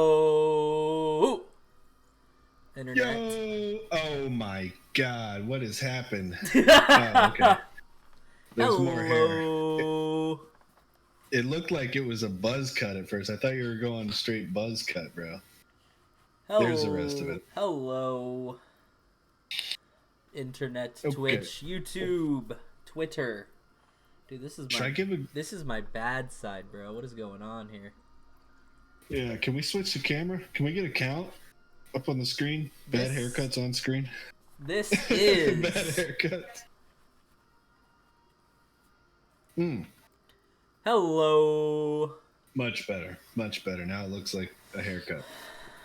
Hello, internet. Yo! Oh my God! What has happened? Oh, okay. There's more hair. Hello. It looked like it was a buzz cut at first. I thought you were going straight buzz cut, bro. There's the rest of Hello. it. Hello. Internet, Okay. Twitch, YouTube, Twitter. Dude, Should I give a? this is my bad side, bro. What is going on here? Yeah. Can we switch the camera? Can we get a count up on the screen? Bad This- haircuts on screen. This Bad is haircuts. Hello. Much better. Much better. Now it looks like a haircut,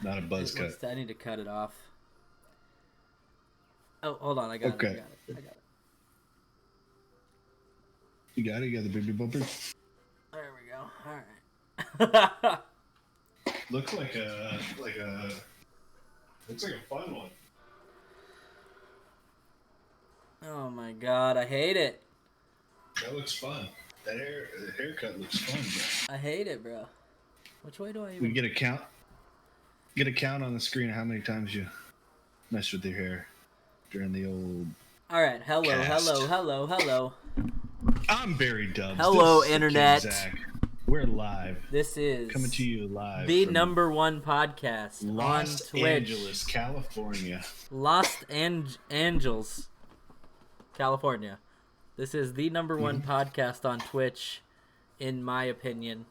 not a buzz cut. I need to cut it off. Oh, hold on. I got Okay. it. I got it. You got it. You got the baby bumper. There we go. All right. Looks like a looks like a fun one. Oh my god, I hate it. That looks fun. The haircut looks fun, bro. I hate it, bro. Which way do I even... We get a count. Get a count on the screen of how many times you messed with your hair during the old. All right, hello, cast. hello. I'm Barry Dubs. Hello, This is internet. Kid Zach. We're live. This is Coming to you live. the from #1 podcast Los on Twitch. Angeles, California. Los Angeles, California. This is the #1 podcast on Twitch, in my opinion.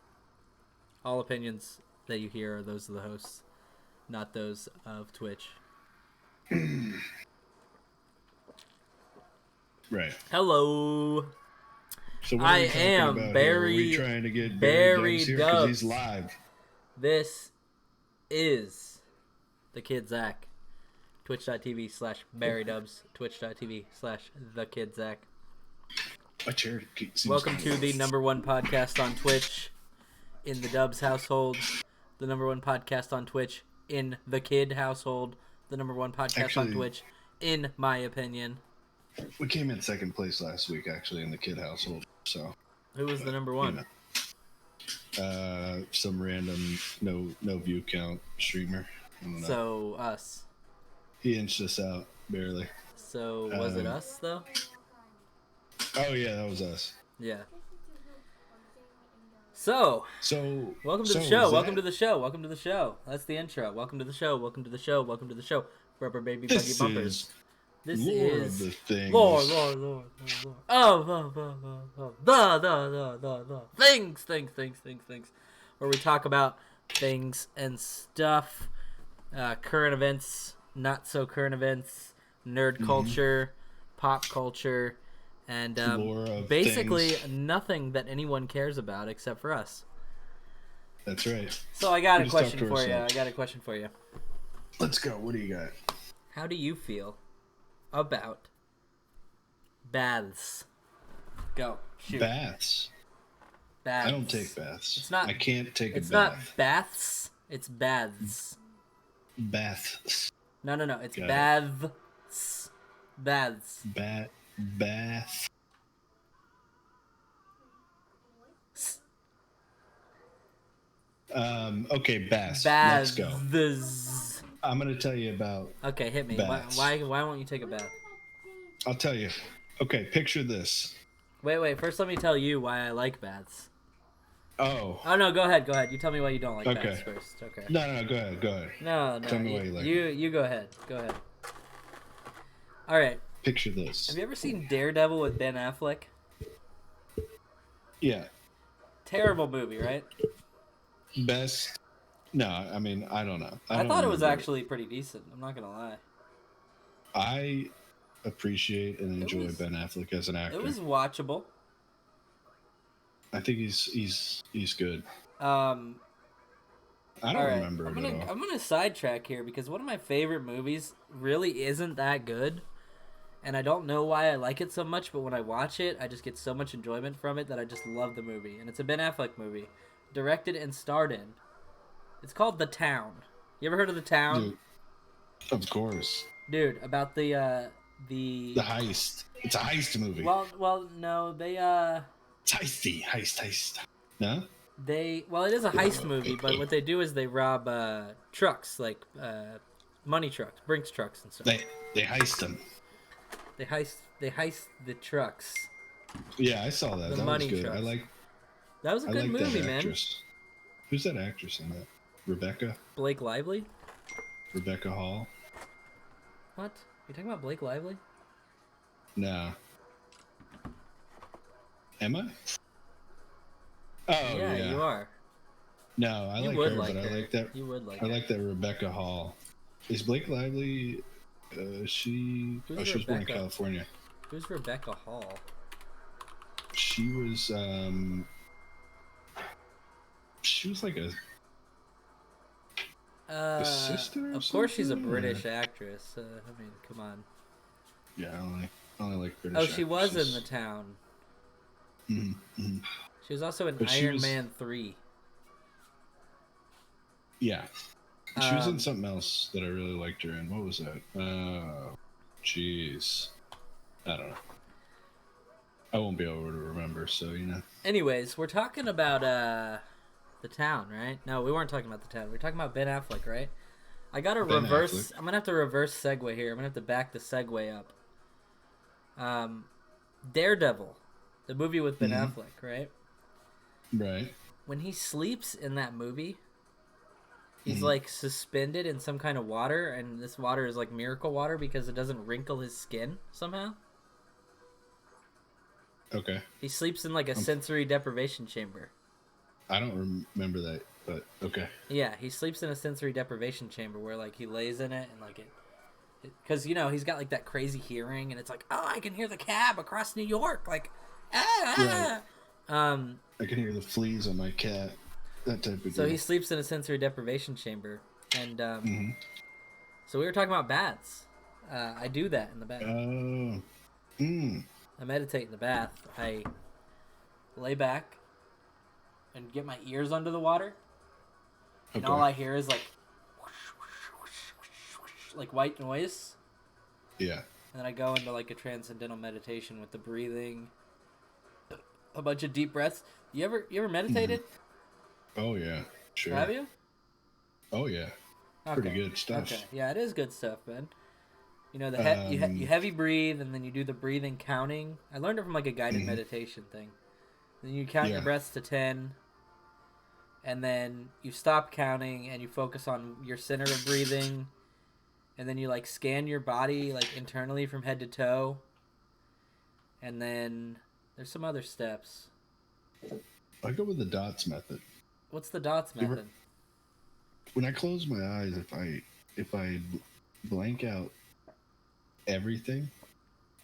All opinions that you hear are those of the hosts, not those of Twitch. Right. Hello. So what I are we talking am about here? Barry- Are we trying to get Barry Barry Dubs here because Dubs. he's live. This is the Kid Zach. Twitch.tv/BarryDubs. Twitch.tv/TheKidZach. My chair seems Welcome to the #1 podcast on Twitch in the Dubs household. The #1 podcast on Twitch in the Kid household. The #1 podcast on Actually- Twitch, in my opinion. We came in second place last week, actually, in the kid household. So, Who was the #1? Some random no view count streamer. I don't know. So, us. He inched us out barely. So, was it us, though? Oh yeah, that was us. Yeah. So, So welcome to the show. Welcome to the show. Welcome to the show. That's the intro. Welcome to the show. Welcome to the show. Welcome to the show. Rubber baby buggy This bumpers. is This Lord is of the Things. Lord. Oh, the things. Where we talk about things and stuff, current events, not so current events, nerd culture, pop culture, and Lore of basically things. nothing that anyone cares about except for us. That's right. So I got We a just talk question to for you. ourselves. Let's go. What do you got? How do you feel about baths? Go. Shoot. Baths. Baths. I don't take baths. It's not. I can't take It's a not bath. baths. It's baths. Baths. No. It's Got it. baths. Baths. Bath. Okay, baths. Let's go. Baths. I'm gonna tell you about. Okay, hit me. Baths. Why won't you take a bath? I'll tell you. Okay, picture this. Wait. First, let me tell you why I like baths. Oh. Oh no, go ahead. You tell me why you don't like Okay. baths first. Okay. No, go ahead. No. Tell me why you like it. You go ahead. All right. Picture this. Have you ever seen Daredevil with Ben Affleck? Yeah. Terrible movie, right? Best. No, I mean, I don't know. I don't thought it was remember. actually pretty decent. I'm not gonna lie. I appreciate and enjoy was- Ben Affleck as an actor. It was watchable. I think he's good. All I don't right. remember it at all. I'm gonna sidetrack here because one of my favorite movies really isn't that good, and I don't know why I like it so much. But when I watch it, I just get so much enjoyment from it that I just love the movie. And it's a Ben Affleck movie, directed and starred in. It's called The Town. You ever heard of The Town? Dude, of course. Dude, about the The heist. It's a heist movie. well, no, they It's heisty. Heist. No? It is a heist movie, but what they do is they rob trucks, like money trucks, Brinks trucks and stuff. They heist them. They heist the trucks, Yeah, I saw that. the That was money good. trucks. That was a I good like that movie, man. actress. Who's that actress in that? Rebecca? Blake Lively? Rebecca Hall? What? You talking about Blake Lively? Nah. Am I? Oh Yeah, yeah. you are. No, I You like would her, like but I her. like that. You would like I her. like that Rebecca Hall. Is Blake Lively? She. Who's Oh, she was born in Rebecca? California. Who's Rebecca Hall? She was. She was like a sister or Of course she's a something. British actress. I mean, come on. Yeah, I only like British. Oh, she was in The actresses. Town. Mm-hmm. She was also in But she Iron was. Man 3. Yeah, she was in Um, something else that I really liked her in. What was that? Jeez, I don't know. I won't be able to remember. So anyways, we're talking about The Town, right? No, we weren't talking about The Town. We are talking about Ben Affleck, right? I got to Ben Affleck. reverse. I'm gonna have to reverse segue here. I'm gonna have to back the segue up. Um, Daredevil, the movie with Ben Mm-hmm. Affleck, right? Right. When he sleeps in that movie, he's Mm-hmm. like suspended in some kind of water, and this water is like miracle water because it doesn't wrinkle his skin somehow. Okay. He sleeps in like a sensory deprivation chamber. I don't remember that, but okay. Yeah, he sleeps in a sensory deprivation chamber where like he lays in it and like because he's got like that crazy hearing and it's like, oh, I can hear the cab across New York, like Right. ah. I can hear the fleas on my cat. That type of So deal. he sleeps in a sensory deprivation chamber, and Mm-hmm. so we were talking about baths. I do that in the bath. Oh. Mm. I meditate in the bath. I lay back and get my ears under the water, and Okay. all I hear is like white noise. Yeah. And then I go into like a transcendental meditation with the breathing, a bunch of deep breaths. You ever meditated? Oh yeah. Sure. Have you? Oh yeah. Okay. Pretty good stuff. Okay. Yeah, it is good stuff, man. You Um. heavy breathe and then you do the breathing counting. I learned it from like a guided Mhm. meditation thing. Then you count your Yeah. breaths to 10, and then you stop counting and you focus on your center of breathing, and then you like scan your body like internally from head to toe, and then there's some other steps. I go with the dots method. What's the dots You ever- method? When I close my eyes, if I blank out everything,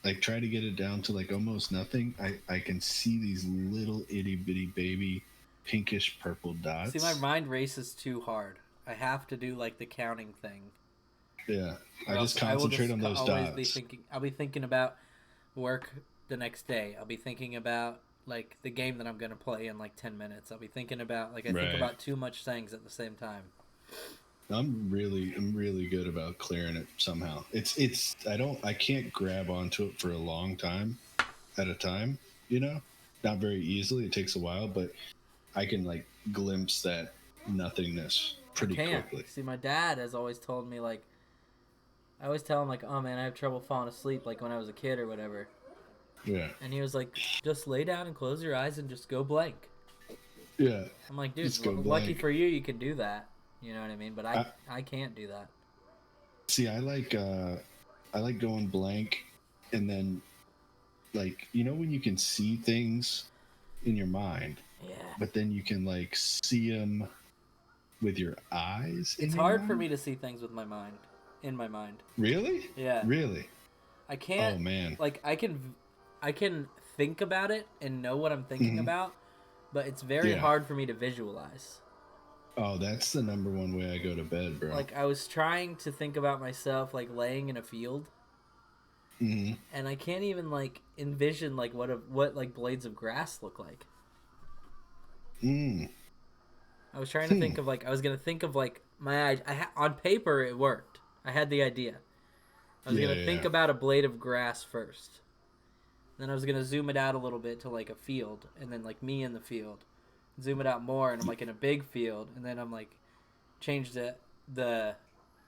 like try to get it down to like almost nothing, I can see these little itty bitty baby pinkish purple dots. See, my mind races too hard. I have to do like the counting thing. Yeah, Or I else just I will concentrate just on those always dots. be thinking. I'll be thinking about work the next day. I'll be thinking about like the game that I'm gonna play in like 10 minutes. I'll be thinking about I think Right. about too much things at the same time. I'm really good about clearing it somehow. I can't grab onto it for a long time at a time, not very easily. It takes a while, but I can like glimpse that nothingness pretty quickly. See, my dad has always told me like I always tell him like, oh man, I have trouble falling asleep like when I was a kid or whatever. Yeah. And he was like, just lay down and close your eyes and just go blank. Yeah. I'm like, dude, Just go lucky blank. for you can do that. You know what I mean? But I can't do that. See, I like going blank and then like when you can see things in your mind, Yeah. but then you can like see them with your eyes. It's hard for me to see things with my mind, in my mind. Really? Yeah. Really? I can't. Oh man. Like I can think about it and know what I'm thinking about, but it's very Yeah. hard for me to visualize. Oh, that's the number one way I go to bed, bro. Like I was trying to think about myself like laying in a field, and I can't even like envision like what like blades of grass look like. I was trying to think of like I was gonna think of like on paper it worked. I had the idea. I was gonna think about a blade of grass first. Then I was gonna zoom it out a little bit to like a field, and then like me in the field, zoom it out more, and I'm like in a big field, and then I'm like change the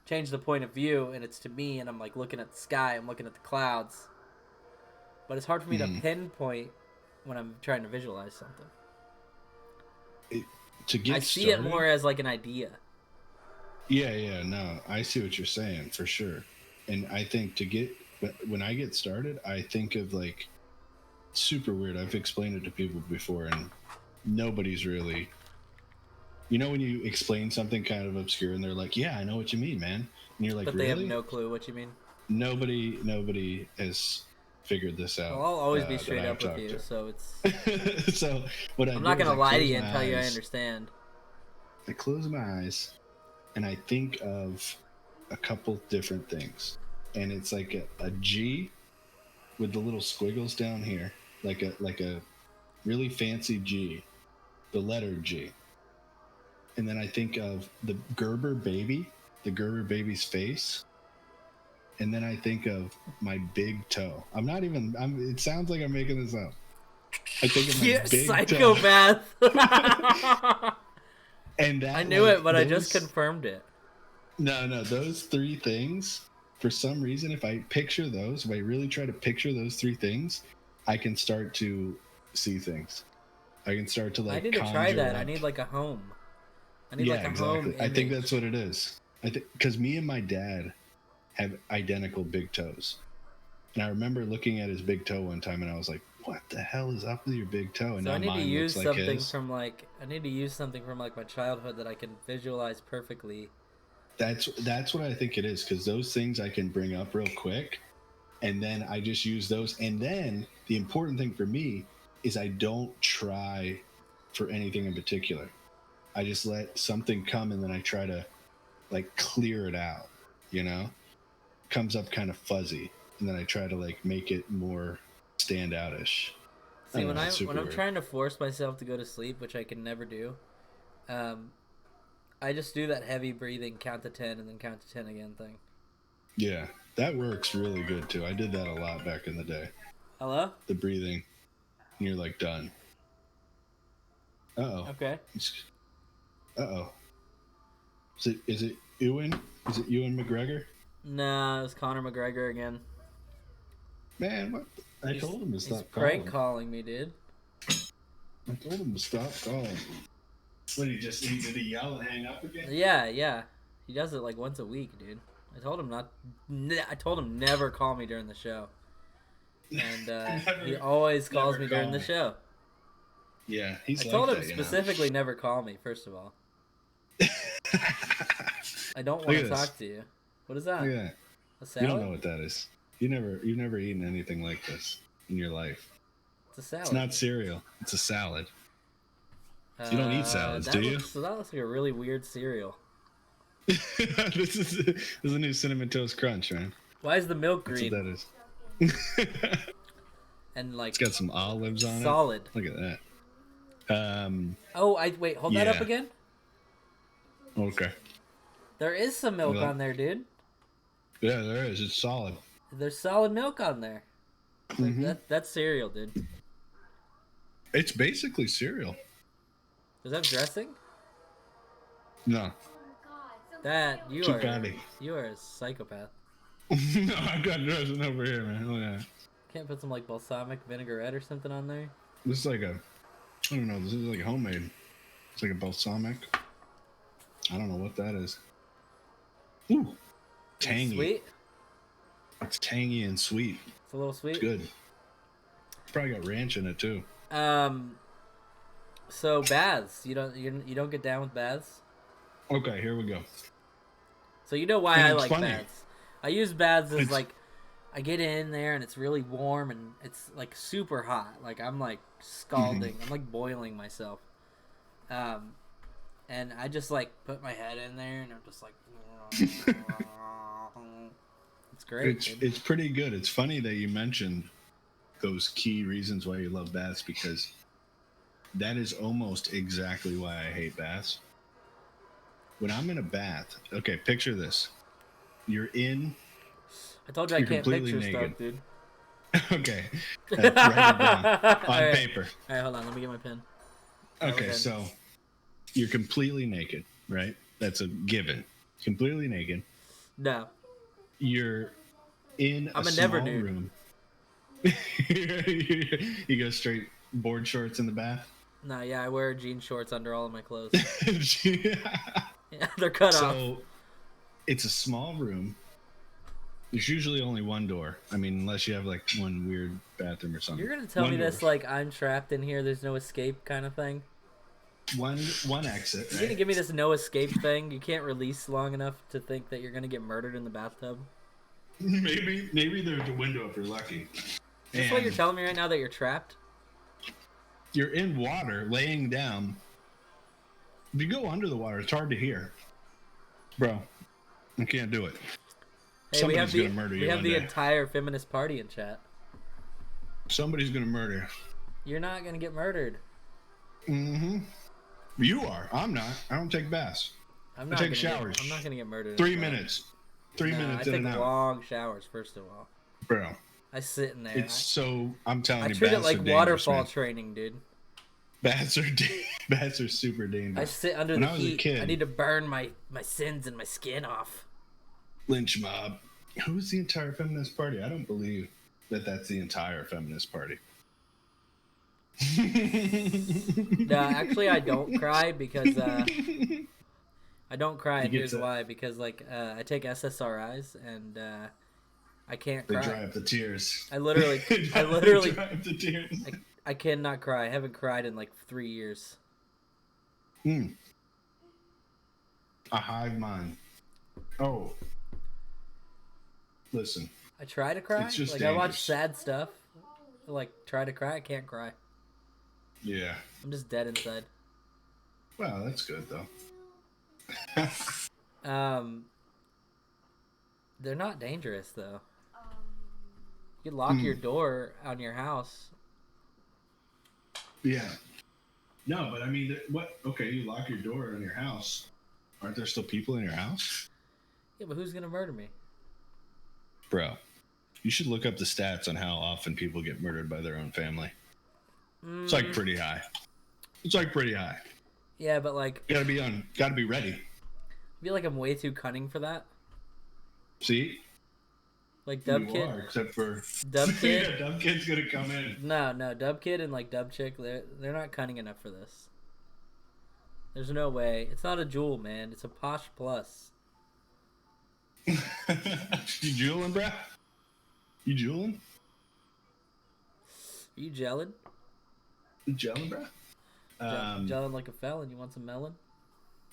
change the point of view, and it's to me, and I'm like looking at the sky, I'm looking at the clouds, but it's hard for me to pinpoint when I'm trying to visualize something. To I get see it started, more as like an idea. yeah, no, I see what you're saying for sure. And I think when I get started, I think of like super weird. I've explained it to people before, and nobody's really, when you explain something kind of obscure, and they're like, "Yeah, I know what you mean, man," and you're like, But they have "Really?" no clue what you mean. Nobody has figured this Well, out I'll always be that straight I've up with talked you, to. so it's. So what I I'm do not is gonna I lie to close you my and tell you I eyes. understand. I close my eyes, and I think of a couple different things, and it's like a G with the little squiggles down here, like a really fancy G, the letter G. And then I think of the Gerber baby's face. And then I think of my big toe. It sounds like I'm making this up. I think of my You big toe. psychopath. And I that, knew it, like, but I just confirmed it. no, those three things, for some reason, if I really try to picture those three things, I can start to see things. I can start to I like need to try conjure that. I up. need like a home. I need Yeah, like a home exactly. I think image. that's what it is. I think because me and my dad have identical big toes. And I remember looking at his big toe one time, and I was like, "What the hell is up with your big toe?" And So I now need to mine looks use like something his. from like my childhood that I can visualize perfectly. That's what I think it is, because those things I can bring up real quick, and then I just use those. And then the important thing for me is I don't try for anything in particular. I just let something come, and then I try to like clear it out. You know, comes up kind of fuzzy, and then I try to like make it more standoutish. I See, don't know. It's when super I'm weird. trying to force myself to go to sleep, which I can never do, um, I just do that heavy breathing, count to 10, and then count to 10 again thing. Yeah, that works really good too. I did that a lot back in the day. Hello? The breathing, and you're like done. Uh oh. Okay. Uh oh. Is it Ewan? Is it Ewan McGregor? Nah, it's Conor McGregor again. Man, what? I He's, told him to he's stop prank calling. calling me, dude. I told him to stop calling. What did he yell and hang up again? Yeah. He does it like once a week, dude. I told him never call me during the show. And he always calls Never me during call the me. show. Yeah, he's I like told him that, specifically never call me, first of all. I don't Look want at to this. talk to you. What is that? Look at that. A You don't salad? know what that is. You've never eaten anything like this in your life. It's a salad. It's not cereal. It's a salad. You don't eat salads, do you? So that looks like a really weird cereal. this is a new cinnamon toast crunch, man. Why is the milk That's what green? that is. And like It's got some olives on solid. it. Look at that. Oh, wait, hold that up Yeah. again. Okay. There is some milk on there, dude. Yeah, there is. It's solid. There's solid milk on there. That's cereal, dude. It's basically cereal. Does that have dressing? No. You are a psychopath. No, I got dressing over here, man. Look at that. Can't put some like balsamic vinaigrette or something on there. This is like I don't know. This is like homemade. It's like a balsamic. I don't know what that is. Ooh, tangy. Sweet. It's tangy and sweet. It's a little sweet. It's good. It's probably got ranch in it too. So baths. You don't get down with baths. Okay, here we go. So you know why And I it's like funny. baths. I use baths as It's- like I get in there and it's really warm and it's like super hot. Like I'm like scalding. I'm like boiling myself. And I just like put my head in there and I'm just like it's great. It's pretty good. It's funny that you mentioned those key reasons why you love baths, because that is almost exactly why I hate baths. When I'm in a bath, okay, picture this. You're in. I told you I You're can't completely picture naked. stuff, dude. Okay. Write it down on All right. paper. All right, hold on. Let me get my pen. Okay, then. so you're completely naked, right? That's a given. Completely naked. No, You're in a I'm a never small nude. room. You go straight board shorts in the bath. No, yeah, I wear jean shorts under all of my clothes. Yeah, they're cut off. So it's a small room. There's usually only one door. I mean, unless you have like one weird bathroom or something. You're gonna tell One me door. this like I'm trapped in here. There's no escape kind of thing. One exit. You're gonna Right? give me this no escape thing. You can't release long enough to think that you're gonna get murdered in the bathtub. Maybe there's a window if you're lucky. Is this what you're telling me right now that you're trapped? You're in water, laying down. If you go under the water, it's hard to hear, bro. I can't do it. Hey, Somebody's gonna murder you. We have one the day. entire feminist party in chat. Somebody's gonna murder. You're not gonna get murdered. Mm-hmm. You are. I'm not. I don't take baths. I'm not take gonna showers. I'm not gonna get murdered. 3 minutes. 3 minutes I in take and out, long showers. First of all, bro. I sit in there. It's so. I'm telling I you, treat it baths like are dangerous, waterfall man. training, dude. Baths are super I dangerous. sit under When the I was a heat. kid- I need to burn my sins and my skin off. Lynch mob. Who's the entire feminist party? I don't believe that that's the entire feminist party. No, actually, I don't cry because I don't cry, and You get here's to- why. Because like I take SSRIs and I can't They cry. dry up the tears. I literally, They I literally, dry up the tears. I cannot cry. I haven't cried in like 3 years. A hive mind. Oh. Listen. I try to cry. It's just Like I watch dangerous. sad stuff. Like try to cry. I can't cry. Yeah. I'm just dead inside. Well, that's good though. They're not dangerous though. You lock your door on your house. Yeah. No, but I mean, what? Okay, you lock your door in your house. Aren't there still people in your house? Yeah, but who's gonna murder me? Bro, you should look up the stats on how often people get murdered by their own family. It's like pretty high. It's like pretty high. Yeah, but like, Gotta be ready. I feel like I'm way too cunning for that. See? Like Dub You Kid. are, except for Dub Kid. Yeah, Dub Kid's gonna come in. No, Dub Kid and like Dub Chick, they're not cunning enough for this. There's no way. It's not a jewel, man. It's a Posh Plus. You jeweling, bro? You jeweling? Are you gelling? You jeweling, bro? Gelling like a felon. You want some melon?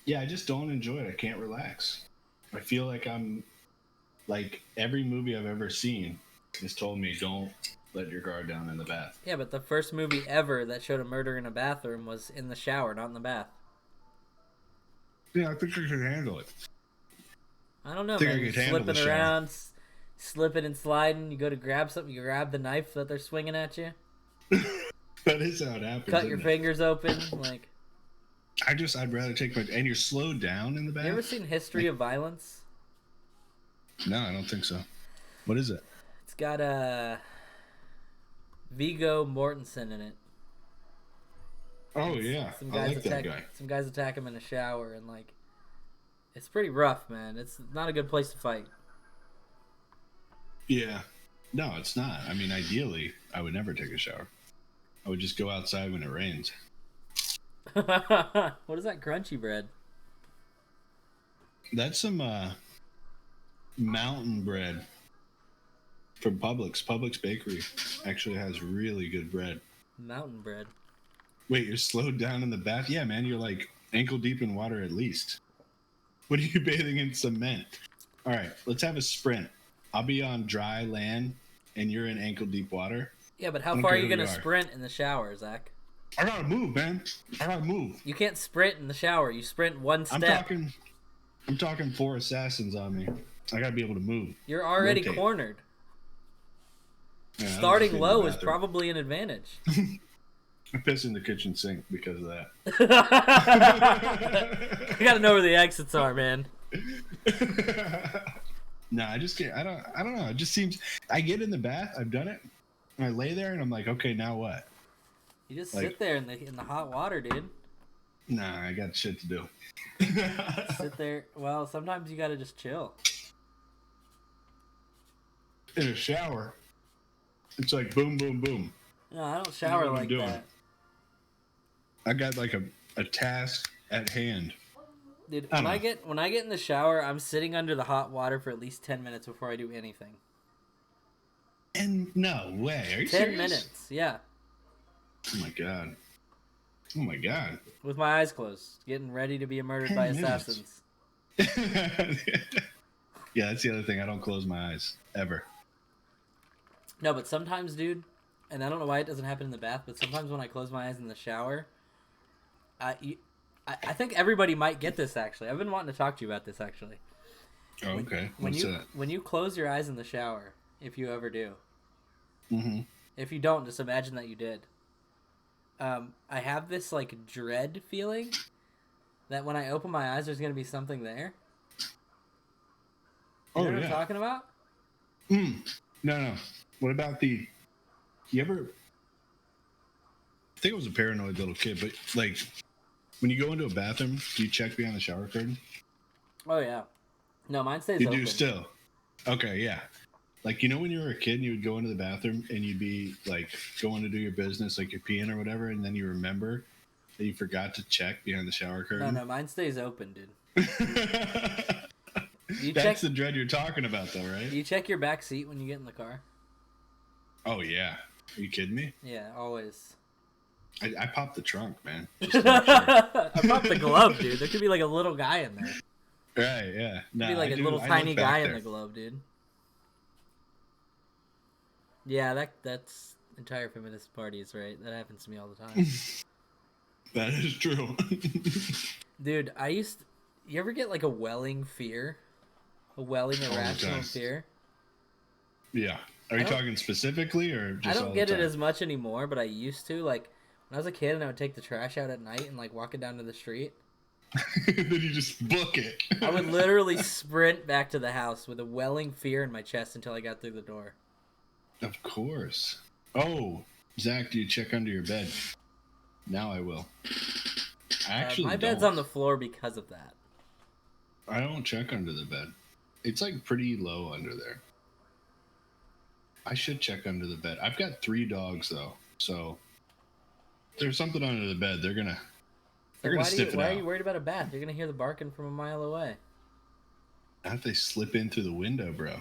Yeah, I just don't enjoy it. I can't relax. I feel like I'm like every movie I've ever seen has told me don't let your guard down in the bath. Yeah, but the first movie ever that showed a murder in a bathroom was in the shower, not in the bath. Yeah, I think I can handle it. I don't know, Think I man. You're could handle the slipping shower. around, slipping and sliding. You go to grab something, you grab the knife that they're swinging at you. That is how it happens. Cut your isn't it? fingers open. Like, I'd rather take my. And you're slowed down in the bath. you ever seen History of Violence? No, I don't think so. What is it? It's got Viggo Mortensen in it. Oh yeah, Some I guys like that guy. Some guys attack him in a shower, and like, it's pretty rough, man. It's not a good place to fight. Yeah. No, it's not. I mean, ideally, I would never take a shower. I would just go outside when it rains. What is that crunchy bread? That's some mountain bread from Publix. Publix Bakery actually has really good bread. Mountain bread. Wait, you're slowed down in the bath? Yeah, man, you're like ankle deep in water at least. What are you bathing in cement? All right, let's have a sprint. I'll be on dry land and you're in ankle deep water. Yeah, but I how don't far are care you who gonna you are. sprint in the shower, Zach? I gotta move, man. I gotta move. You can't sprint in the shower. You sprint one step. I'm talking 4 assassins on me. I gotta be able to move. You're already Rotate. cornered. Yeah, I don't Starting fit in the low is bathroom. probably an advantage. I piss in the kitchen sink because of that. I gotta know where the exits are, man. No, I just can't. I don't know. It just seems. I get in the bath. I've done it. And I lay there and I'm like, okay, now what? You just Like- sit there in the hot water, dude. Nah, I got shit to do. Sit there. Well, sometimes you gotta just chill. In a shower, it's like boom, boom, boom. No, I don't I know shower what I'm like doing. that. I got like a task at hand. Dude, I when don't I know. get in the shower, I'm sitting under the hot water for at least 10 minutes before I do anything. And no way. Are you 10 serious? minutes, yeah. Oh my god. Oh my god. With my eyes closed, getting ready to be murdered by 10 minutes. assassins. Yeah, that's the other thing. I don't close my eyes ever. No, but sometimes, dude, and I don't know why it doesn't happen in the bath, but sometimes when I close my eyes in the shower, I think everybody might get this, actually. I've been wanting to talk to you about this, actually. Oh, okay. When What's that? when you close your eyes in the shower, if you ever do, Mm-hmm. if you don't, just imagine that you did. I have this like dread feeling that when I open my eyes, there's gonna be something there. You know what I'm talking about? No. What about the? You ever? I think I was a paranoid little kid, but like when you go into a bathroom, do you check behind the shower curtain? Oh yeah. No, mine stays You open. do still. Okay, yeah. Like when you were a kid and you would go into the bathroom and you'd be like going to do your business, like you're peeing or whatever, and then you remember that you forgot to check behind the shower curtain. No, mine stays open, dude. That's the dread you're talking about, though, right? You check your back seat when you get in the car? Oh yeah. Are you kidding me? Yeah, always. I popped the trunk, man. Just to make sure. I popped the glove, dude. There could be like a little guy in there. Right, yeah. Could be like a little tiny guy in the glove, dude. Yeah, that's entire feminist parties, right? That happens to me all the time. That is true. Dude, you ever get like a welling fear? A welling irrational fear? Yeah. Are you talking specifically or just I don't get it as much anymore, but I used to. Like, when I was a kid and I would take the trash out at night and like walk it down to the street. Then you just book it. I would literally sprint back to the house with a welling fear in my chest until I got through the door. Of course. Oh, Zach, do you check under your bed? Now I will. My bed's on the floor because of that. I don't check under the bed. It's like pretty low under there. I should check under the bed. I've got 3 dogs though, so if there's something under the bed, they're gonna sniff it out. Why are you worried about a bat? You're gonna hear the barking from a mile away. Not if they slip in through the window, bro.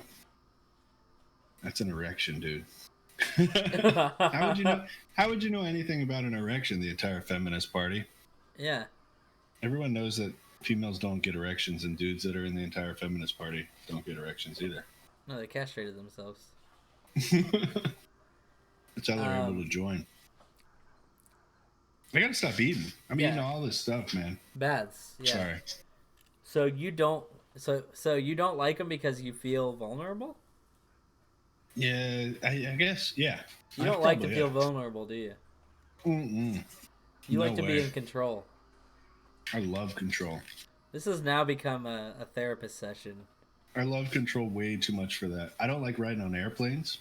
That's an erection, dude. How would you know anything about an erection? The entire feminist party. Yeah. Everyone knows that females don't get erections, and dudes that are in the entire feminist party don't get erections either. No, they castrated themselves. That's how they're able to join. I gotta stop eating. I'm eating all this stuff, man. Baths. Yeah. Sorry. So you don't. So you don't like them because you feel vulnerable? Yeah, I guess. Yeah. You don't like to feel vulnerable, do you? Mm-mm. You like to be in control. I love control. This has now become a therapist session. I love control way too much for that. I don't like riding on airplanes.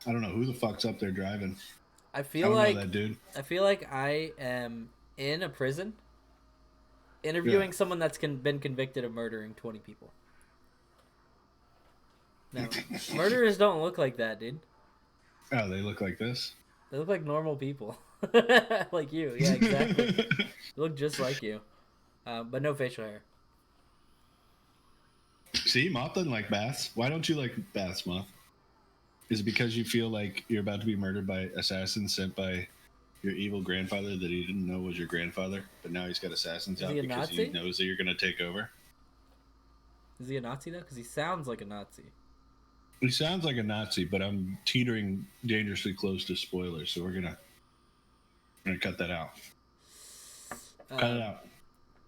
I don't know who the fuck's up there driving. I feel like that dude. I feel like I am in a prison interviewing someone that's been convicted of murdering 20 people. No, murderers don't look like that, dude. Oh, they look like this? They look like normal people. Like you. Yeah, exactly. They look just like you. But no facial hair. See, Moth doesn't like baths. Why don't you like baths, Moth? Is it because you feel like you're about to be murdered by assassins sent by your evil grandfather that he didn't know was your grandfather, but now he's got assassins out because he knows that you're going to take over? Is he a Nazi, though? Because he sounds like a Nazi. He sounds like a Nazi, but I'm teetering dangerously close to spoilers, so we're gonna cut that out. Cut it out.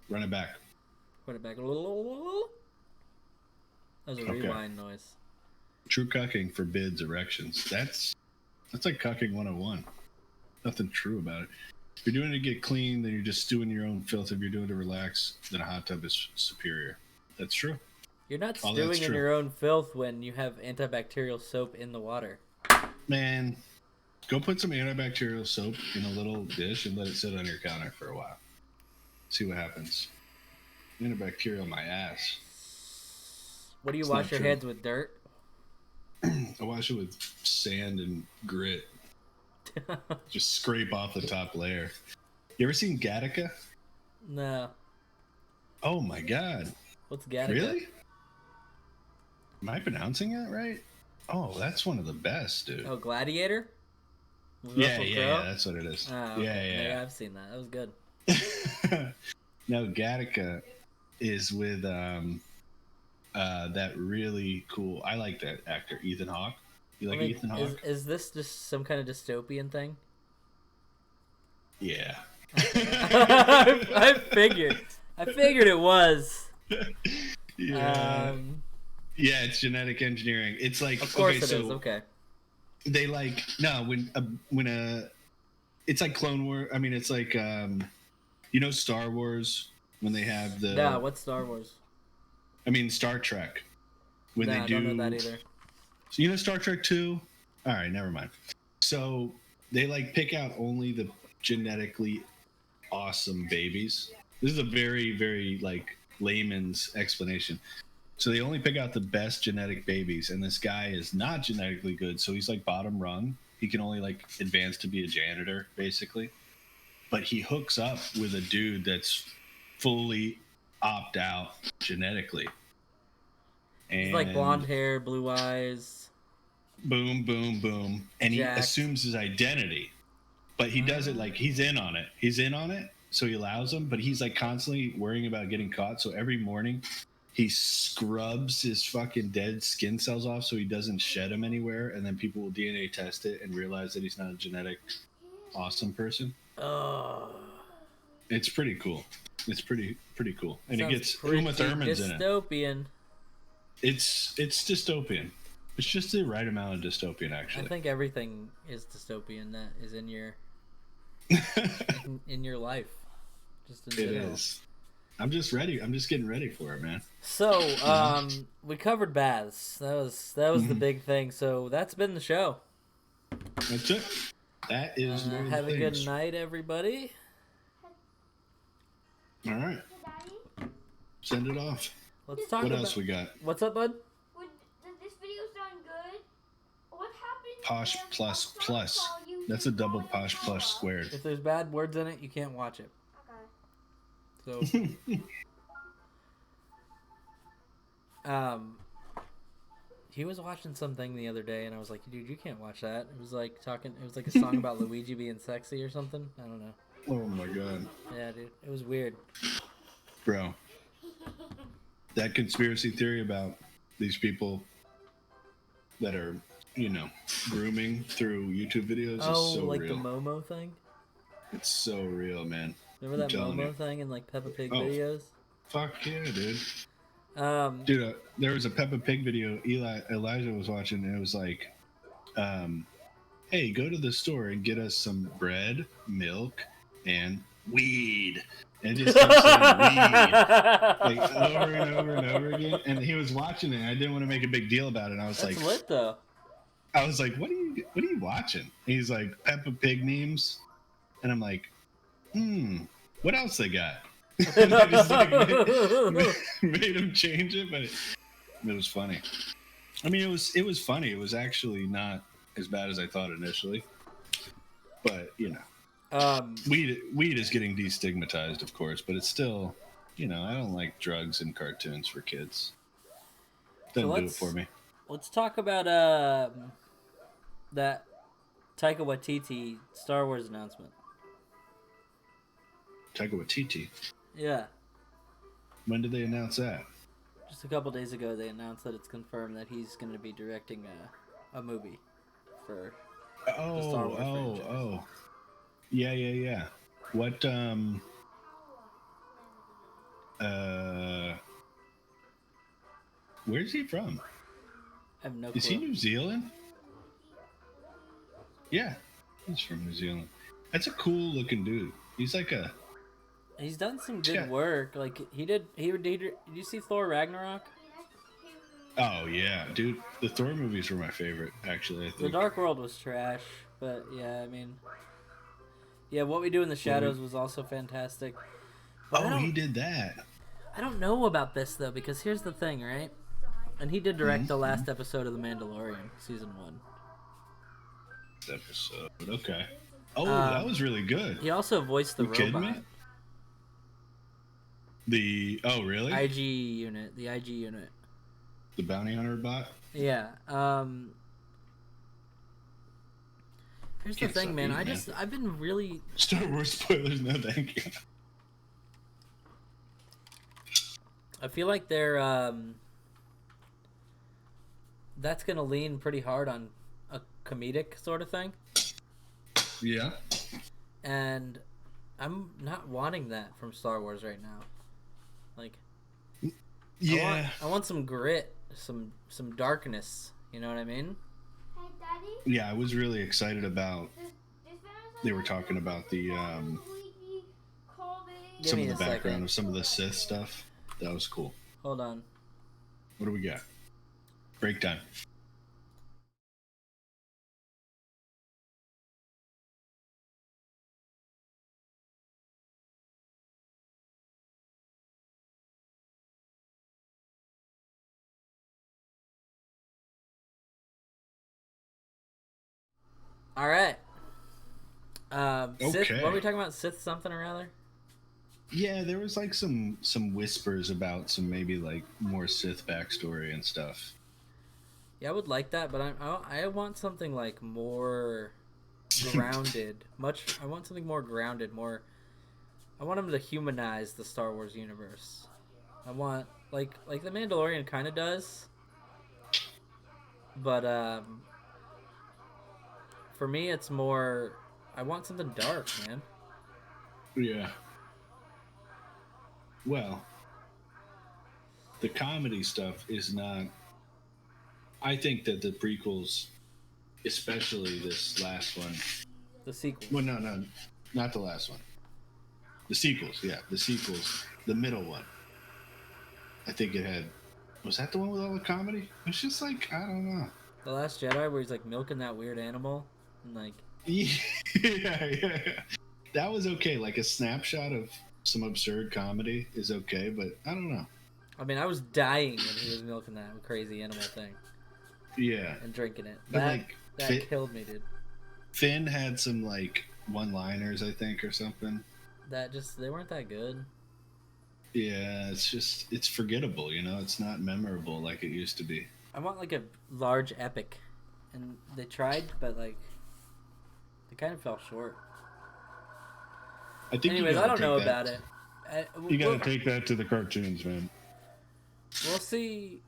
Run it back. Run it back. That was a rewind noise. True cucking forbids erections. That's like cucking 101. Nothing true about it. If you're doing it to get clean, then you're just stewing your own filth. If you're doing it to relax, then a hot tub is superior. That's true. You're not stewing in your own filth when you have antibacterial soap in the water. Man, go put some antibacterial soap in a little dish and let it sit on your counter for a while. See what happens. Antibacterial my ass. What do you It's wash not your true. hands with? Dirt? I wash it with sand and grit. Just scrape off the top layer. You ever seen Gattaca? No. Oh my god. What's Gattaca? Really? Am I pronouncing it right? Oh, that's one of the best, dude. Oh, Gladiator? With Yeah, Russell yeah, Crowe? yeah, that's what it is. Oh, okay. Yeah. Yeah, I've seen that. That was good. No, Gattaca is with that really cool. I like that actor, Ethan Hawke. You like Ethan Hawke? Is this just some kind of dystopian thing? Yeah. I figured it was. Yeah. Yeah, it's genetic engineering. It's like, of course okay, it is. Okay. They like when it's like Clone War. I mean, it's like Star Wars when they have the. Yeah, what's Star Wars? I mean, Star Trek when they do. I don't know that either. So Star Trek 2? All right, never mind. So they like pick out only the genetically awesome babies. This is a very, very like layman's explanation. So they only pick out the best genetic babies, and this guy is not genetically good, so he's like bottom rung. He can only like advance to be a janitor, basically. But he hooks up with a dude that's fully opt out genetically. And he's like blonde hair, blue eyes. Boom, boom, boom. And Jacked. He assumes his identity. But he does it like he's in on it. He's in on it, so he allows him, but he's like constantly worrying about getting caught. So every morning he scrubs his fucking dead skin cells off so he doesn't shed them anywhere, and then people will DNA test it and realize that he's not a genetic awesome person. Oh. It's pretty cool. It's pretty cool. And Sounds it gets Uma Thurman's in it. Dystopian. It's dystopian. It's just the right amount of dystopian, actually. I think everything is dystopian that is in your in your life. Just in it general. is. I'm just ready. I'm just getting ready for it, man. So, we covered baths. That was the big thing. So that's been the show. That's it. That is have a good night, everybody. All right. Send it off. Let's talk What about... else we got? What's up, bud? This video sound good? What happened? Posh plus plus. That's a double posh plus squared. If there's bad words in it, you can't watch it. Okay. So, he was watching something the other day, and I was like, dude, you can't watch that. It was like a song about Luigi being sexy or something. I don't know. Oh my god. Yeah, dude. It was weird. Bro. That conspiracy theory about these people that are, grooming through YouTube videos is so like real. the Momo thing? It's so real, man. Remember that telling Momo you. thing in like Peppa Pig videos? Fuck yeah, dude. Um, Dude, there was a Peppa Pig video Elijah was watching, and it was like, hey, go to the store and get us some bread, milk, and weed. And it just kept saying weed, like over and over and over again. And he was watching it, and I didn't want to make a big deal about it. And I was that's like, lit though. I was like, what are you watching? And he's like, Peppa Pig memes. And I'm like, what else they got? And I just like made him change it, but it was funny. I mean, it was funny. It was actually not as bad as I thought initially. But weed is getting destigmatized, of course, but it's still, I don't like drugs and cartoons for kids. Doesn't do it for me. Let's talk about that Taika Waititi Star Wars announcement. Taika Waititi. Yeah. When did they announce that? Just a couple days ago, they announced that it's confirmed that he's going to be directing a movie for the Star Wars franchise. Yeah. What, where's he from? I have no clue. Is he New Zealand? Yeah, he's from New Zealand. That's a cool looking dude. He's like He's done some good work. Like did you see Thor Ragnarok? Oh yeah, dude. The Thor movies were my favorite, actually. I think. The Dark World was trash, but yeah, I mean, yeah, What We Do in the Shadows was also fantastic. But Oh, he did that. I don't know about this though, because here's the thing, right? And he did direct the last episode of The Mandalorian, season 1. Episode. Okay. Oh, that Um, was really good. He also voiced the You kidding robot. me? Really? The IG unit. The bounty hunter bot? Yeah. Here's the Can't thing, stop man. eating, I've been really. Star Wars spoilers, no thank you. I feel like that's gonna lean pretty hard on a comedic sort of thing, Yeah. and I'm not wanting that from Star Wars right now. Like, Yeah. I want some grit, some darkness. You know what I mean? Hey, Daddy. Yeah, I was really excited about. They were talking about the Give some me of the a background second. of some of the Sith stuff. That was cool. Hold on. What do we got? Break time. All right. Sith. Okay. What were we talking about? Sith something or other? Yeah, there was like some whispers about some maybe like more Sith backstory and stuff. Yeah, I would like that, but I want something like more grounded. I want something more grounded. More. I want them to humanize the Star Wars universe. I want like the Mandalorian kind of does, but for me it's more. I want something dark, man. Yeah. Well, the comedy stuff is not. I think that the prequels, especially this last one. The sequel. Well, no, not the last one. The sequels, yeah, the sequels. The middle one. I think it had. Was that the one with all the comedy? It's just like I don't know. The Last Jedi, where he's like milking that weird animal, and like. Yeah. That was okay. Like a snapshot of some absurd comedy is okay, but I don't know. I mean, I was dying when he was milking that crazy animal thing Yeah. and drinking it. But, That killed me, dude. Finn had some like one-liners, I think, or something. They weren't that good. Yeah, it's forgettable, you know. It's not memorable like it used to be. I want like a large epic, and they tried, but like they kind of fell short. I think. Anyways, I don't know about it. You got to take that to the cartoons, man. We'll see.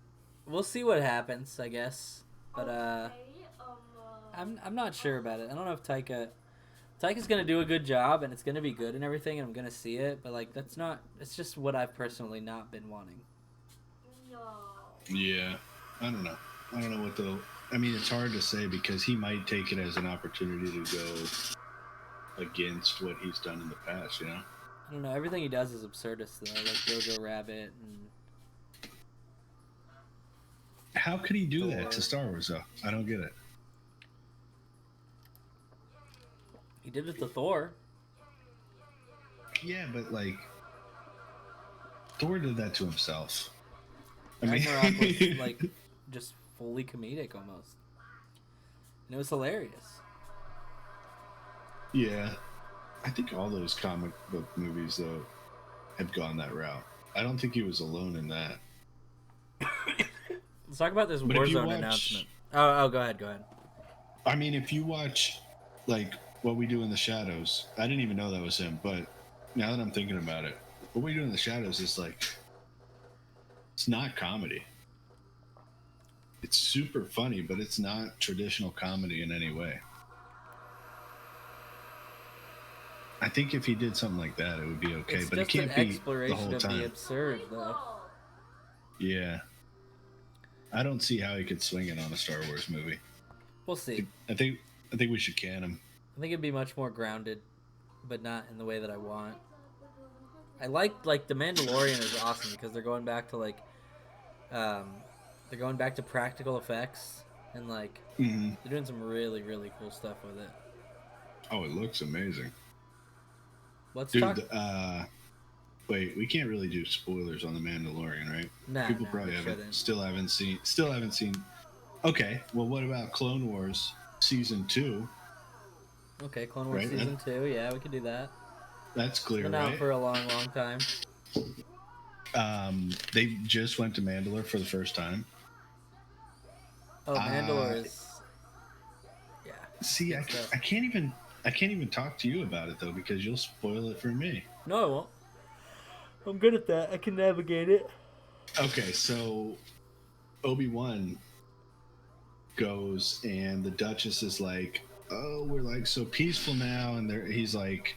We'll see what happens, I guess. But I'm not sure about it. I don't know if Taika's gonna do a good job, and it's gonna be good and everything, and I'm gonna see it. But like that's not. It's just what I've personally not been wanting. No. Yeah, I don't know. I don't know what the. I mean, it's hard to say because he might take it as an opportunity to go against what he's done in the past. You know. I don't know. Everything he does is absurdist though, like Jojo Rabbit and. How could he do Thor. that to Star Wars though? I don't get it. He did it to Thor. Yeah, but like Thor did that to himself. I mean, Ragnarok was like just fully comedic almost. And it was hilarious. yeah, I think all those comic book movies though have gone that route. I don't think he was alone in that. Let's talk about this But if you Warzone watch- announcement. Oh, go ahead. I mean, if you watch like What We Do in the Shadows, I didn't even know that was him, but now that I'm thinking about it, What We Do in the Shadows is like it's not comedy. It's super funny, but it's not traditional comedy in any way. I think if he did something like that, it would be okay, It's but it just can't an be the exploration whole of the time. absurd, though. Yeah. I don't see how he could swing it on a Star Wars movie. We'll see. I think we should can him. I think it'd be much more grounded, but not in the way that I want. I like The Mandalorian is awesome because they're going back to they're going back to practical effects and like Mm-hmm. they're doing some really really cool stuff with it. Oh, it looks amazing. Let's Dude, talk. Wait, we can't really do spoilers on the Mandalorian, right? Nah, People nah, probably we haven't, shouldn't. still haven't seen. Okay, well, what about Clone Wars season 2? Okay, Clone Wars Right, season 2. Yeah, we could do that. that's It's clear, been out right? for a long, long time. They just went to Mandalore for the first time. Oh, Mandalore Uh, is yeah, it's see, good stuff. I can't even talk to you about it though because you'll spoil it for me. No, I won't. I'm good at that. I can navigate it. Okay, so Obi-Wan goes and the Duchess is like, "Oh, we're like so peaceful now," and he's like,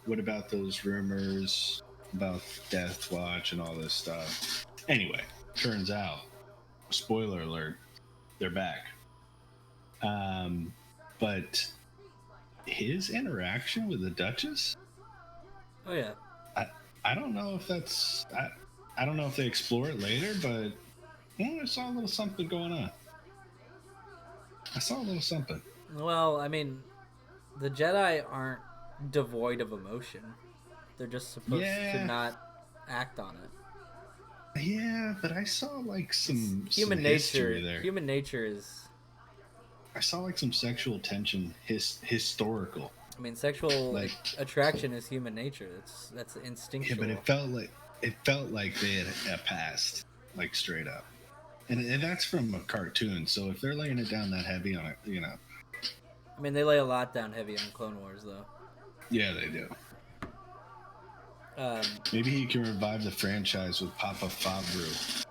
"What about those rumors about Death Watch and all this stuff?" Anyway, turns out, spoiler alert, they're back. Um, but his interaction with the Duchess, Oh yeah. I, I don't know if I don't know if they explore it later, but I saw a little something going on. I saw a little something. Well, I mean, the Jedi aren't devoid of emotion. They're just supposed to Yeah, not act on it. yeah, but I saw like It's some history there. Human nature is. I saw like some sexual tension, historical. I mean, sexual Like, attraction is human nature. That's yeah, but instinctual. it felt like they had passed, like straight up, and that's from a cartoon. So if they're laying it down that heavy on it, I mean, they lay a lot down heavy on Clone Wars, though. yeah, they do. Maybe he can revive the franchise with Papa Favreau.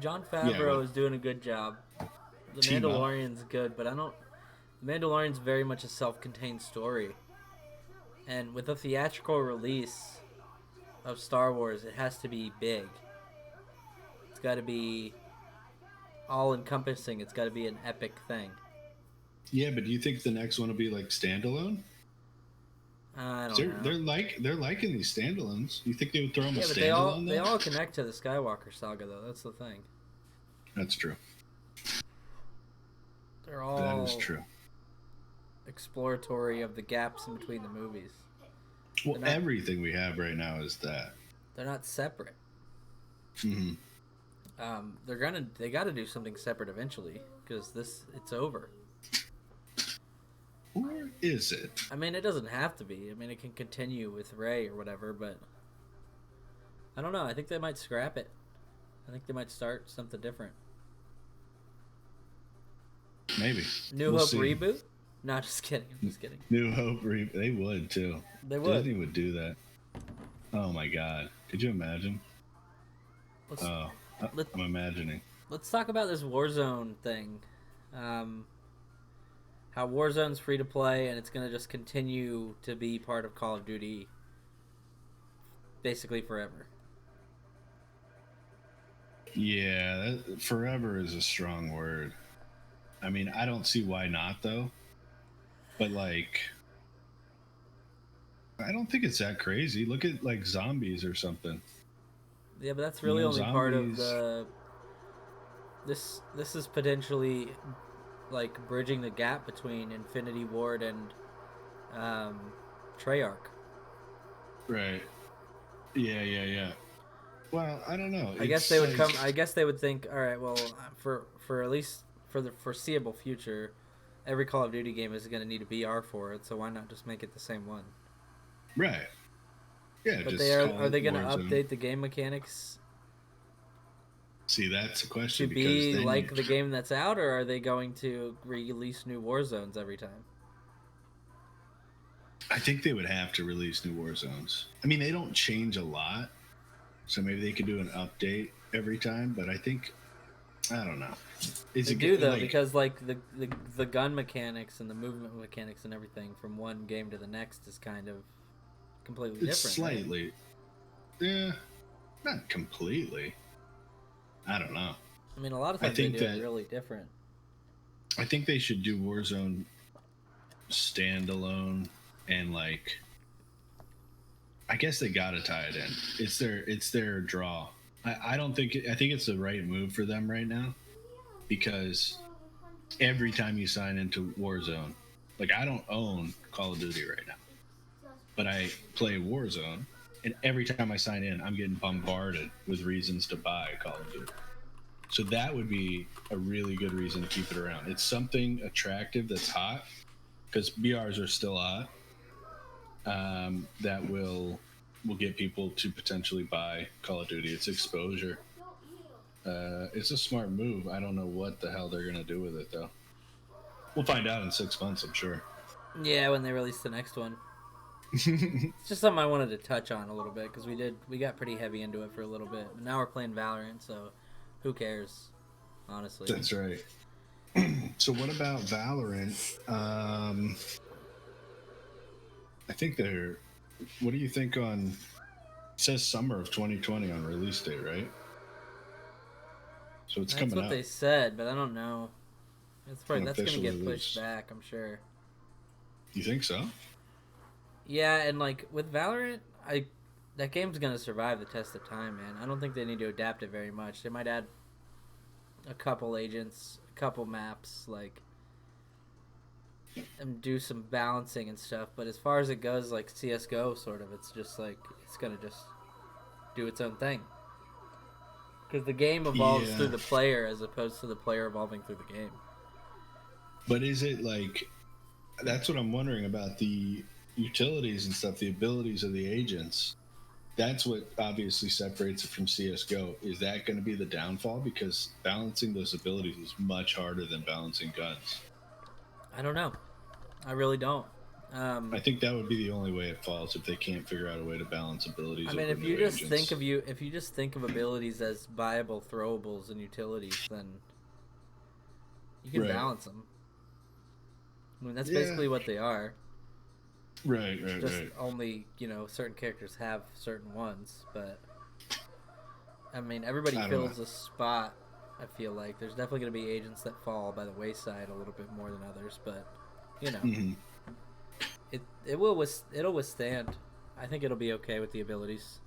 John Yeah, Favreau is doing a good job. The team up. Mandalorian's good, but I don't. The Mandalorian's very much a self-contained story, and with a theatrical release of Star Wars, it has to be big. It's got to be all-encompassing. It's got to be an epic thing. Yeah, but do you think the next one will be like standalone? I don't know. They're liking these standalones. You think they would throw them Yeah, a but standalone? they all connect to the Skywalker saga, though. That's the thing. That's true. They're all That is true. exploratory of the gaps in between the movies. Well, everything we have right now is that. They're not separate. Mm-hmm. They got to do something separate eventually because it's over. Or is it? I mean, it doesn't have to be. I mean, it can continue with Rey or whatever, but I don't know. I think they might scrap it. I think they might start something different. Maybe. New We'll Hope see. reboot? No, just kidding. I'm just kidding. New Hope. They would too. They would. Disney would do that. Oh my God! Could you imagine? Let's, Oh, let- I'm imagining. let's talk about this Warzone thing. How Warzone's free to play and it's going to just continue to be part of Call of Duty basically forever. Yeah, forever is a strong word. I mean, I don't see why not though. But like, I don't think it's that crazy. Look at like zombies or something. Yeah, but that's really only part of zombies. the. This is potentially like bridging the gap between Infinity Ward and Treyarch. Right. Yeah. Well, I don't know. I guess they would come. I guess they would think, all right, well, for at least for the foreseeable future, every Call of Duty game is going to need a BR for it. So why not just make it the same one? Right. Yeah. But just are they going to Warzone. update the game mechanics See, that's a to question. be because like the game that's out, or are they going to release new Warzones every time? I think they would have to release new Warzones. I mean, they don't change a lot, so maybe they could do an update every time. But I think, I don't know. They do though, because like the gun mechanics and the movement mechanics and everything from one game to the next is kind of completely it's different. slightly, yeah, not completely. I don't know. I mean, a lot of I times they think do it that- really different. I think they should do Warzone standalone and like. I guess they gotta tie it in. It's their draw. I don't think I think it's the right move for them right now, because every time you sign into Warzone, like I don't own Call of Duty right now, but I play Warzone And every time I sign in, I'm getting bombarded with reasons to buy Call of Duty. So that would be a really good reason to keep it around. It's something attractive that's hot, because BRs are still hot. That will get people to potentially buy Call of Duty. It's exposure. It's a smart move. I don't know what the hell they're gonna do with it though. We'll find out in 6 months, I'm sure. Yeah, when they release the next one. It's just something I wanted to touch on a little bit because we got pretty heavy into it for a little bit. But now we're playing Valorant, so who cares? Honestly. That's right. So what about Valorant? I think they're. What do you think on? It says summer of 2020 on release date, right? So it's That's coming what out. they said, but I don't know. That's An gonna official get release. pushed back, I'm sure. You think so? Yeah, and like with Valorant, that game's gonna survive the test of time, man. I don't think they need to adapt it very much. They might add a couple agents, a couple maps, like, and do some balancing and stuff. But as far as it goes, like CS:GO, sort of, it's just like it's gonna just do its own thing. Because the game evolves through the player as opposed to the player evolving through the game. But is it like? That's what I'm wondering about the utilities and stuff, the abilities of the agents. That's what obviously separates it from CS:GO. Is that going to be the downfall? Because balancing those abilities is much harder than balancing guns. I don't know. I really don't. I think that would be the only way it falls if they can't figure out a way to balance abilities. I mean, over if new you just agents. if you just think of abilities as viable throwables and utilities, then you can Right. balance them. I mean, that's Yeah. basically what they are. Right. Just only, certain characters have certain ones, but I mean, everybody I don't fills know. a spot. I feel like there's definitely going to be agents that fall by the wayside a little bit more than others, but Mhm. it'll withstand. I think it'll be okay with the abilities.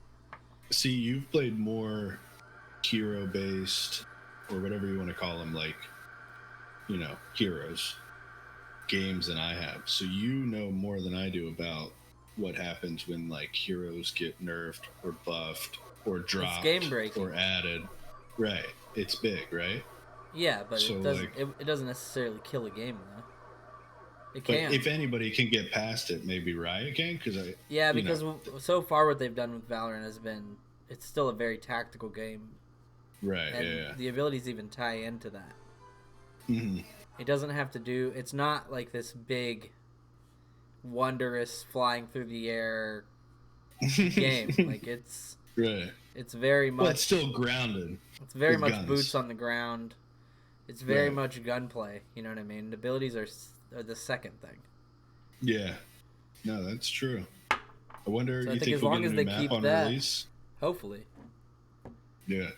See, you've played more hero-based, or whatever you want to call them, like, heroes games than I have. So you know more than I do about what happens when like heroes get nerfed or buffed or dropped game breaking. or added. Right. It's big, right? Yeah, but So, it doesn't. like, It doesn't necessarily kill a game though. It but can. if anybody can get past it, maybe Riot can, because Because so far what they've done with Valorant has been it's still a very tactical game, right, and yeah. the abilities even tie into that. Mm-hmm. It doesn't have to do. It's not like this big, wondrous flying through the air game. Like right. it's very much. Well, it's still grounded. It's very with much guns. boots on the ground. It's very Right. much gunplay. You know what I mean? The abilities are the second thing. Yeah. No, that's true. I wonder. So I You think think as we'll long get a as new they map keep on that- release? Hopefully, Yeah.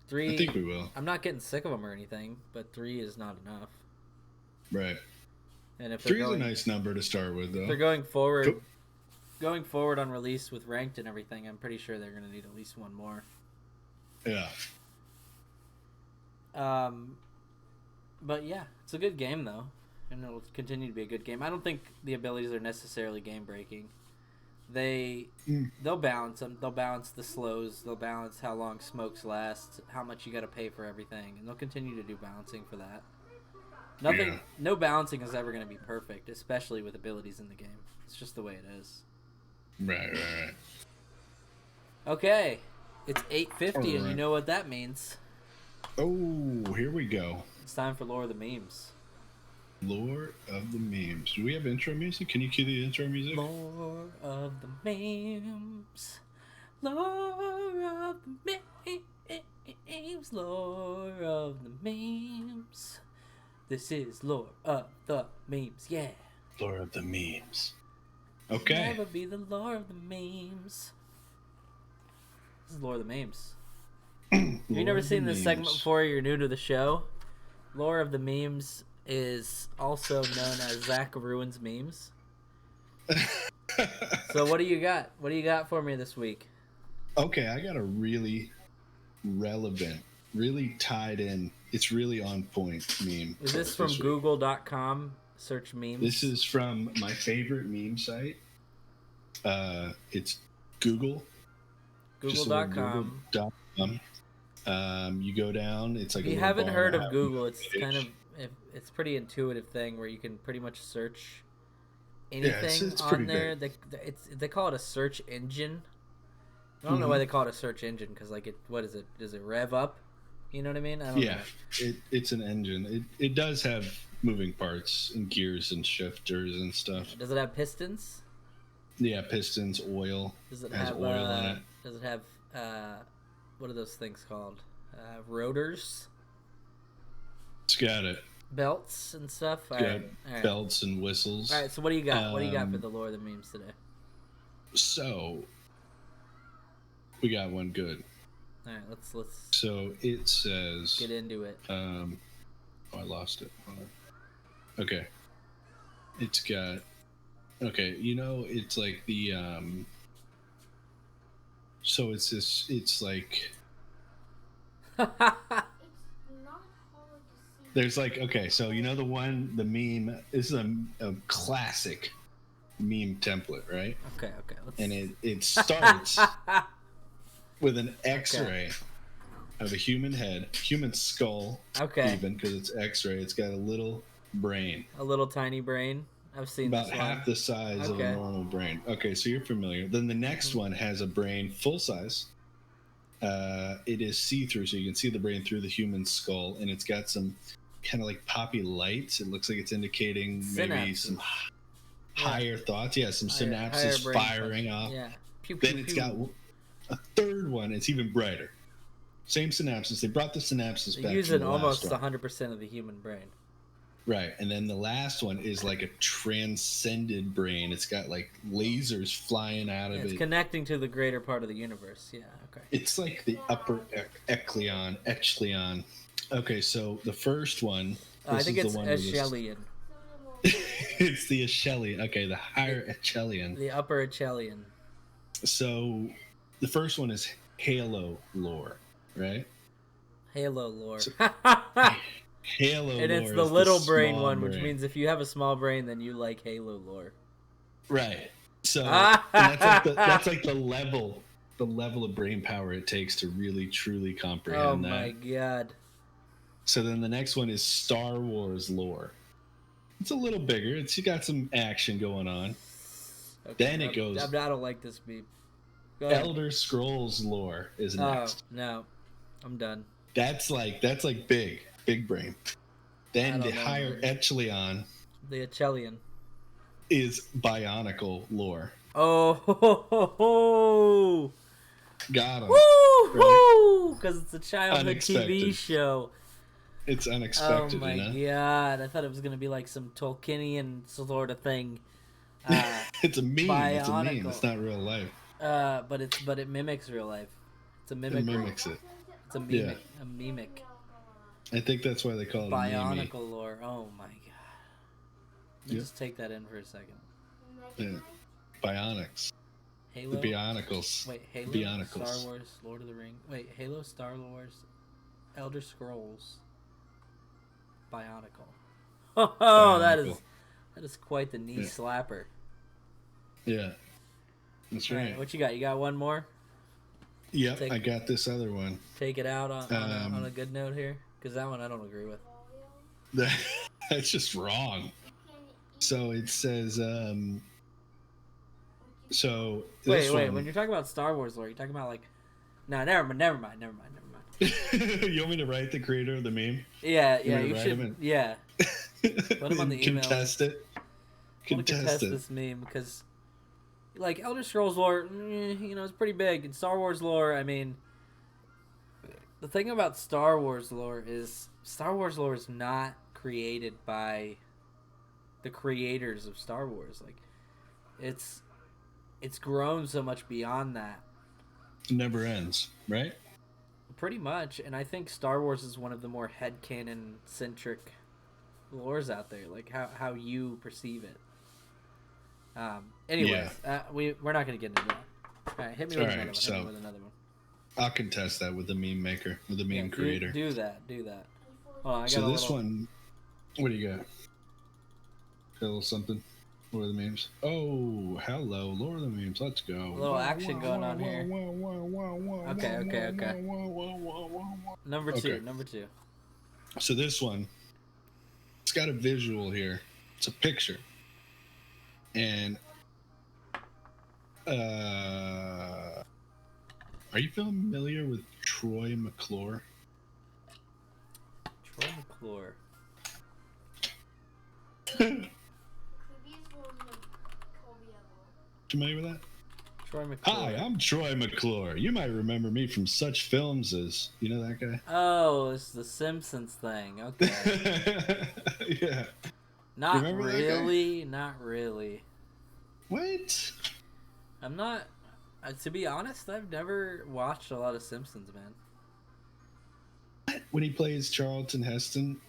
3. I think we will. I'm not getting sick of them or anything, but 3 is not enough. Right. And if 3 they're is a going, nice number to start with, though. if they're going forward on release with ranked and everything, I'm pretty sure they're going to need at least one more. Yeah. But yeah, it's a good game though, and it'll continue to be a good game. I don't think the abilities are necessarily game breaking. They'll balance them. They'll balance the slows. They'll balance how long smokes last, how much you got to pay for everything, and they'll continue to do balancing for that. No balancing is ever going to be perfect, especially with abilities in the game. It's just the way it is. Right. Okay, it's 8:50, and you Alright. know what that means. Oh, here we go. It's time for Lore of the Memes. Lore of the memes. Do we have intro music? Can you cue the intro music? Lore of the memes. Lore of the memes. Lore of the memes. This is Lore of the Memes, yeah. Lore of the memes. Okay. Never be the Lore of the Memes. This is Lore of the Memes. Have you never seen this segment before? You're new to the show. Lore of the Memes is also known as Zach Ruins Memes. So what do you got? What do you got for me this week? Okay, I got a really relevant, really tied in, it's really on point meme. Is this from Google.com? Search memes. This is from my favorite meme site. It's Google, Just the word Google.com. Google.com. You go down. It's like If a you little haven't bar heard and a of house Google, it's kind of page. it's pretty intuitive thing where you can pretty much search Yeah, anything it's pretty on big. there. They call it a search engine. I don't know Mm-hmm. why they call it a search engine because like what is it? Does it rev up? You know what I mean? I don't Yeah, know. it's an engine. It does have moving parts and gears and shifters and stuff. Does it have pistons? Yeah, pistons, oil. Does it Has have oil in it. Does it have what are those things called? Rotors, It's got it. belts, and stuff. All Got right, all right, belts and whistles. all right. So what do you got? What do you got for the lore of the memes today? So we got one good. All right, let's So it says. get into it. Oh, I lost it. Hold on. Okay. It's got. Okay, it's like the. So it's this. It's like. It's not hard to see. There's like, okay, so the meme. This is a classic meme template, right? Okay, let's. And it starts with an X-ray of a human head, human skull. Okay. Even because it's X-ray, it's got a little brain. A little tiny brain. I've seen About this half one. the size of a Okay. normal brain. Okay, so you're familiar. Then the next one has a brain full size. It is see-through, so you can see the brain through the human skull, and it's got some kind of like poppy lights. It looks like it's indicating maybe Synapses. some higher thoughts. Yeah, some synapses brain firing function. off. Yeah. Pew, pew, Then it's pew. got a third one. It's even brighter. Same synapses. They brought the synapses They're back. using from the almost last one. 100% of the human brain. Right, and then the last one is like a transcended brain. It's got like lasers flying out of It's it. connecting to the greater part of the universe. Yeah. Okay. It's like the upper echelon. Okay, so the first one. I this think is it's the one with Echelion. it's the echelion. Okay, the higher echelion. The upper Echelion. So the first one is Halo lore, right? Halo lore. Halo And lore it's the is little brain small one, which brain. means if you have a small brain, then you like Halo lore. Right. So and that's like the level of brain power it takes to really truly comprehend Oh that. my god. So then the next one is Star Wars lore. It's a little bigger. It's got some action going on. Okay, Then it goes. I don't like this beep. Go ahead. Elder Scrolls lore is Oh next. no, I'm done. That's like big brain. Then I the don't know, higher man. echelon The Echelion. is Bionicle lore. Oh, ho, ho, ho, ho. Got him. Woo! Because it's a childhood TV Unexpected. show. It's Oh unexpected, my god! I thought it was gonna be like some Tolkienian sort of thing. It's a meme. It's a meme. Bionicle. It's not real life. But it mimics real life. It's a It mimic. mimics it. It's a mimic. A mimic. I think that's why they call it a meme. Bionicle lore. Oh my god. Let me Yep. just take that in for a second. Yeah. Bionics. Halo. The Bionicles. Wait, Halo. Bionicles. Star Wars. Lord of the Rings. Wait, Halo. Star Wars. Elder Scrolls. Bionicle. Oh, Bionicle. that is quite the knee Yeah. slapper. Yeah. That's All right. right, what you got? You got one more? Yep, Take- I got this other one. Take it out on Um, a good note here, because that one I don't agree with. That's just wrong. So it says, so this Wait. one- When you're talking about Star Wars lore, you're talking about like, no, never mind. you want me to write the creator of the meme? Yeah, You wanna you write should. him in? Yeah, Put him on the email. Contest it. I want to contest Contest it. this meme because, like, Elder Scrolls lore, it's pretty big. And Star Wars lore, I mean, the thing about Star Wars lore is not created by the creators of Star Wars. Like, it's grown so much beyond that. It never ends, right? Pretty much, and I think Star Wars is one of the more headcanon centric lores out there, like how you perceive it. Anyways, we're not gonna get into that. All right, hit me with All another right, one. so- Hit me with another one. I'll contest that with the meme maker, with the meme Yeah, creator. Do that. Hold on, I got So a this little, one, what do you got? Got a little something? Lord of the Memes. Oh, hello, Lord of the Memes. Let's go. A little action going on here. Okay. Number two. So this one, it's got a visual here. It's a picture. And are you familiar with Troy McClure? Troy McClure. Familiar with that? Troy McClure. Hi, I'm Troy McClure. You might remember me from such films as, you know that guy? Oh, it's the Simpsons thing. Okay. Yeah. Not Remember that really. Not really. What? I'm not. To be honest, I've never watched a lot of Simpsons, man. When he plays Charlton Heston,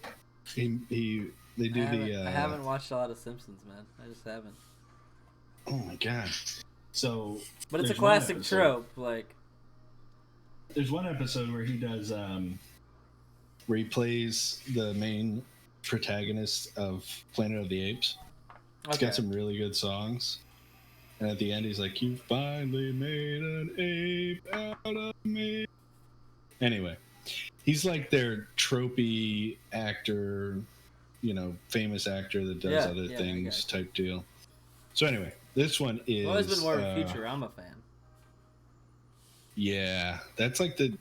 they do I haven't watched a lot of Simpsons, man. I just haven't. Oh my god! So, but it's a classic trope. Like, there's one episode where he does, where he plays the main protagonist of Planet of the Apes. It's got some really good songs, and at the end, he's like, "You finally made an ape out of me." Anyway, he's like their tropey actor, famous actor that does other things type deal. So anyway, this one is. I've always been more of a Futurama fan. Yeah, that's like the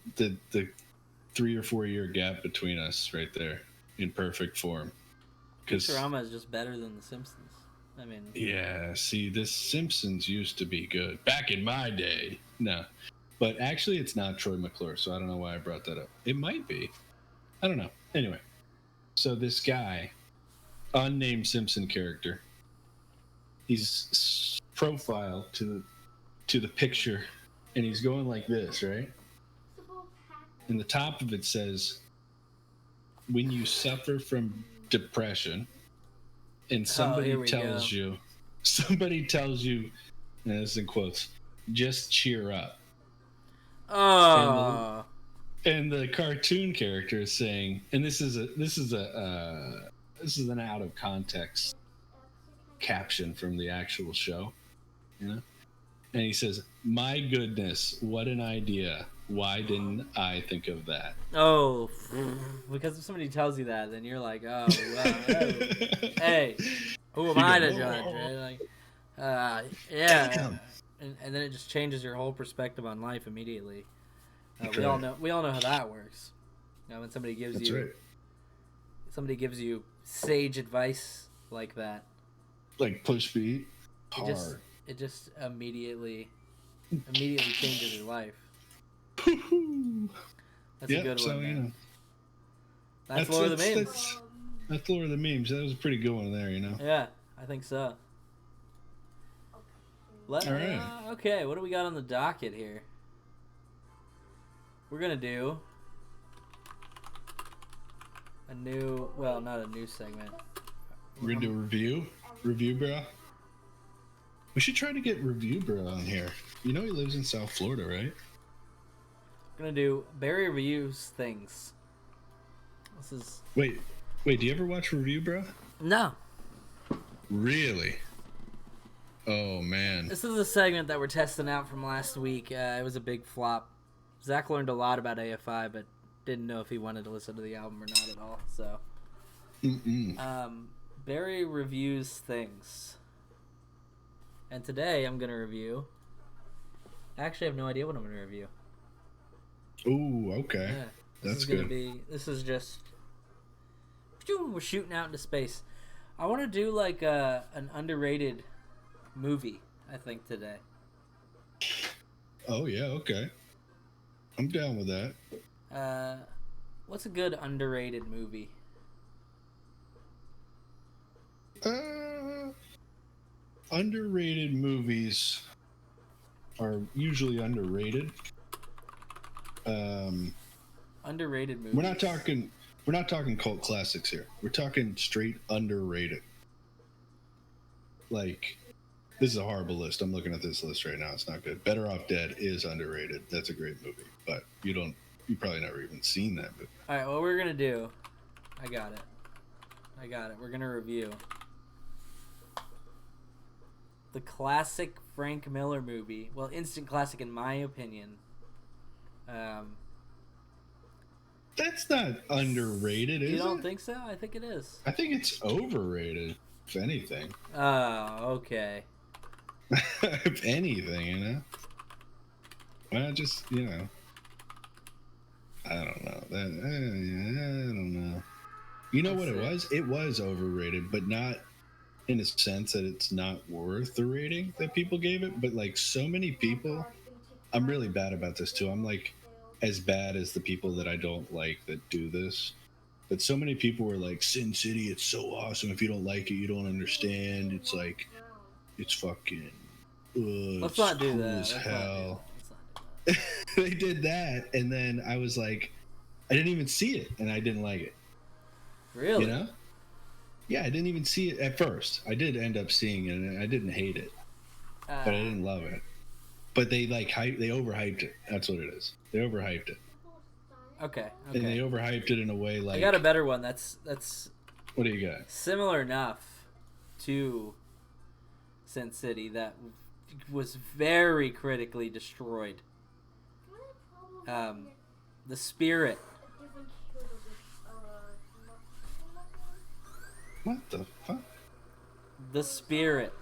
3 or 4 year gap between us right there in perfect form. Futurama is just better than The Simpsons. I mean. Yeah, see, this Simpsons used to be good back in my day. No, but actually, it's not Troy McClure, so I don't know why I brought that up. It might be. I don't know. Anyway, so this guy, unnamed Simpson character. He's profiled to the picture, and he's going like this, right? And the top of it says, "When you suffer from depression, and somebody tells you, and this is in quotes, just cheer up." Oh. And the cartoon character is saying, and this is an out of context caption from the actual show, and he says, "My goodness, what an idea. Why didn't I think of that?" Oh, because if somebody tells you that, then you're like, oh, well, hey, who am I to judge? Right? Like, yeah, and then it just changes your whole perspective on life immediately. We all know how that works. When somebody gives you sage advice like that, like push beat, hard. It just immediately changes your life. That's a good one, man. That's Lord of the Memes. That's Lord of the Memes. That was a pretty good one there, Yeah, I think so. All right. Okay, what do we got on the docket here? We're gonna do not a new segment. We're gonna do a review, bro. We should try to get Review Bro on here. He lives in South Florida, right? We're gonna do Barry reviews things. This is wait. Do you ever watch Review Bro? No. Really? Oh man. This is a segment that we're testing out from last week. It was a big flop. Zach learned a lot about AFI, but didn't know if he wanted to listen to the album or not at all. So, Barry reviews things, and today I'm gonna review. Actually, I have no idea what I'm gonna review. Ooh, okay. Yeah, that's good. This is just. We're shooting out into space. I want to do like an underrated movie. I think today. Oh yeah, okay. I'm down with that. What's a good underrated movie? Underrated movies are usually underrated. Underrated movies. We're not talking cult classics here. We're talking straight underrated. Like, this is a horrible list. I'm looking at this list right now. It's not good. Better Off Dead is underrated. That's a great movie, but you probably never even seen that movie. All right, what we're gonna do? I got it. We're gonna review the classic Frank Miller movie. Well, instant classic in my opinion. That's not underrated, is it? You don't think so? I think it is. I think it's overrated, if anything. Oh, okay. If anything, you know? Well, just, you know. I don't know. I don't know. You know what it was? It was overrated, but not in a sense that it's not worth the rating that people gave it. But like so many people, I'm really bad about this too. I'm like as bad as the people that I don't like that do this. But so many people were like, Sin City, it's so awesome. If you don't like it, you don't understand. It's like, it's fucking, Let's it's not do cool that. as Let's hell. not do that. They did that, and then I was like, I didn't even see it, and I didn't like it. Really? You know? Yeah, I didn't even see it at first. I did end up seeing it, and I didn't hate it, but I didn't love it. But they they overhyped it. That's what it is. They overhyped it. Okay. And they overhyped it in a way like. I got a better one. That's. What do you got? Similar enough to Sin City that was very critically destroyed. The Spirit. What the fuck? The Spirit.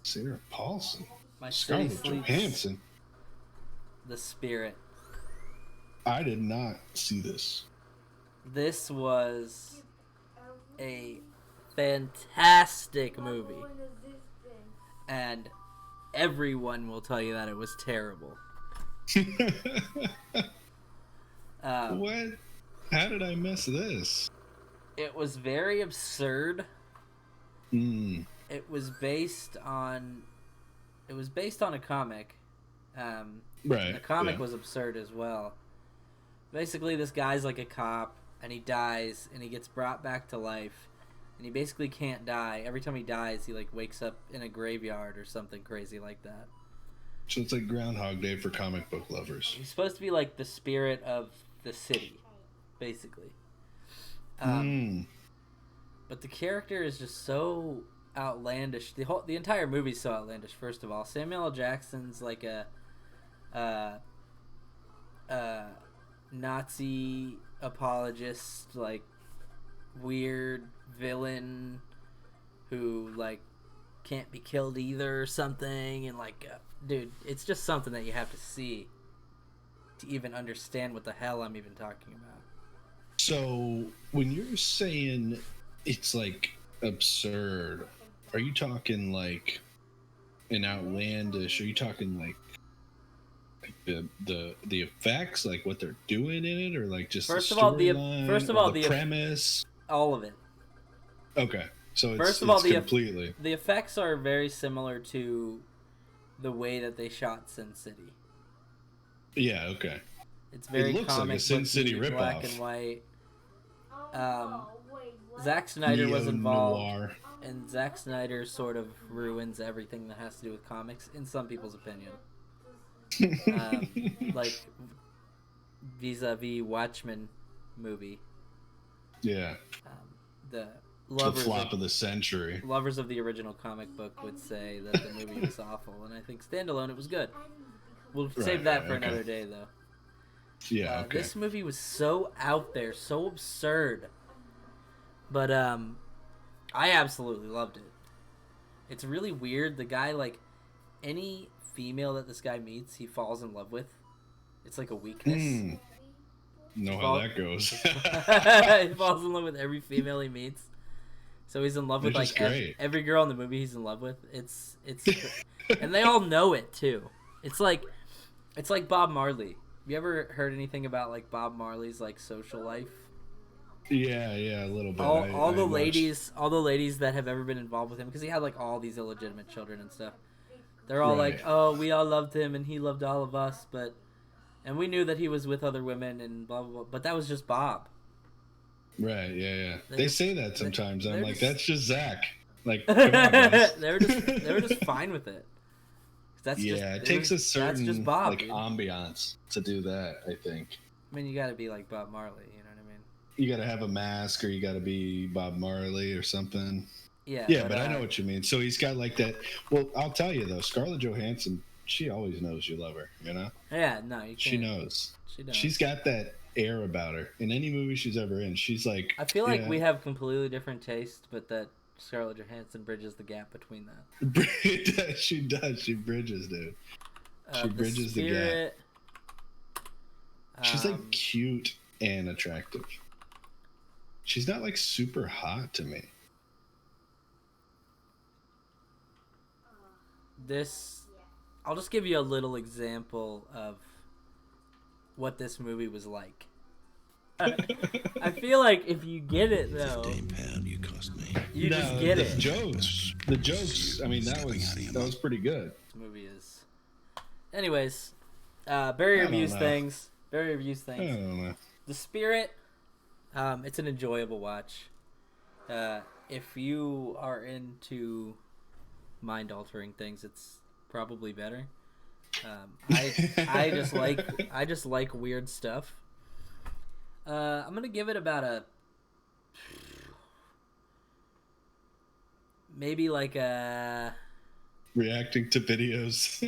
Sarah Paulson. My City Scarlett Sleeps. Johansson. The Spirit. I did not see this. This was a fantastic movie. And everyone will tell you that it was terrible. What? How did I miss this? It was very absurd. It was based on a comic. Right. The comic was absurd as well. Basically, this guy's like a cop, and he dies, and he gets brought back to life, and he basically can't die. Every time he dies, he like wakes up in a graveyard or something crazy like that. So it's like Groundhog Day for comic book lovers. He's supposed to be like the spirit of the city, basically. But the character is just so outlandish. The entire movie's so outlandish. First of all, Samuel L. Jackson's like a Nazi apologist, like weird villain who like can't be killed either or something, and like dude, it's just something that you have to see to even understand what the hell I'm even talking about. So when you're saying it's like absurd, are you talking like an outlandish? Are you talking like the effects, like what they're doing in it, or like just the premise, all of it? Okay, so it's completely. The effects are very similar to the way that they shot Sin City. Yeah, okay. It's very it looks like a Sin City ripoff. Black and white. Zack Snyder was involved, noir. And Zack Snyder sort of ruins everything that has to do with comics, in some people's opinion. Like vis-a-vis Watchmen movie. Yeah. The flop of the century. Lovers of the original comic book would say that the movie was awful, and I think standalone it was good. We'll save that for another day, though. Yeah, okay. This movie was so out there, so absurd, but I absolutely loved it. It's really weird. The guy, like, any female that this guy meets, he falls in love with. It's like a weakness. Know how that goes. He falls in love with every female he meets. So he's in love with like every girl in the movie he's in love with. It's and they all know it too. It's like Bob Marley. Have you ever heard anything about like Bob Marley's like social life? Yeah, a little bit. All the ladies that have ever been involved with him, because he had like all these illegitimate children and stuff. They're all like, "Oh, we all loved him and he loved all of us, and we knew that he was with other women and blah blah blah." But that was just Bob. Right, yeah. They say that sometimes. I'm like, that's just Zach. Like, come on, guys. they were just fine with it. It takes a certain just Bob, like ambiance to do that, I think. I mean, you got to be like Bob Marley, you know what I mean? You got to have a mask, or you got to be Bob Marley or something. Yeah, Yeah, but I know what you mean. So he's got like that. Well, I'll tell you though, Scarlett Johansson, she always knows you love her. You know, yeah, no, you she can't. knows. She She's does. got that air about her. In any movie she's ever in, she's like, I feel like yeah, we have completely different tastes, but that Scarlett Johansson bridges the gap between that. she does. She bridges, dude. She The bridges the gap. Spirit. She's like Um, cute and attractive. She's not like super hot to me. this, I'll just give you a little example of what this movie was like. I feel like if you get it though, £15 you cost me. you No, just get the it. jokes. The jokes. I mean, that was pretty good. This movie is. Anyways, Barry I don't reviews know. things. Barry reviews I things. don't know. The Spirit. It's an enjoyable watch. If you are into mind-altering things, it's probably better. I just like weird stuff. I'm gonna give it about a maybe like a. Reacting to videos.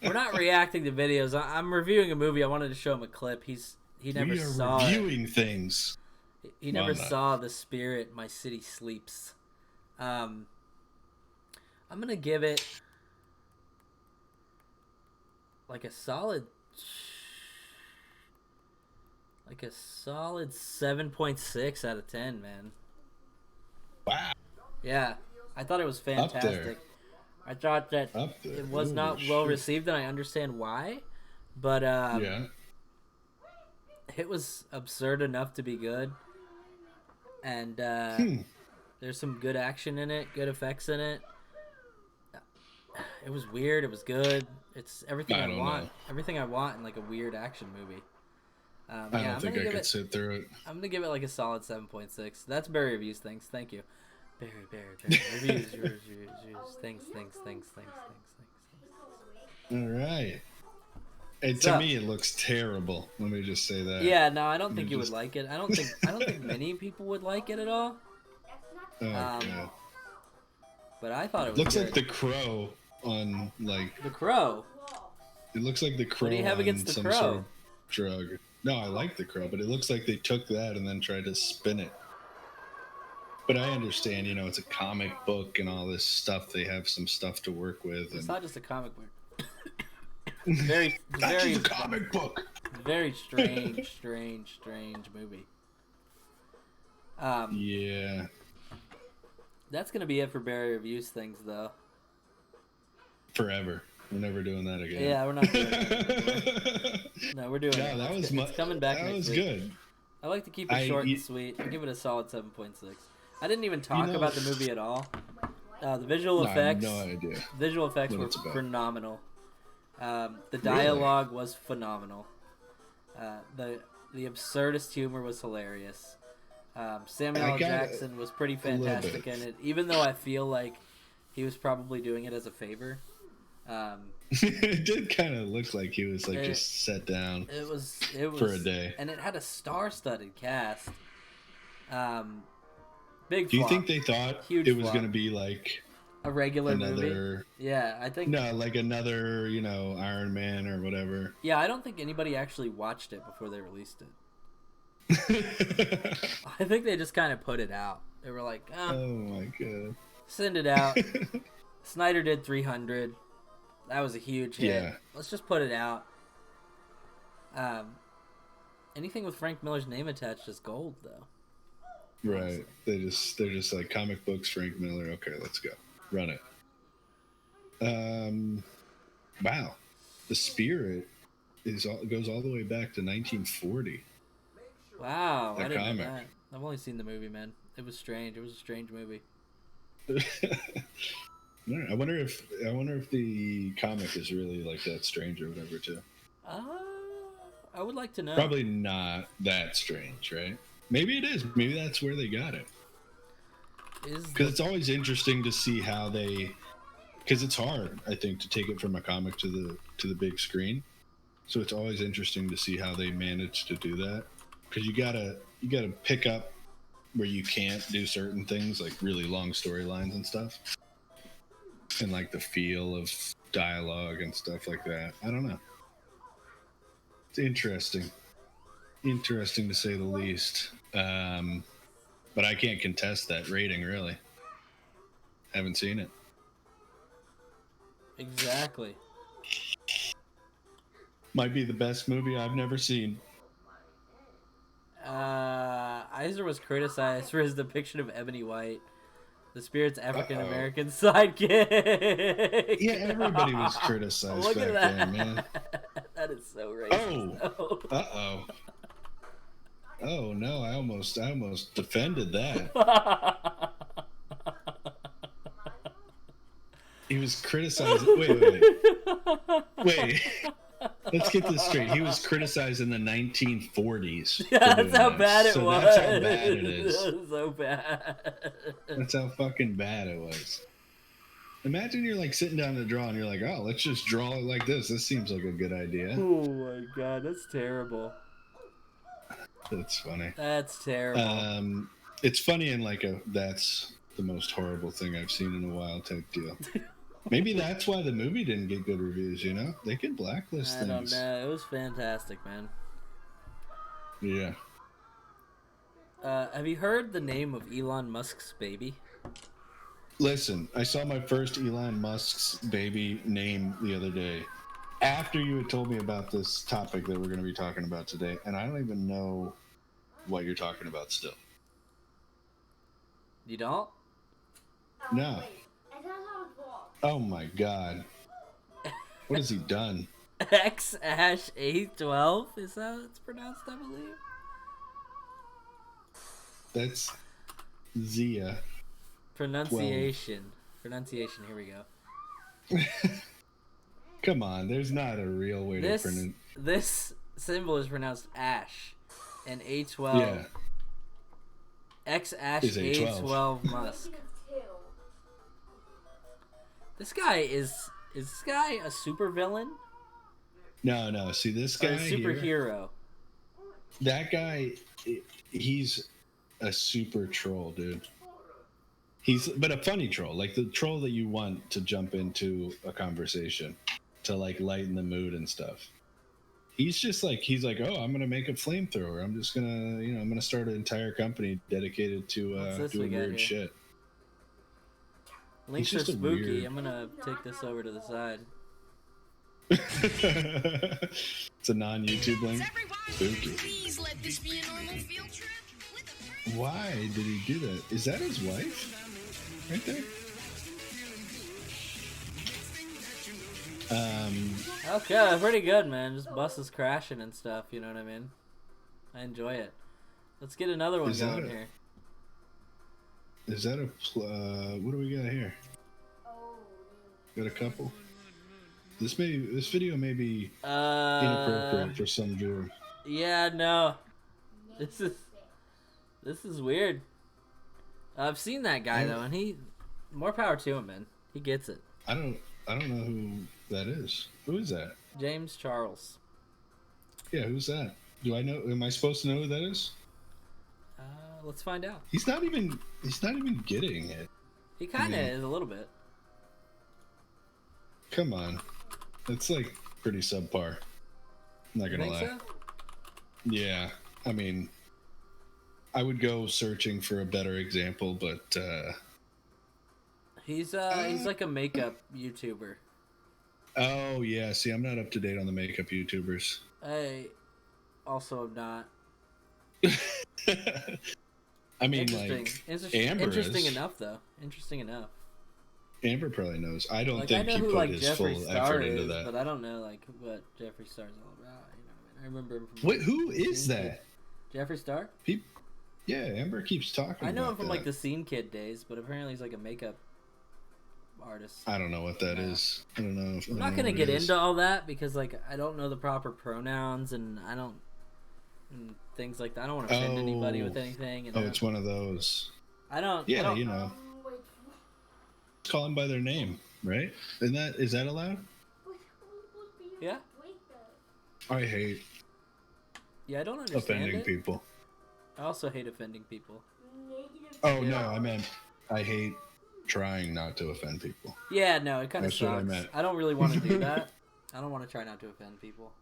We're not reacting to videos. I'm reviewing a movie. I wanted to show him a clip. He never We are saw reviewing things. it. He never saw The Spirit. My City Sleeps. I'm gonna give it like a solid 7.6 out of 10, man. Wow. Yeah, I thought it was fantastic. I thought that Up there. it was Holy not well shit. received, and I understand why. But Yeah. it was absurd enough to be good. And there's some good action in it, good effects in it. It was weird. It was good. It's everything I I don't want. know. Everything I want in like a weird action movie. I Yeah, don't think I could sit through it. I'm gonna give it like a solid 7.6. That's Barry reviews things. Thank you. Barry reviews things. All right. And So- to me, it looks terrible. Let me just say that. Yeah, no, I don't think You you would just- like it. I don't think many people would like it at all. Oh, God. But I thought it was Looks good. like The Crow on like. The Crow. It looks like The Crow do you have on against The some Crow? sort of drug. No, I like The Crow, but it looks like they took that and then tried to spin it. But I understand, it's a comic book and all this stuff. They have some stuff to work with, It's and not just a comic book. Very, not very, just a comic book. very strange movie. Yeah. That's gonna be it for Barry reviews things, though. Forever. We're never doing that again. Yeah, we're not doing it. No, we're doing No, it. that It's- was it's coming back That next was week. good. I like to keep it short and sweet. I give it a solid 7.6. I didn't even talk about the movie at all. The visual No, I have effects. no idea. Visual effects what were it's about. phenomenal. The dialogue was phenomenal. The absurdist humor was hilarious. Samuel I L. got Jackson was pretty little fantastic bit. in it, even though I feel like he was probably doing it as a favor. It did kind of look like he was like just set down. It was For a day. and it had a star-studded cast. Big. Do you flop. think they thought Huge it was flop. going to be like A regular movie? another? Yeah, I think. No, like another, Iron Man or whatever. Yeah, I don't think anybody actually watched it before they released it. I think they just kind of put it out. They were like, Oh my god. send it out. Snyder did 300. That was a huge hit. Yeah. Let's just put it out. Anything with Frank Miller's name attached is gold, though. Right. They're just like comic books, Frank Miller. Okay, let's go. Run it. Wow. The Spirit goes all the way back to 1940. Wow, I That didn't know comic. that. I've only seen the movie, man. It was strange. It was a strange movie. I wonder if the comic is really like that strange or whatever too. I would like to know. Probably not that strange, right? Maybe it is. Maybe that's where they got it. Because it's always interesting to see how they. Because it's hard, I think, to take it from a comic to the big screen. So it's always interesting to see how they manage to do that. Because you gotta pick up, where you can't do certain things, like really long storylines and stuff, and like the feel of dialogue and stuff like that. I don't know. It's interesting to say the least. But I can't contest that rating, really. Haven't seen it. Exactly. Might be the best movie I've never seen. Eisner was criticized for his depiction of Ebony White, the Spirit's African Uh-oh. American sidekick. Yeah, everybody was criticized Look back at that. then, man. That is so racist. Oh. Uh-oh. Oh no, I almost defended that. He was criticized. Wait. Let's get this straight. He was criticized in the 1940s. Yeah, that's how bad it was. That's how bad it is. It was so bad. That's how fucking bad it was. Imagine you're like sitting down to draw and you're like, oh, let's just draw it like this. This seems like a good idea. Oh my god, that's terrible. That's funny. That's terrible. It's funny in like that's the most horrible thing I've seen in a while type deal. Maybe that's why the movie didn't get good reviews, you know? They can blacklist things. I don't know. It was fantastic, man. Yeah. Have you heard the name of Elon Musk's baby? Listen, I saw my first Elon Musk's baby name the other day after you had told me about this topic that we're going to be talking about today, and I don't even know what you're talking about still. You don't? No. Oh my god. What has he done? X-A12? Is that how it's pronounced, I believe? That's Zia. Pronunciation. 12. Pronunciation, here we go. Come on, there's not a real way to pronounce. This symbol is pronounced Ash. And A12. Yeah. X-Ash A12 Musk. This guy is this guy a super villain? No. See, this guy or a superhero? Here, that guy, he's a super troll, dude. But a funny troll, like the troll that you want to jump into a conversation, to like lighten the mood and stuff. He's like, oh, I'm gonna make a flamethrower. I'm just gonna, I'm gonna start an entire company dedicated to doing weird shit. Links are spooky. I'm gonna take this over to the side. It's a non-YouTube link. Spooky. Please let this be a normal field trip with a friend. Why did he do that? Is that his wife? Right there. Okay, pretty good, man. Just buses crashing and stuff. You know what I mean? I enjoy it. Let's get another one going here. Is that a what do we got here? Got a couple. This video may be inappropriate for some viewers. Yeah, no. This is weird. I've seen that guy though, and more power to him, man. He gets it. I don't know who that is. Who is that? James Charles. Yeah, who's that? Do I know? Am I supposed to know who that is? Let's find out. He's not even getting it. He kind of is a little bit. Come on, it's like pretty subpar. I'm not gonna lie. So? Yeah, I mean, I would go searching for a better example, but he's like a makeup YouTuber. Oh yeah, see, I'm not up to date on the makeup YouTubers. I also am not. I mean, like Amber interesting is. enough, though. Interesting enough. Amber probably knows. I don't like, think he put his Jeffree full Star effort is, into that. But I don't know like what Jeffree Star's all about. You know what I mean? I remember him from. Wait, who is that? Jeffree Star? Yeah, Amber keeps talking. I know about him from that. like the Scene Kid days, but apparently he's like a makeup artist. I don't know what that is. I don't know. I'm not gonna get into all that because like I don't know the proper pronouns and and things like that. I don't want to offend anybody with anything. And it's one of those. I don't. Yeah, call them by their name, right? Is that allowed? Yeah. I hate Yeah, I don't understand offending people. I also hate offending people. No. Oh Yeah. no, I meant I hate trying not to offend people. Yeah, no, it kind of That's what I sucks. meant. I don't really want to do that. I don't want to try not to offend people.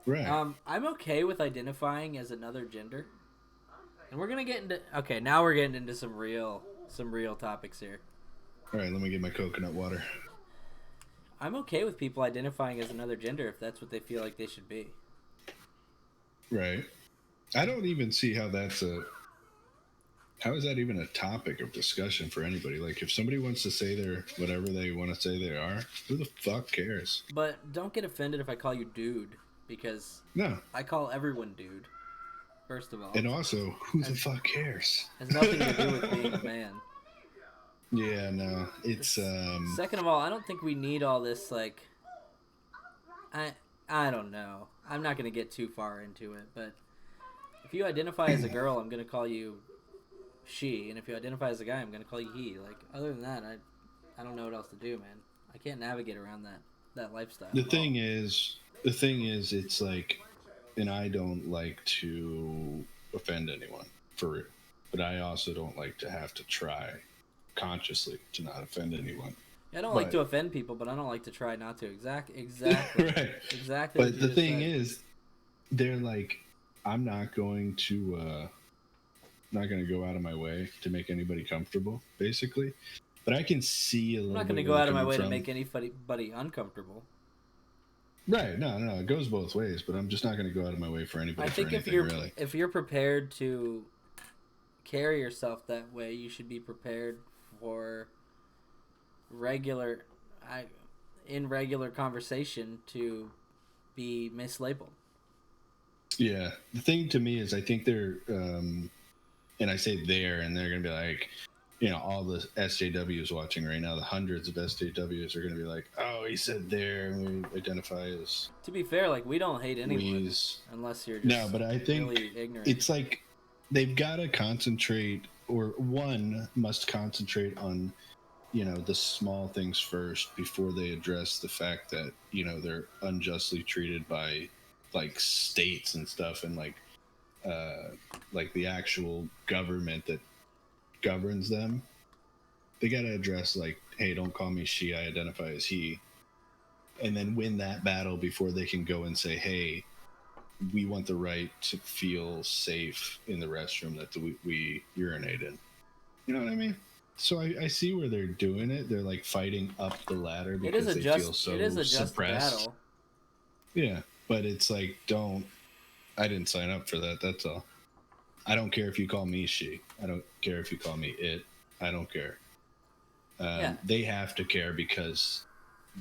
Right. I'm okay with identifying as another gender, and we're gonna get into now we're getting into some real topics here. All right, let me get my coconut water. I'm okay with people identifying as another gender if that's what they feel like they should be. Right. I don't even see how how is that even a topic of discussion for anybody? Like, if somebody wants to say they're whatever they want to say they are, who the fuck cares? But don't get offended if I call you dude, because No. I call everyone dude. First of all, And also, who the fuck cares? has nothing to do with being a man. Yeah, no. It's Second of all, I don't think we need all this like. I don't know. I'm not gonna get too far into it, but if you identify as a girl, I'm gonna call you she, and if you identify as a guy, I'm gonna call you he. Like, other than that, I don't know what else to do, man. I can't navigate around that lifestyle. the thing is, it's like, and I don't like to offend anyone for real, but I also don't like to have to try consciously to not offend anyone. I don't like to offend people, but I don't like to try not to. Exactly. Right. Exactly. But the thing is, they're like, I'm not going to go out of my way to make anybody comfortable, basically. But I can see a little. I'm not going to go out of my way to make anybody uncomfortable. Right? No. It goes both ways. But I'm just not going to go out of my way for anybody. I think if you're prepared to carry yourself that way, you should be prepared for regular conversation to be mislabeled. Yeah, the thing to me is, I think they're, and I say they're, and they're gonna be like, all the SJWs watching right now, the hundreds of SJWs are gonna be like, oh, he said there, and we identify as. To be fair, like, we don't hate anyone unless you're just but I think really ignorant. It's like they've got to concentrate, or one must concentrate on, the small things first before they address the fact that they're unjustly treated by like states and stuff, and like the actual government that governs them. They got to address, like, hey, don't call me she, I identify as he, and then win that battle before they can go and say, hey, we want the right to feel safe in the restroom that we urinate in. You know what I mean? So I see where they're doing it. They're like fighting up the ladder because they feel so suppressed. Battle. Yeah, but it's like, I didn't sign up for that. That's all. I don't care if you call me she. I don't care if you call me it. I don't care. They have to care because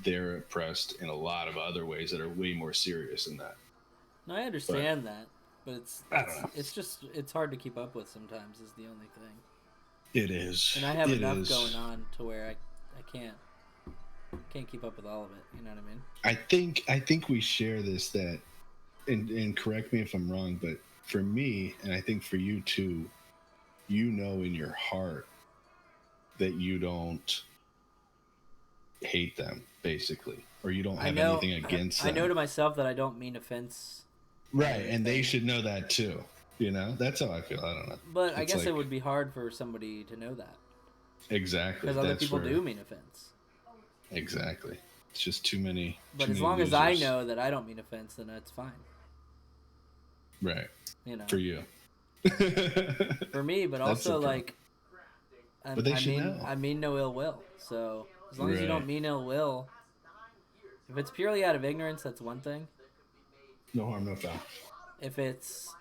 they're oppressed in a lot of other ways that are way more serious than that. No, I understand that, but it's hard to keep up with sometimes is the only thing. It is. And I have enough going on to where I can't keep up with all of it. You know what I mean? I think we share this, that, and correct me if I'm wrong, but for me, and I think for you too, in your heart that you don't hate them, basically, or you don't have anything against them. I know to myself that I don't mean offense. Right, and they should know that too. That's how I feel. I don't know. But I guess it would be hard for somebody to know that. Exactly. Because other people do mean offense. Exactly. It's just too many. But as long as I know that I don't mean offense, then that's fine. Right. For you. For me, but also like. But they should know. I mean no ill will. So as long as you don't mean ill will, if it's purely out of ignorance, that's one thing. No harm, no foul. If it's,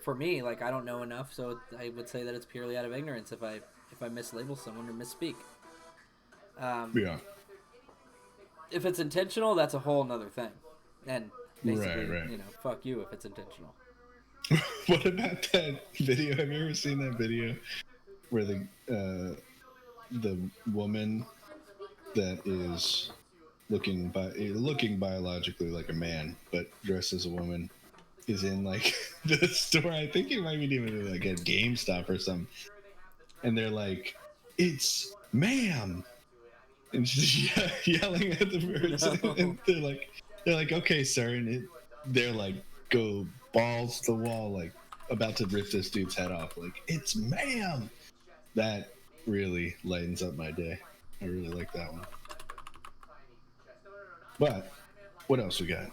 for me, like, I don't know enough, so I would say that it's purely out of ignorance if I mislabel someone or misspeak. Yeah. If it's intentional, that's a whole nother thing, and basically, right. Fuck you if it's intentional. What about that video? Have you ever seen that video where the woman that is looking biologically like a man but dressed as a woman is in like the store? I think it might be even like a GameStop or something, and they're like, "It's ma'am," and she's yelling at the person, and they're like, "Okay, sir," and they're like, go balls to the wall, like, about to rip this dude's head off. Like, it's ma'am. That really lightens up my day. I really like that one. But what else we got?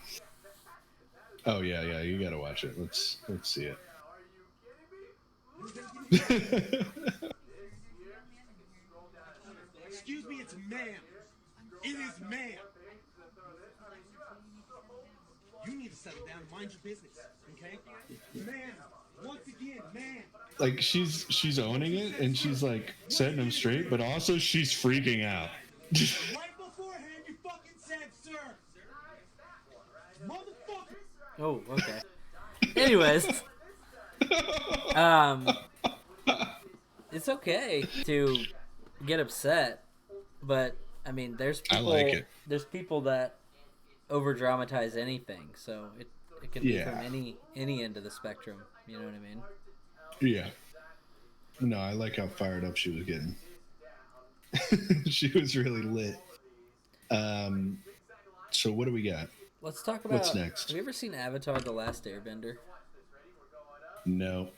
Oh yeah, you gotta watch it. Let's see it. Excuse me, it's ma'am. It is ma'am. You need to settle down and mind your business, okay? Ma'am, once again, ma'am. Like she's owning it and she's like setting him straight, but also she's freaking out. Right beforehand, you fucking said, sir. Motherfucker. Oh, okay. Anyways, it's okay to get upset, but I mean, there's I people. like it. There's people that over dramatize anything, so it can be Yeah. from any end of the spectrum. You know what I mean? Yeah. No, I like how fired up she was getting. She was really lit. So what do we got? Let's talk about. What's next? Have you ever seen Avatar: The Last Airbender? No,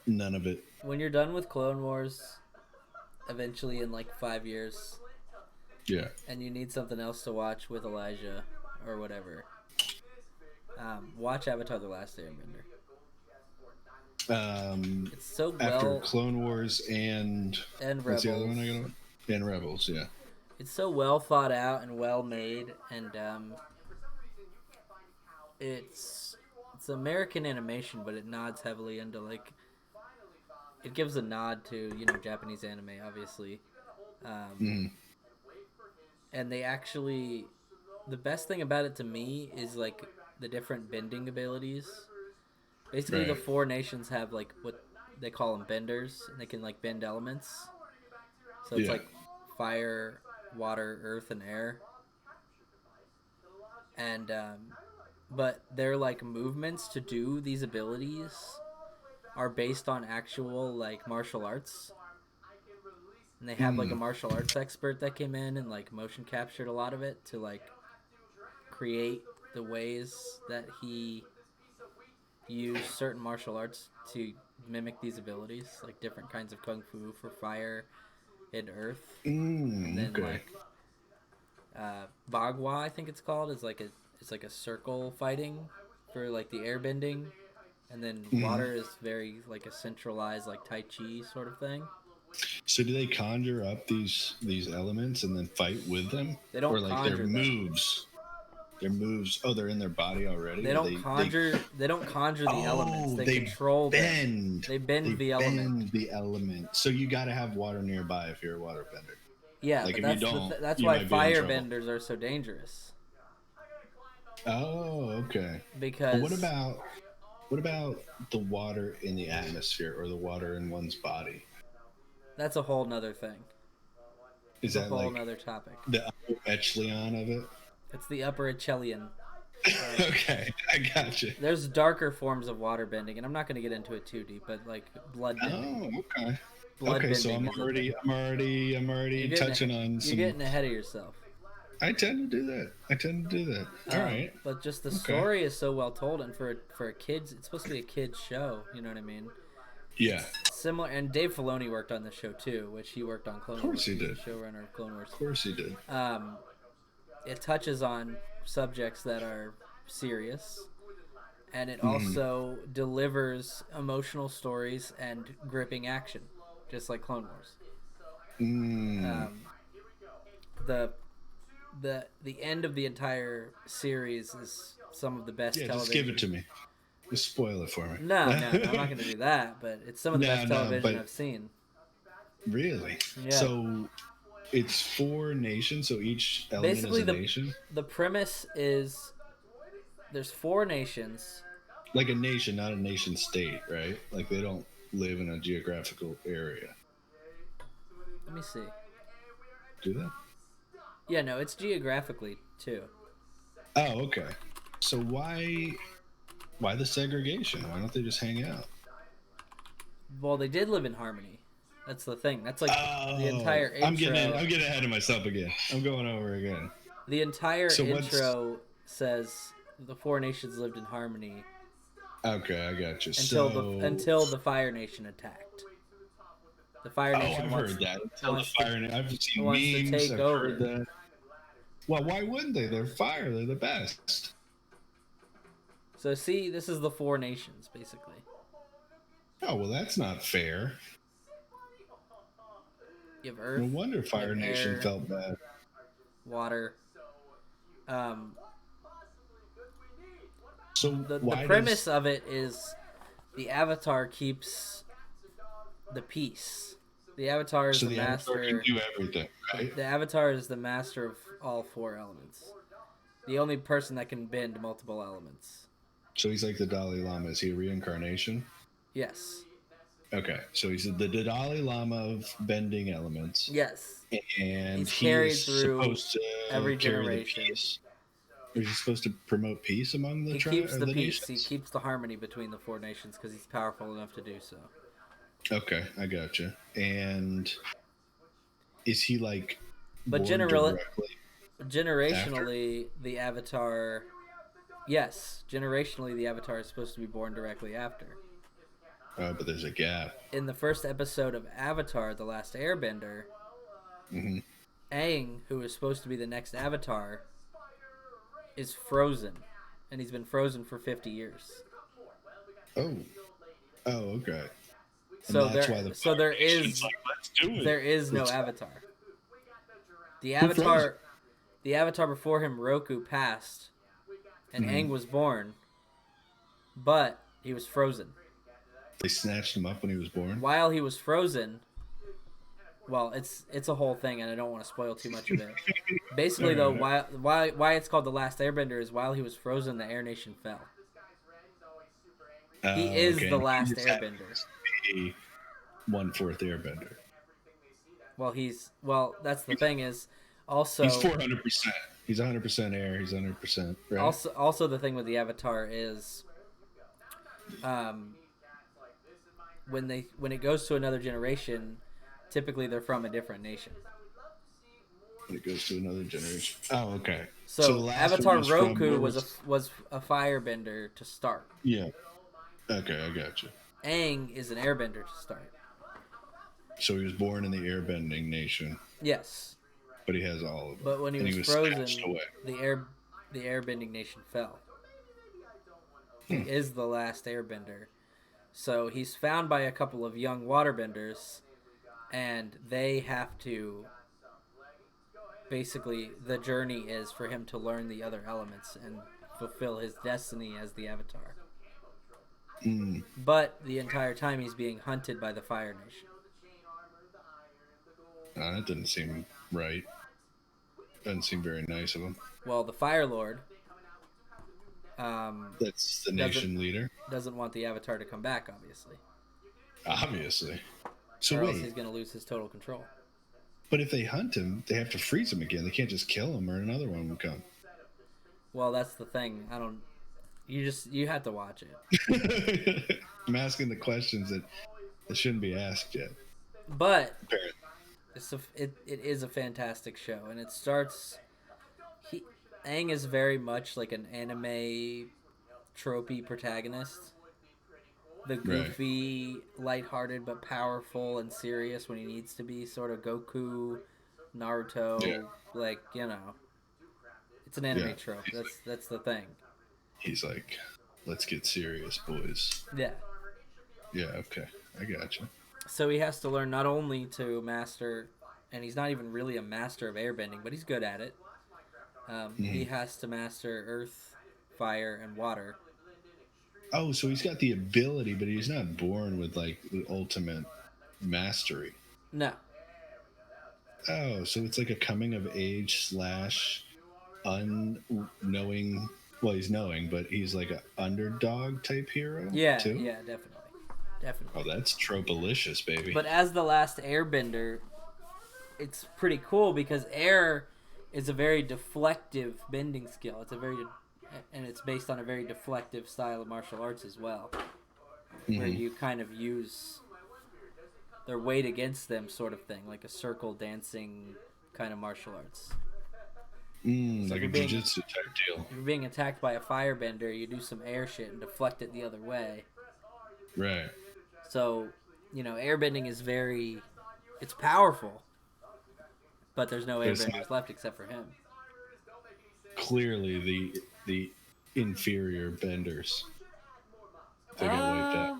none of it. When you're done with Clone Wars, eventually in like 5 years, Yeah. and you need something else to watch with Elijah or whatever, watch Avatar: The Last Airbender. It's so After well Clone Wars and what's the other one I Rebels. got? And Rebels, yeah. It's so well thought out and well made, and it's American animation, but it nods heavily into like it gives a nod to Japanese anime, obviously, and they actually the best thing about it to me is like the different bending abilities. Basically, the Right. 4 nations have like what they call them benders, and they can like bend elements. So it's Yeah. like fire, water, earth, and air. And but their like movements to do these abilities are based on actual like martial arts. And they have like a martial arts expert that came in and like motion captured a lot of it to like create the ways that he used certain martial arts to mimic these abilities, like different kinds of kung fu for fire and earth. And then Okay. like Bagua, I think it's called, is like a circle fighting for like the air bending, and then water is very like a centralized like Tai Chi sort of thing. So do they conjure up these elements and then fight with them? They don't or like conjure their them. moves. Their moves. Oh, they're in their body already. They don't conjure. They don't conjure the elements. They control bend. them. They bend the element. Bend the element. So you got to have water nearby if you're a waterbender. Yeah, Like, but if you don't, that's you why might be in trouble. firebenders are so dangerous. Oh, okay. Because But what about the water in the atmosphere or the water in one's body? that's a whole nother thing. Is It's a that whole like nother topic. the upper echelon of it? It's the upper echelon. Okay, I gotcha. There's darker forms of water bending, and I'm not going to get into it too deep, but like blood bending. Oh, okay. Blood Okay, so bending I'm is a already You're getting touching on You're some. getting ahead of yourself. I tend to do that. All right. But just the story is so well told, and for a kids, it's supposed to be a kids show. You know what I mean? Yeah. Similar, and Dave Filoni worked on the show too, which he worked on Clone Wars. Of course he He's the did. showrunner of Clone Wars. Of course he did. It touches on subjects that are serious, and it also delivers emotional stories and gripping action, just like Clone Wars. The end of the entire series is some of the best Yeah, television. just give it to me. Just spoil it for me. No, I'm not going to do that. But it's some of the best television but I've seen. Really? Yeah. So it's 4 nations, so each element Basically, is a nation? the premise is there's 4 nations. Like a nation, not a nation state, right? Like they don't live in a geographical area. Let me see. Do they? Yeah, no, it's geographically too. Oh, okay. So why the segregation? Why don't they just hang out? Well, they did live in harmony. That's the thing. That's like the entire intro. I'm getting ahead of myself again. I'm going over again. The entire So intro says the 4 nations lived in harmony, Okay, I got you. Until the Fire Nation attacked. The Fire Oh, Nation I've heard that. Until the wants to fire. I've seen wants to memes. take I've heard over. that. Well, why wouldn't they? They're fire. They're the best. So see, this is the four nations basically. Oh well, that's not fair. You have Earth, No wonder you Fire have Nation air, felt bad. water. Um, So the why premise does of it is the Avatar keeps the peace. The Avatar is so the the Avatar can master. do everything, right? The Avatar is the master of all four elements. The only person that can bend multiple elements. So he's like the Dalai Lama. Is he a reincarnation? Yes. Okay, so he's the Dalai Lama of bending elements, Yes. and He's he carried is through supposed to every carry the generation. peace. Or is he supposed to promote peace among the He keeps or the the peace. He nations? keeps the harmony between the four nations because he's powerful enough to do so. Okay, I gotcha. And is he like But born directly after? generationally, the Avatar. Yes, generationally, the Avatar is supposed to be born directly after. But there's a gap. In the first episode of Avatar: The Last Airbender, Hmm. Aang, who is supposed to be the next Avatar, is frozen, and he's been frozen for 50 years. Oh, oh, okay. So And that's why the so Fire Nation's like, let's do it. there is no Let's- Avatar. The Who froze Avatar, it? the Avatar before him, Roku, passed, and Aang was born, but he was frozen. They snatched him up when he was born. While he was frozen, well, it's a whole thing, and I don't want to spoil too much of it. Basically, though, why it's called the Last Airbender is while he was frozen, the Air Nation fell. He is Okay, the and he last just Airbender. happens to be 1/4 Airbender. Well, that's the thing is, also He's 400%. He's 100% air. He's 100%. Right. also the thing with the Avatar is, when it goes to another generation, typically they're from a different nation. When it goes to another generation. Oh, okay. So the last Avatar one was from- Roku was a firebender to start. Yeah. Okay, I got you. Aang is an airbender to start. So he was born in the airbending nation, Yes, but he has all of them. but when he and was snatched frozen, away. the airbending nation fell. He is the last airbender. So he's found by a couple of young waterbenders, and they have to. Basically, the journey is for him to learn the other elements and fulfill his destiny as the Avatar. But the entire time he's being hunted by the Fire Nation. That didn't seem right. Doesn't seem very nice of him. Well, the Fire Lord That's the nation leader. doesn't want the Avatar to come back, obviously. Obviously. So Or else wait, he's going to lose his total control. but if they hunt him, they have to freeze him again. They can't just kill him, or another one will come. Well, that's the thing. You have to watch it. I'm asking the questions that shouldn't be asked yet. But Apparently. it is a fantastic show, and it starts. Aang is very much like an anime tropey protagonist. The goofy, lighthearted but powerful and serious when he needs to be, sort of Goku, Naruto, it's an anime trope. That's the thing. He's like, let's get serious, boys. Yeah. Yeah, okay. I got you. So he has to learn not only to master, and he's not even really a master of airbending, but he's good at it. He has to master earth, fire, and water. Oh, so he's got the ability, but he's not born with like the ultimate mastery. No. Oh, so it's like a coming of age / unknowing. Well, he's knowing, but he's like an underdog type hero. Yeah, too? yeah, definitely. Oh, that's tropalicious, baby. But as the last airbender, it's pretty cool because air is a very deflective bending skill. And it's based on a very deflective style of martial arts as well, where you kind of use their weight against them, sort of thing, like a circle dancing kind of martial arts. So Like a jujitsu type deal. if you're being attacked by a firebender, you do some air shit and deflect it the other way. Right. So, airbending is it's powerful, but there's no But it's airbenders not left except for him. clearly the inferior benders. They got wiped out.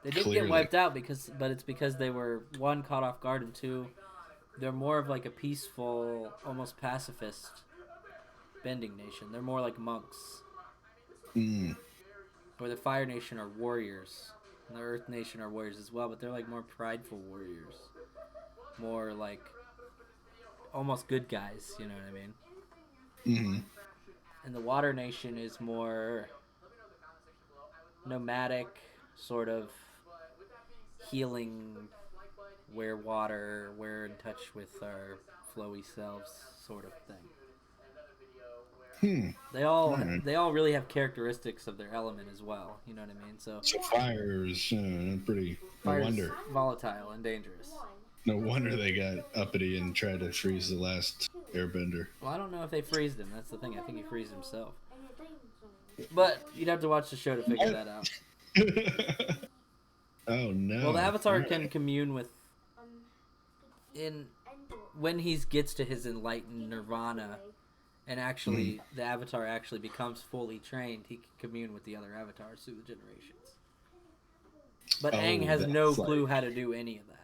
They did get Clearly. wiped out but it's because they were one caught off guard and two, they're more of like a peaceful, almost pacifist bending nation. They're more like monks. Where the Fire Nation are warriors, and the Earth Nation are warriors as well, but they're like more prideful warriors, more like almost good guys. You know what I mean? And the Water Nation is more nomadic, sort of healing, we're water, we're in touch with our flowy selves, sort of thing. They all really have characteristics of their element as well. You know what I mean? So fire is pretty. No wonder. Volatile and dangerous. No wonder they got uppity and tried to freeze the last airbender. Well, I don't know if they freezed him. That's the thing. I think he freezed himself. But you'd have to watch the show to figure that out. Oh no. Well, the Avatar can commune with when he gets to his enlightened nirvana, and actually the Avatar actually becomes fully trained. He can commune with the other Avatars through the generations. But Aang has no clue how to do any of that.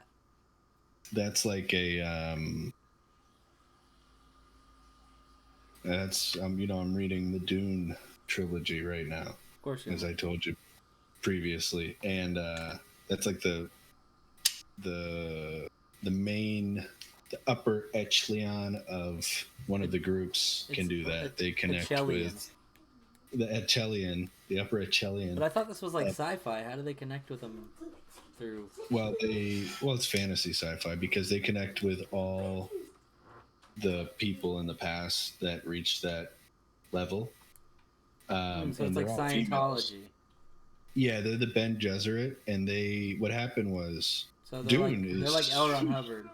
That's like a that's I'm reading the Dune trilogy right now. Of course, as I told you previously, and that's like the main, the upper echelon of one of the groups can do that. They connect with the echelon, the upper echelon. But I thought this was like sci-fi. How do they connect with them through? Well, it's fantasy sci-fi because they connect with all the people in the past that reached that level. So it's like Scientology. Females. Yeah, they're the Ben Gesserit, and what happened was they're like L. Ron Hubbard.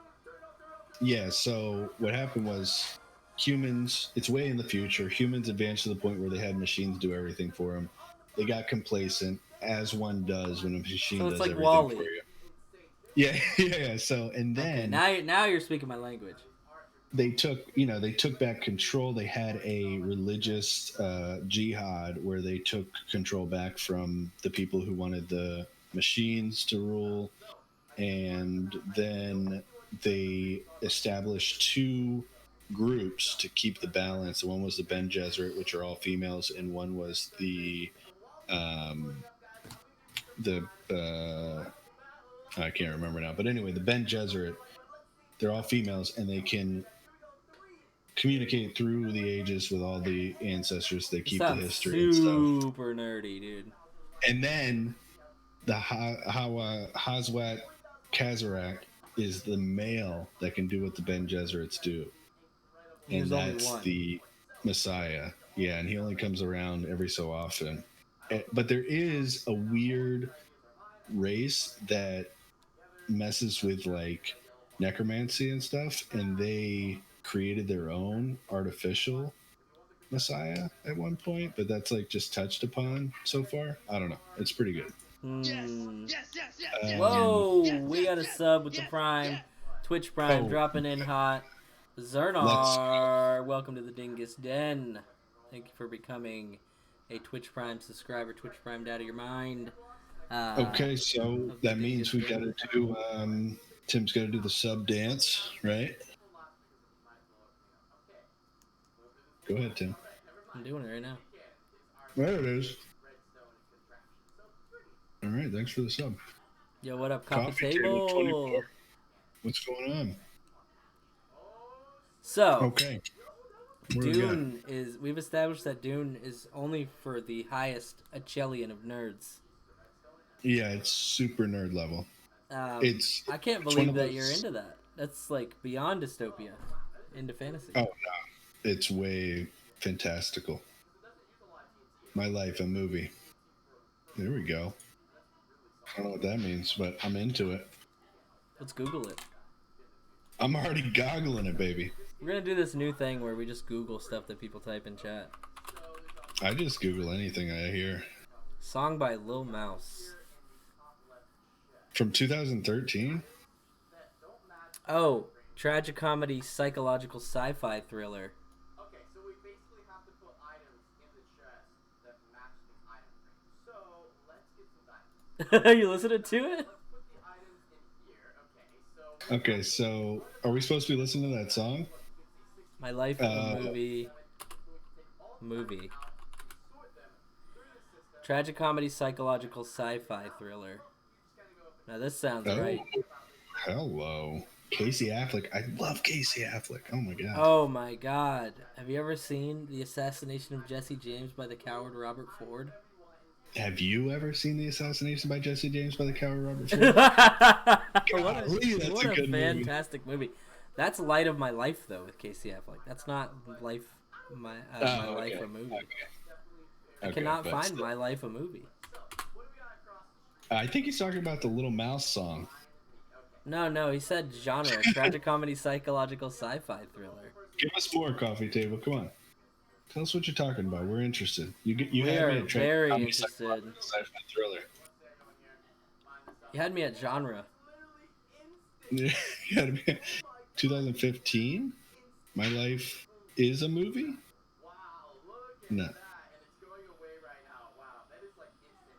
Yeah, so what happened was humans, it's way in the future, humans advanced to the point where they had machines do everything for them. They got complacent, as one does when a machine does like everything Wall-E. for you. Yeah. So, and then now you're speaking my language. They took back control. They had a religious jihad where they took control back from the people who wanted the machines to rule, and then they established two groups to keep the balance. One was the Ben Gesserit, which are all females, and one was the I can't remember now, but anyway, the Ben Gesserit, they're all females, and they can communicate through the ages with all the ancestors. They keep the history and stuff. Super nerdy, dude. And then the Hazwat Kazarak is the male that can do what the Ben Gesserits do. And that's the Messiah. Yeah, and he only comes around every so often. But there is a weird race that messes with like necromancy and stuff, and they created their own artificial Messiah at one point, but that's like just touched upon so far. I don't know. It's pretty good. Whoa, we got a sub with the Prime. Twitch Prime dropping in hot. Zernar, welcome to the Dingus Den. Thank you for becoming a Twitch Prime subscriber. Twitch Prime out of your mind. Okay, so that means we got to do, Tim's got to do the sub dance, right? Go ahead, Tim. I'm doing it right now. There it is. All right, thanks for the sub. Yo, what up, Coffee Table? 24. What's going on? So, okay. Dune we've established that Dune is only for the highest echelon of nerds. Yeah, it's super nerd level. I can't believe that you're into that. That's like beyond dystopia, into fantasy. Oh, no. It's way fantastical. My life, a movie. There we go. I don't know what that means, but I'm into it. Let's Google it. I'm already goggling it, baby. We're gonna do this new thing where we just Google stuff that people type in chat. I just Google anything I hear. Song by Lil Mouse. From 2013? Oh, tragicomedy, psychological sci-fi thriller. Okay, so we basically have to put items in the chest that match the item frame. So let's get some items. You listening to it? Let's put the items in here. Okay, so are we supposed to be listening to that song? My Life a Movie. Movie. Tragicomedy, psychological sci-fi thriller. Now this sounds right. Hello. Casey Affleck. I love Casey Affleck. Oh my god. Oh my god. Have you ever seen The Assassination of Jesse James by the coward Robert Ford? Have you ever seen The Assassination by Jesse James by the coward Robert Ford? what a fantastic movie. That's Light of My Life though with Casey Affleck. That's not Life My Life a Movie. I cannot find My Life a Movie. I think he's talking about the Little Mouse song. No, he said genre, tragicomedy, psychological sci-fi thriller. Give us more, coffee table. Come on. Tell us what you're talking about. We're interested. You We had are me at very tragicomedy, interested. psychological sci-fi thriller. You had me at genre. You had me 2015? My Life is a movie? No.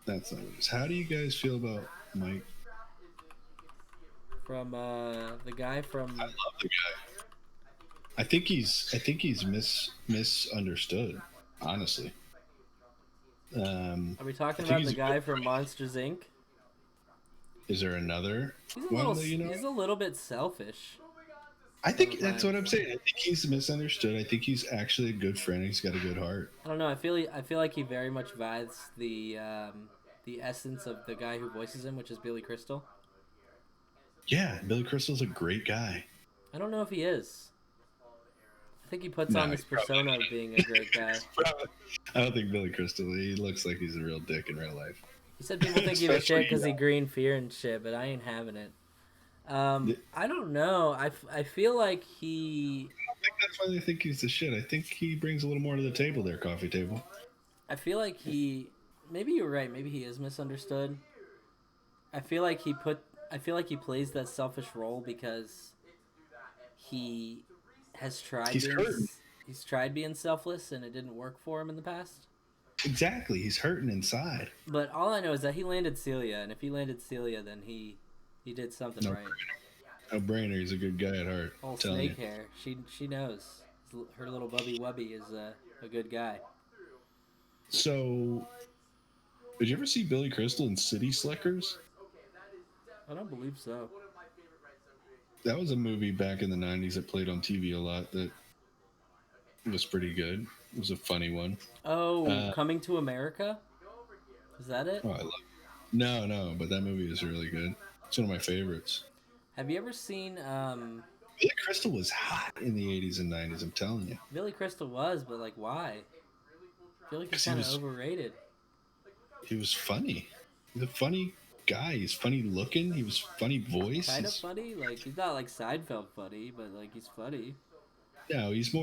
That's not what it is. How do you guys feel about Mike? From the guy from I love the guy. I think he's misunderstood, honestly. Are we talking about the guy from Monsters Inc? Is there another He's a one little, that you know? he's a little bit selfish. I think that's what I'm saying. I think he's misunderstood. I think he's actually a good friend. He's got a good heart. I don't know. I feel like he very much vibes the essence of the guy who voices him, which is Billy Crystal. Yeah, Billy Crystal's a great guy. I don't know if he is. I think he puts on this persona of being a great guy. I don't think Billy Crystal. He looks like he's a real dick in real life. He said people think he's a shit because he green fear and shit, but I ain't having it. I don't know. I feel like he. I think that's why they think he's the shit. I think he brings a little more to the table there, coffee table. I feel like he. Maybe you're right. Maybe he is misunderstood. I feel like he plays that selfish role because he has tried. He's tried being selfless and it didn't work for him in the past. Exactly. He's hurting inside. But all I know is that he landed Celia, and if he landed Celia, then he did something right. No brainer. He's a good guy at heart. All snake hair. She knows. Her little bubby wubby is a good guy. So, did you ever see Billy Crystal in City Slickers? I don't believe so. That was a movie back in the 90s that played on TV a lot that was pretty good. It was a funny one. Oh, Coming to America? Is that it? Oh, I love it. No, but that movie is really good. It's one of my favorites. Have you ever seen Billy Crystal was hot in the 80s and 90s, I'm telling you. Billy Crystal was, but like why? I feel like he's kind of overrated. He was funny. He's a funny guy. He's funny looking. He was funny voice. Kind of funny? Like he's not like Seinfeld funny, but like he's funny. No, he's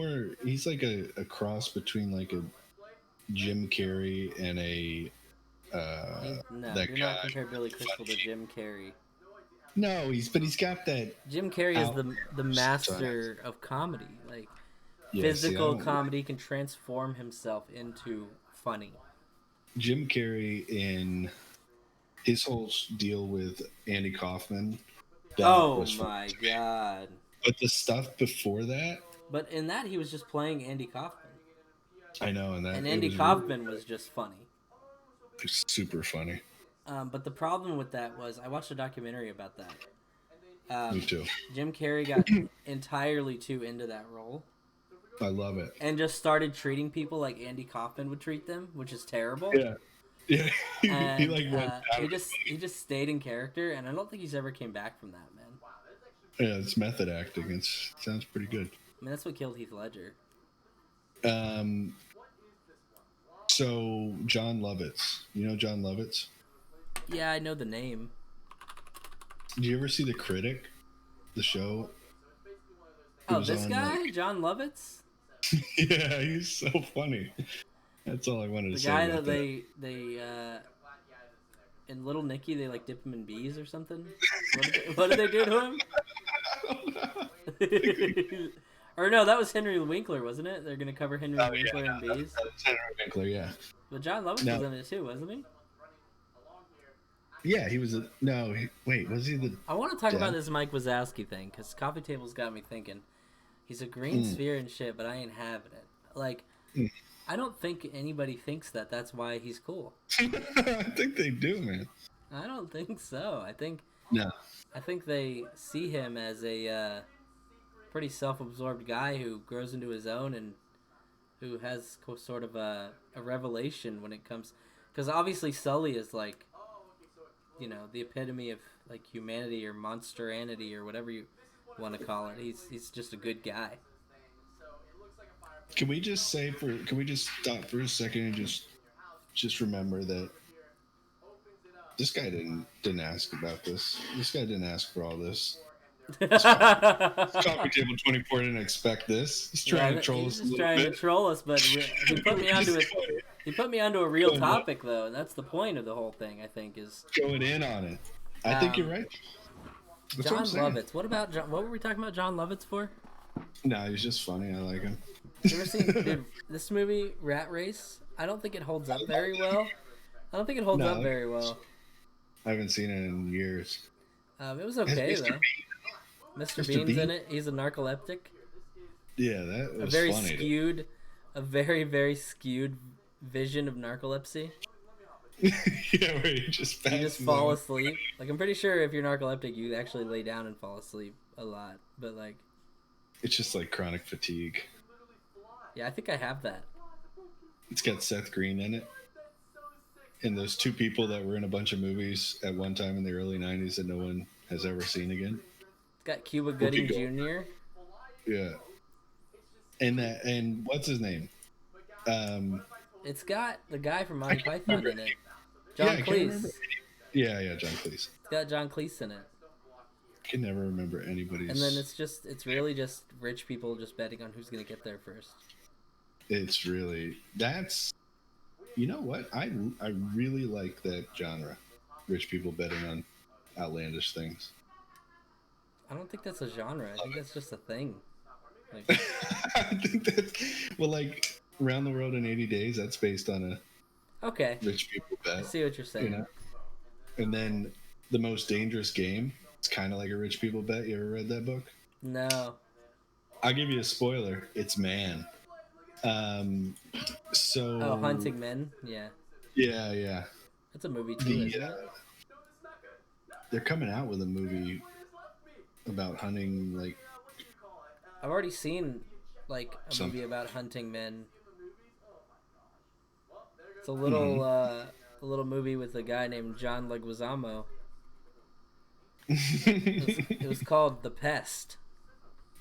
like a cross between like a Jim Carrey and a No, that do guy. not compare Billy Crystal to Jim Carrey. No, he's got that. Jim Carrey is the master of comedy. Like physical comedy can transform himself into funny. Jim Carrey in his whole deal with Andy Kaufman. Oh my god! But the stuff before that. But in that, he was just playing Andy Kaufman. I know, and Andy Kaufman was just funny. Super funny. But the problem with that was I watched a documentary about that. Me too. Jim Carrey got entirely too into that role. I love it. And just started treating people like Andy Kaufman would treat them, which is terrible. Yeah. And, he he just stayed in character, and I don't think he's ever came back from that, man. Yeah, it's method acting. It sounds pretty good. I mean, that's what killed Heath Ledger. So John Lovitz. You know John Lovitz? Yeah, I know the name. Did you ever see The Critic? The show? He Oh, was this on, guy, like, John Lovitz, yeah, he's so funny. That's all I wanted the to say guy about that that. they in Little Nicky they like dip him in bees or something. What did they do to him? Or no, that was Henry Winkler, wasn't it? They're gonna cover Henry Oh Winkler yeah, in no, bees. that's Henry Winkler. Yeah, But John Lovitz was no, in it too, wasn't he? yeah, he was. No, wait, was he the I want to talk about dad? this Mike Wazowski thing because Coffee Table's got me thinking. He's a green Mm. sphere and shit, but I ain't having it. Like, Mm. I don't think anybody thinks that that's why he's cool. I think they do, man. I don't think so. No, I think they see him as a pretty self-absorbed guy who grows into his own and who has sort of a revelation when it comes, because obviously Sully is like, you know, the epitome of like humanity or monsteranity or whatever you want to call it. He's just a good guy. can we just say can we just stop for a second and just remember that this guy didn't ask about this. This guy didn't ask for all this. Coffee Table 24 didn't expect this. He's trying to troll he's us a just little trying to bit. troll us, but he put me onto it. He put me onto a real topic though, and that's the point of the whole thing. I think is Going in on it. I think you're right. That's John what I'm saying. Lovitz. What about John? What were we talking about John Lovitz for? No, he's just funny. I like him. You ever seen dude, this movie Rat Race? I don't think it holds up very well. I don't think it holds No. up very well. I haven't seen it in years. It was okay Mr. though. Mr. Mr. Bean's Bean? in it. He's a narcoleptic. Yeah, that A was very funny. skewed, a very skewed vision of narcolepsy. Yeah, where you just You just passes fall out. asleep. Like I'm pretty sure if you're narcoleptic, you actually lay down and fall asleep a lot. But like, It's just like chronic fatigue. yeah, I think I have that. It's got Seth Green in it. And those two people that were in a bunch of movies at one time in the early 90s that no one has ever seen again. It's got Cuba Gooding Whoopi Jr. Yeah. And what's his name? It's got the guy from Monty can't Python remember. in it. Yeah, John I can't Cleese. remember. Yeah, John Cleese. It's got John Cleese in it. I can never remember anybody's. And then it's really just rich people just betting on who's gonna get there first. It's really you know what? I really like that genre. Rich people betting on outlandish things. I don't think that's a genre. I think that's just a thing. Like, I think that's like Around the World in 80 Days. That's based on a okay, rich people I bet. see what you're saying. You know. And then The Most Dangerous Game. It's kind of like a rich people bet. You ever read that book? No. I'll give you a spoiler. It's Man. So. Oh, Hunting Men. Yeah, Yeah. that's a movie too. The Isn't it? they're coming out with a movie about hunting, like. I've already seen like a Some- movie about hunting men. It's a little movie with a guy named John Leguizamo. It was called The Pest.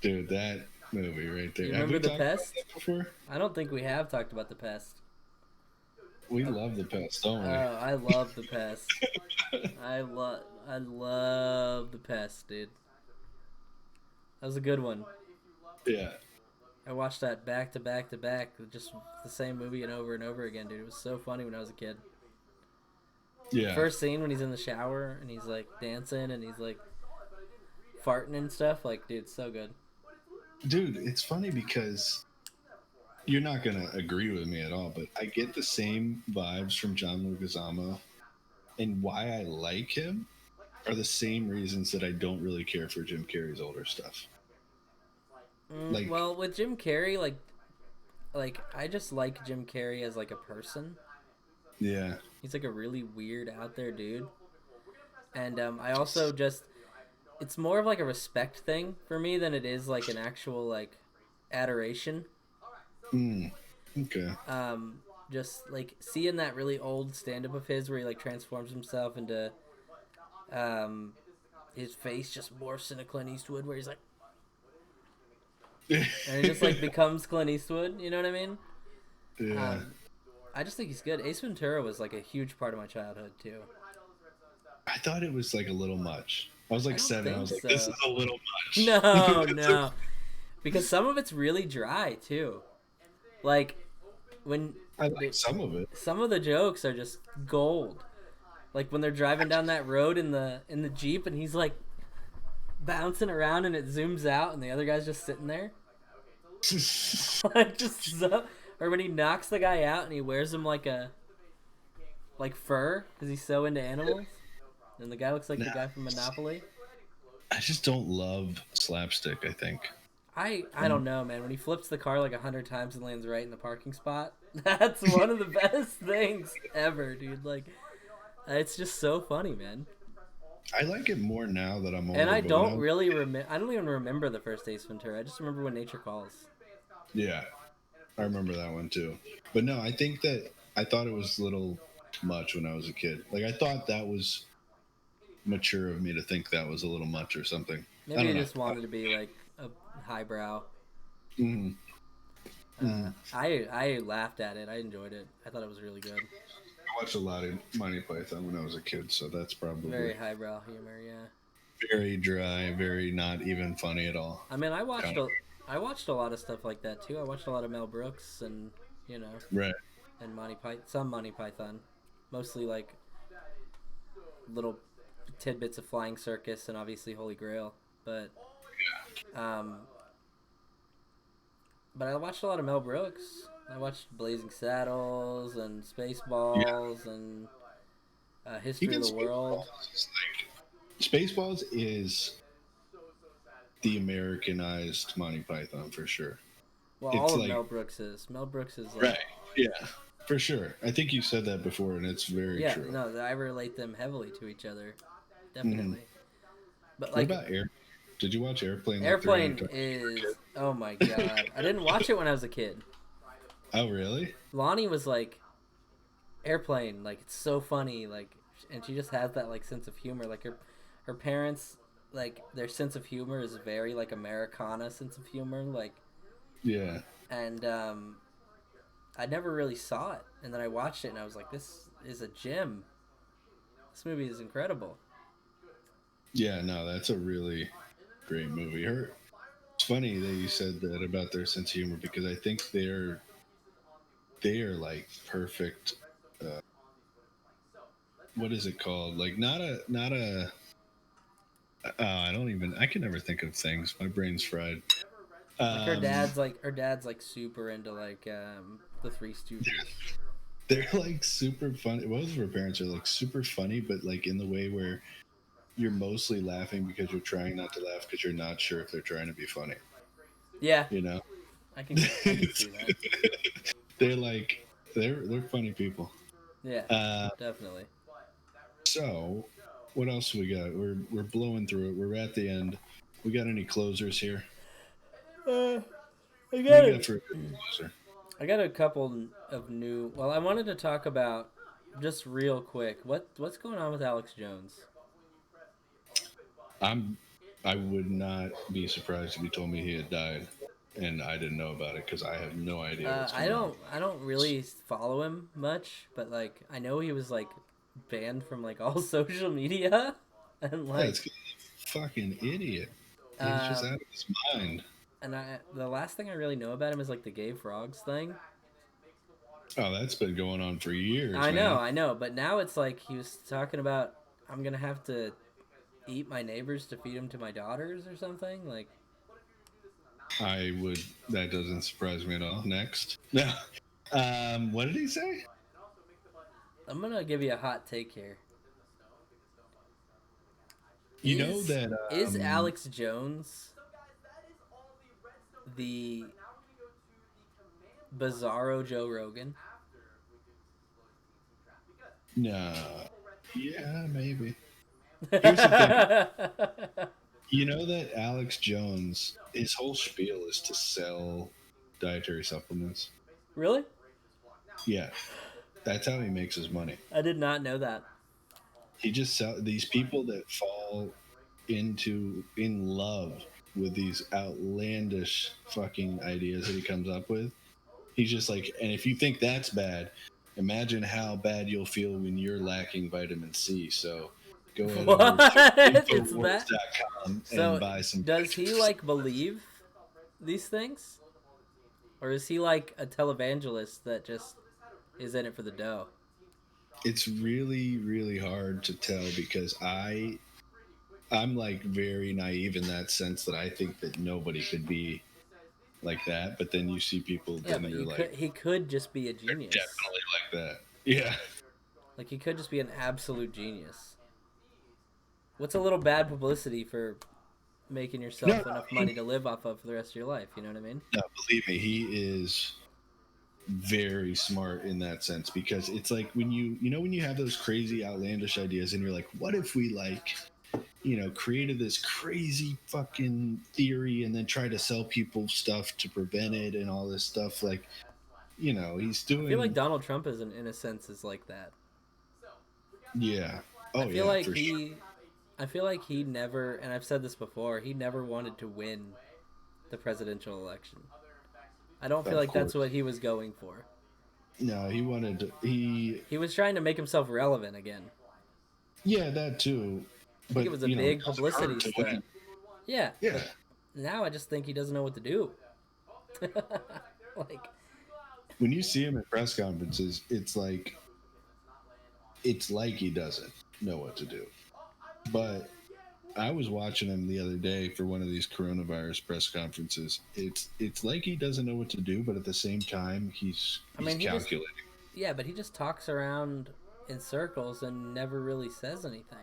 Dude, that movie right there. You Have remember we The talked about Pest? that before? I don't think we have talked about The Pest. We love The Pest, don't we? Oh, I love The Pest. I love The Pest, dude. That was a good one. Yeah. I watched that back to back to back, just the same movie and over again, dude. It was so funny when I was a kid. Yeah. First scene when he's in the shower and he's like dancing and he's like farting and stuff, like, dude, so good. Dude, it's funny because you're not going to agree with me at all, but I get the same vibes from John Leguizamo, and why I like him are the same reasons that I don't really care for Jim Carrey's older stuff. Like- Well, with Jim Carrey, like I just like Jim Carrey as like a person. Yeah. He's like a really weird out there dude. And I also just, it's more of like a respect thing for me than it is like an actual like adoration. Okay. Just like seeing that really old stand-up of his where he like transforms himself into his face just morphs into Clint Eastwood where he's like, and he just like becomes Clint Eastwood, you know what I mean? Yeah. I just think he's good. Ace Ventura was like a huge part of my childhood too. I thought it was like a little much. I was like I don't 7. I think was like, so. this is a little much. No, no. because some of it's really dry too. Like when I like some of it. some of the jokes are just gold. Like when they're driving down that road in the Jeep and he's like bouncing around and it zooms out and the other guy's just sitting there. Like just so, or when he knocks the guy out and he wears him like fur because he's so into animals. And the guy looks like the guy from Monopoly. I just don't love slapstick, I think. I don't know, man. When he flips the car like 100 times and lands right in the parking spot, that's one of the best things ever, dude. Like, it's just so funny, man. I like it more now that I'm older. And I but don't when really remember. I don't even remember the first Ace Ventura. I just remember When Nature Calls. Yeah, I remember that one too. But no, I think that I thought it was a little much when I was a kid. Like I thought that was mature of me to think that was a little much or something. I Maybe I don't know. just wanted to be like a highbrow. Mhm. I laughed at it. I enjoyed it. I thought it was really good. I watched a lot of Monty Python when I was a kid, so that's probably Very highbrow humor, yeah. very dry, very not even funny at all. I mean, I watched Kinda. I watched a lot of stuff like that too. I watched a lot of Mel Brooks and you know Right. and some Monty Python, mostly like little tidbits of Flying Circus and obviously Holy Grail. Um, but I watched a lot of Mel Brooks. I watched Blazing Saddles and Spaceballs and History of the World. Spaceballs is the Americanized Monty Python for sure. Well, It's all of like- Mel Brooks is. Mel Brooks is like, Right. Yeah. For sure. I think you said that before, and it's very yeah, true. no, I relate them heavily to each other, definitely. But What like about Air? Did you watch Airplane? Like Airplane 300 times? is, oh my god, I didn't watch it when I was a kid. Oh, really? Lonnie was like, Airplane, like it's so funny, like, and she just has that like sense of humor. Like her parents, like their sense of humor is very like Americana sense of humor, like, Yeah. and I never really saw it, and then I watched it and I was like, this is a gem. This movie is incredible. Yeah, no, that's a really great movie. It's funny that you said that about their sense of humor because I think they are like perfect. What is it called? Like not a. I can never think of things. My brain's fried. Like her dad's like super into like the Three Stooges. They're like super funny. Both of her parents are like super funny, but like in the way where you're mostly laughing because you're trying not to laugh because you're not sure if they're trying to be funny. Yeah, You know, I can see that. they're funny people. Yeah, Uh, definitely. so, what else we got? We're blowing through it. We're at the end. We got any closers here? I What got do you it. got for a good closer? I got a couple of new. Well, I wanted to talk about just real quick. What's going on with Alex Jones? I would not be surprised if you told me he had died, and I didn't know about it because I have no idea. What's going on. I don't really follow him much, but like I know he was like banned from like all social media, and Yeah, like it's fucking idiot. He's just out of his mind. and the last thing I really know about him is like the gay frogs thing. Oh, that's been going on for years. I know, but now it's like he was talking about I'm gonna have to eat my neighbors to feed them to my daughters or something. Like, That doesn't surprise me at all. Next. No. What did he say? I'm gonna give you a hot take here. You know that. Is Alex Jones the Bizarro Joe Rogan? No. Yeah, maybe. Here's the thing. You know that Alex Jones, his whole spiel is to sell dietary supplements. Really? Yeah. That's how he makes his money. I did not know that. He just sell these people that fall in love with these outlandish fucking ideas that he comes up with. He's just like, and if you think that's bad, imagine how bad you'll feel when you're lacking vitamin C. So go ahead What? over to It's that? Infowars.com So and buy some. does he like believe these things, or is he like a televangelist that just is in it for the dough? It's really, really hard to tell because I'm like very naive in that sense that I think that nobody could be like that. But then you see people, Yeah, then but you're like, he could just be a they're genius. definitely like that. Yeah. Like he could just be an absolute genius. What's a little bad publicity for making No, yourself no, enough money to live off of for the rest of your life? You know what I mean? no, believe me, he is very smart in that sense because it's like when when you have those crazy outlandish ideas and you're like, what if we like created this crazy fucking theory and then try to sell people stuff to prevent it and all this stuff. Like, he's I feel like doing, Donald Trump is, in a sense, is like that. yeah. I Oh, feel yeah, like for sure. I feel like he never, and I've said this before, he never wanted to win the presidential election. I don't feel Of like that's course. what he was going for. No, he wanted to, He was trying to make himself relevant again. yeah, that too. I think But, it was a it big doesn't publicity hurt to stunt. win. Yeah, Yeah. but now I just think he doesn't know what to do. Like, When you see him at press conferences, it's like he doesn't know what to do. But I was watching him the other day for one of these coronavirus press conferences. It's like he doesn't know what to do, but at the same time, he's I mean, calculating. yeah, but he just talks around in circles and never really says anything.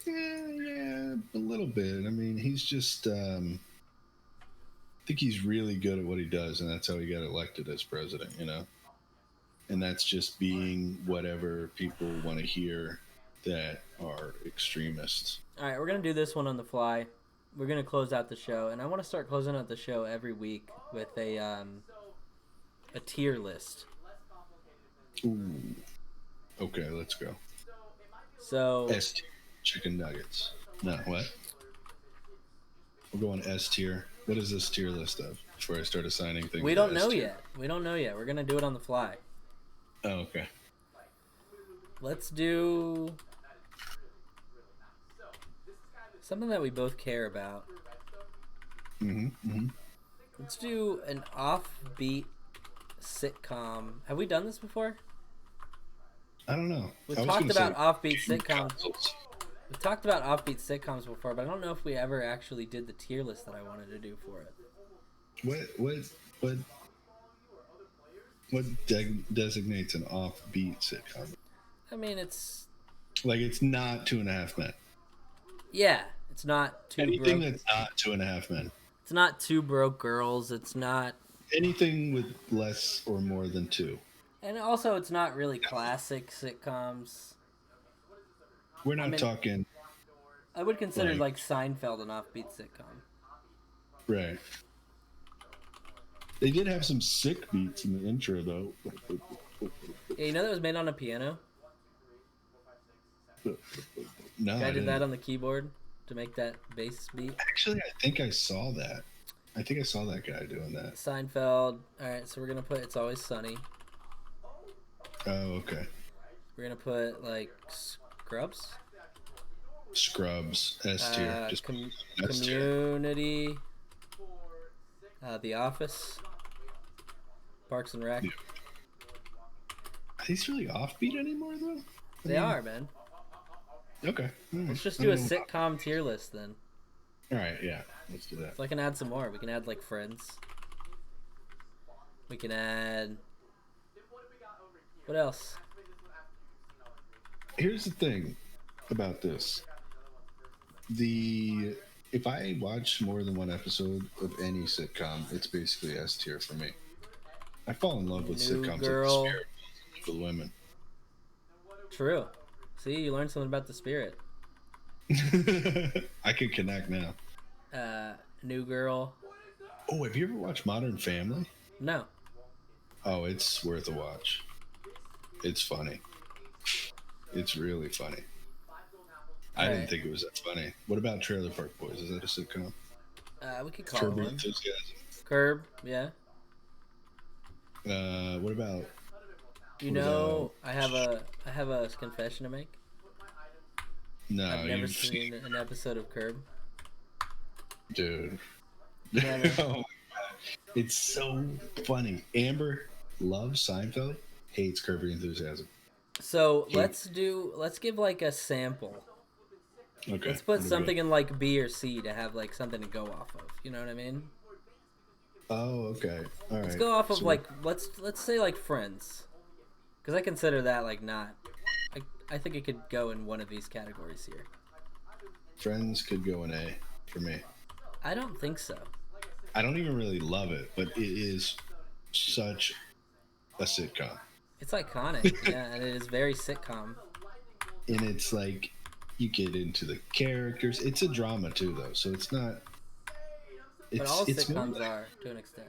Yeah, a little bit. I mean, he's just. I think he's really good at what he does, and that's how he got elected as president. And that's just being whatever people want to hear that are extremists. All right, we're gonna do this one on the fly. We're gonna close out the show, and I want to start closing out the show every week with a tier list. Ooh. Okay, let's go. So S tier chicken nuggets. No, what? We're going S tier. What is this tier list of? Before I start assigning things. we don't to know S tier. yet. We don't know yet. We're gonna do it on the fly. Oh, okay. Let's do something that we both care about. Mm-hmm. Let's do an offbeat sitcom. Have we done this before? I don't know. We've I was talked gonna about say offbeat game sitcoms. consoles. We've talked about offbeat sitcoms before, but I don't know if we ever actually did the tier list that I wanted to do for it. What designates an offbeat sitcom? I mean, it's Like it's not Two and a Half Men. yeah, it's not too Anything broke. that's not Two and a Half Men. It's not Two Broke Girls. It's not, Anything with less or more than two. and also it's not really classic sitcoms. We're not mean- talking I would consider Like- like Seinfeld an offbeat sitcom. right. They did have some sick beats in the intro though. Yeah, you know that was made on a piano. No, Guy I did that didn't. on the keyboard to make that bass beat. Actually, I think I saw that. I think I saw that guy doing that. Seinfeld. All right, so we're gonna put It's Always Sunny. Oh, okay. We're gonna put like Scrubs, Scrubs, S tier. Just S tier. Community, The Office, Parks and Rec. Yeah. Are these really offbeat anymore though? They are, man. Okay. Let's just do a sitcom tier list then. All right, yeah. Let's do that. So I can add some more. We can add like Friends. We can add. What else? Here's the thing about this. If I watch more than one episode of any sitcom, it's basically S tier for me. I fall in love with New sitcoms Girl. like The Spirit for the women. True. See, you learned something about The Spirit. I can connect now. New Girl. Oh, have you ever watched Modern Family? No. Oh, it's worth a watch. It's funny. It's really funny. I didn't Alright. think it was that funny. What about Trailer Park Boys? Is that a sitcom? We could call Curb it Your one. Enthusiasm. Curb. Yeah. What about? You What know, I have a confession to make. No, I've never you've seen an episode of Curb. dude. Never. Oh my God. It's so funny. Amber loves Seinfeld, hates Curb Your Enthusiasm. So Hate. let's give like a sample. Okay. Let's put what do we something got? in like B or C to have like something to go off of. You know what I mean? Oh, okay. All Let's right. go off of So like let's say like Friends, because I consider that like not. I think it could go in one of these categories here. Friends could go in A for me. I don't think so. I don't even really love it, but it is such a sitcom. It's iconic, yeah, and it is very sitcom. And it's like you get into the characters. It's a drama too, though, so it's not. But all It's more sitcoms like, are to an extent.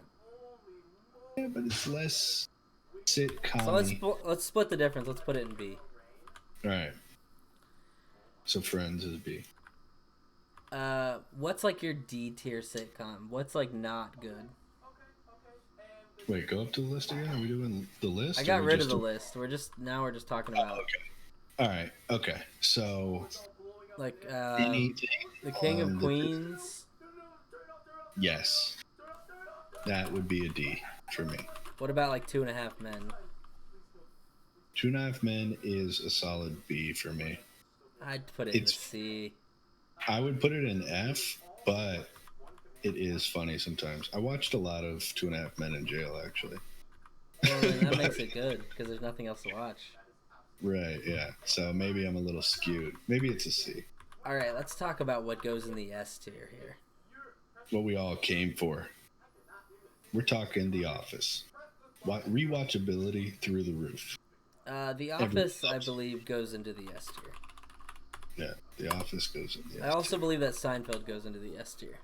yeah, but it's less So sitcom-y. let's split the difference. Let's put it in B. All right. So Friends is B. What's like your D tier sitcom? What's like not good? Wait, go up to the list again. Are we doing the list? I or got we rid of just the do- list. We're just talking about All right. Okay. So like anything the King of on Queens. yes, that would be a D for me. What about like Two and a Half Men? Two and a Half Men is a solid B for me. I'd put it in the It's- C. I would put it in F, but it is funny sometimes. I watched a lot of Two and a Half Men in jail, actually. Well, then that But- makes it good because there's nothing else to watch. Right, yeah. So maybe I'm a little skewed. Maybe it's a C. All right, let's talk about what goes in the S tier here. What we all came for. We're talking The Office. Rewatchability through the roof. The Every Office, I episode. believe, goes into the S tier. Yeah, The Office goes in the I S also tier. believe that Seinfeld goes into the S tier.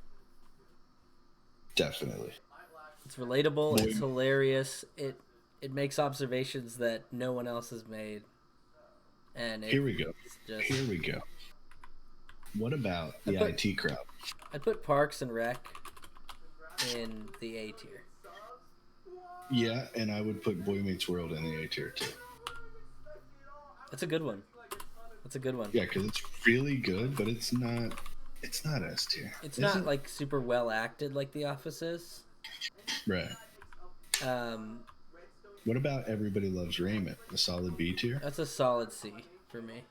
Definitely. It's relatable. Boy- It's hilarious. It makes observations that no one else has made. And Here we go. it's just Here we go. What about the I put- IT crowd? I'd put Parks and Rec in the A tier. Yeah, and I would put Boy Meets World in the A tier too. That's a good one. That's a good one. Yeah, because it's really good, but it's not. It's not S tier. It's Is not it? like super well acted like The Office is. Right. Um, What about Everybody Loves Raymond? A solid B tier. that's a solid C for me.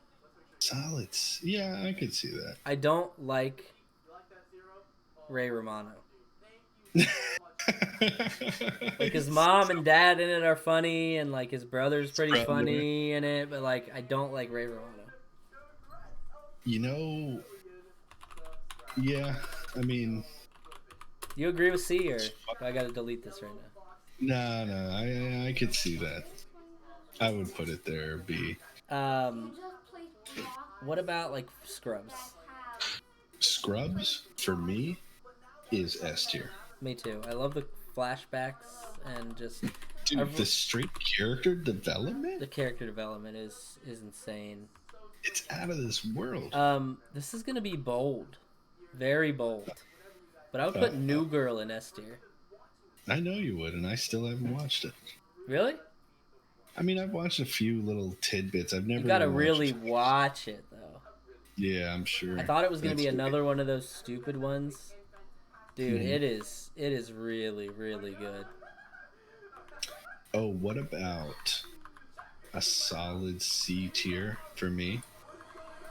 Solids. Yeah, I could see that. I don't like Ray Romano. Like his mom and dad in it are funny, and like his brother's pretty brother. funny in it, but like I don't like Ray Romano. You know. Yeah, I mean, You agree with C, or I gotta delete this right now? no, I could see that. I would put it there, B. Just play block. What about like Scrubs? Scrubs for me is S tier. Me too. I love the flashbacks and just Dude, I've- the straight character development, the character development is insane. it's out of this world. This is gonna be bold, very bold, but I would put New Girl in S tier. I know you would, and I still haven't watched it. Really? I mean, I've watched a few little tidbits. I've never You gotta watched really it. watch it though. Yeah, I'm sure. I thought it was gonna be That's- another one of those stupid ones. Dude, Mhm. it is really, really good. Oh, what about a solid C tier for me?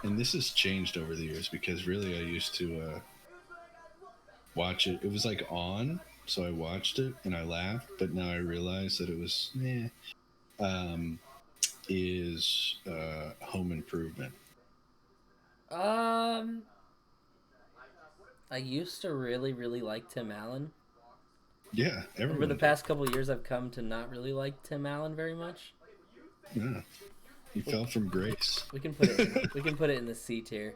And this has changed over the years because really I used to watch it. It was like on, so I watched it and I laughed, but now I realize that it was is Home Improvement. I used to really, really like Tim Allen. Yeah, everyone. Over the past couple of years, I've come to not really like Tim Allen very much. Yeah. He fell from grace. We can put it. We can put it in the C tier.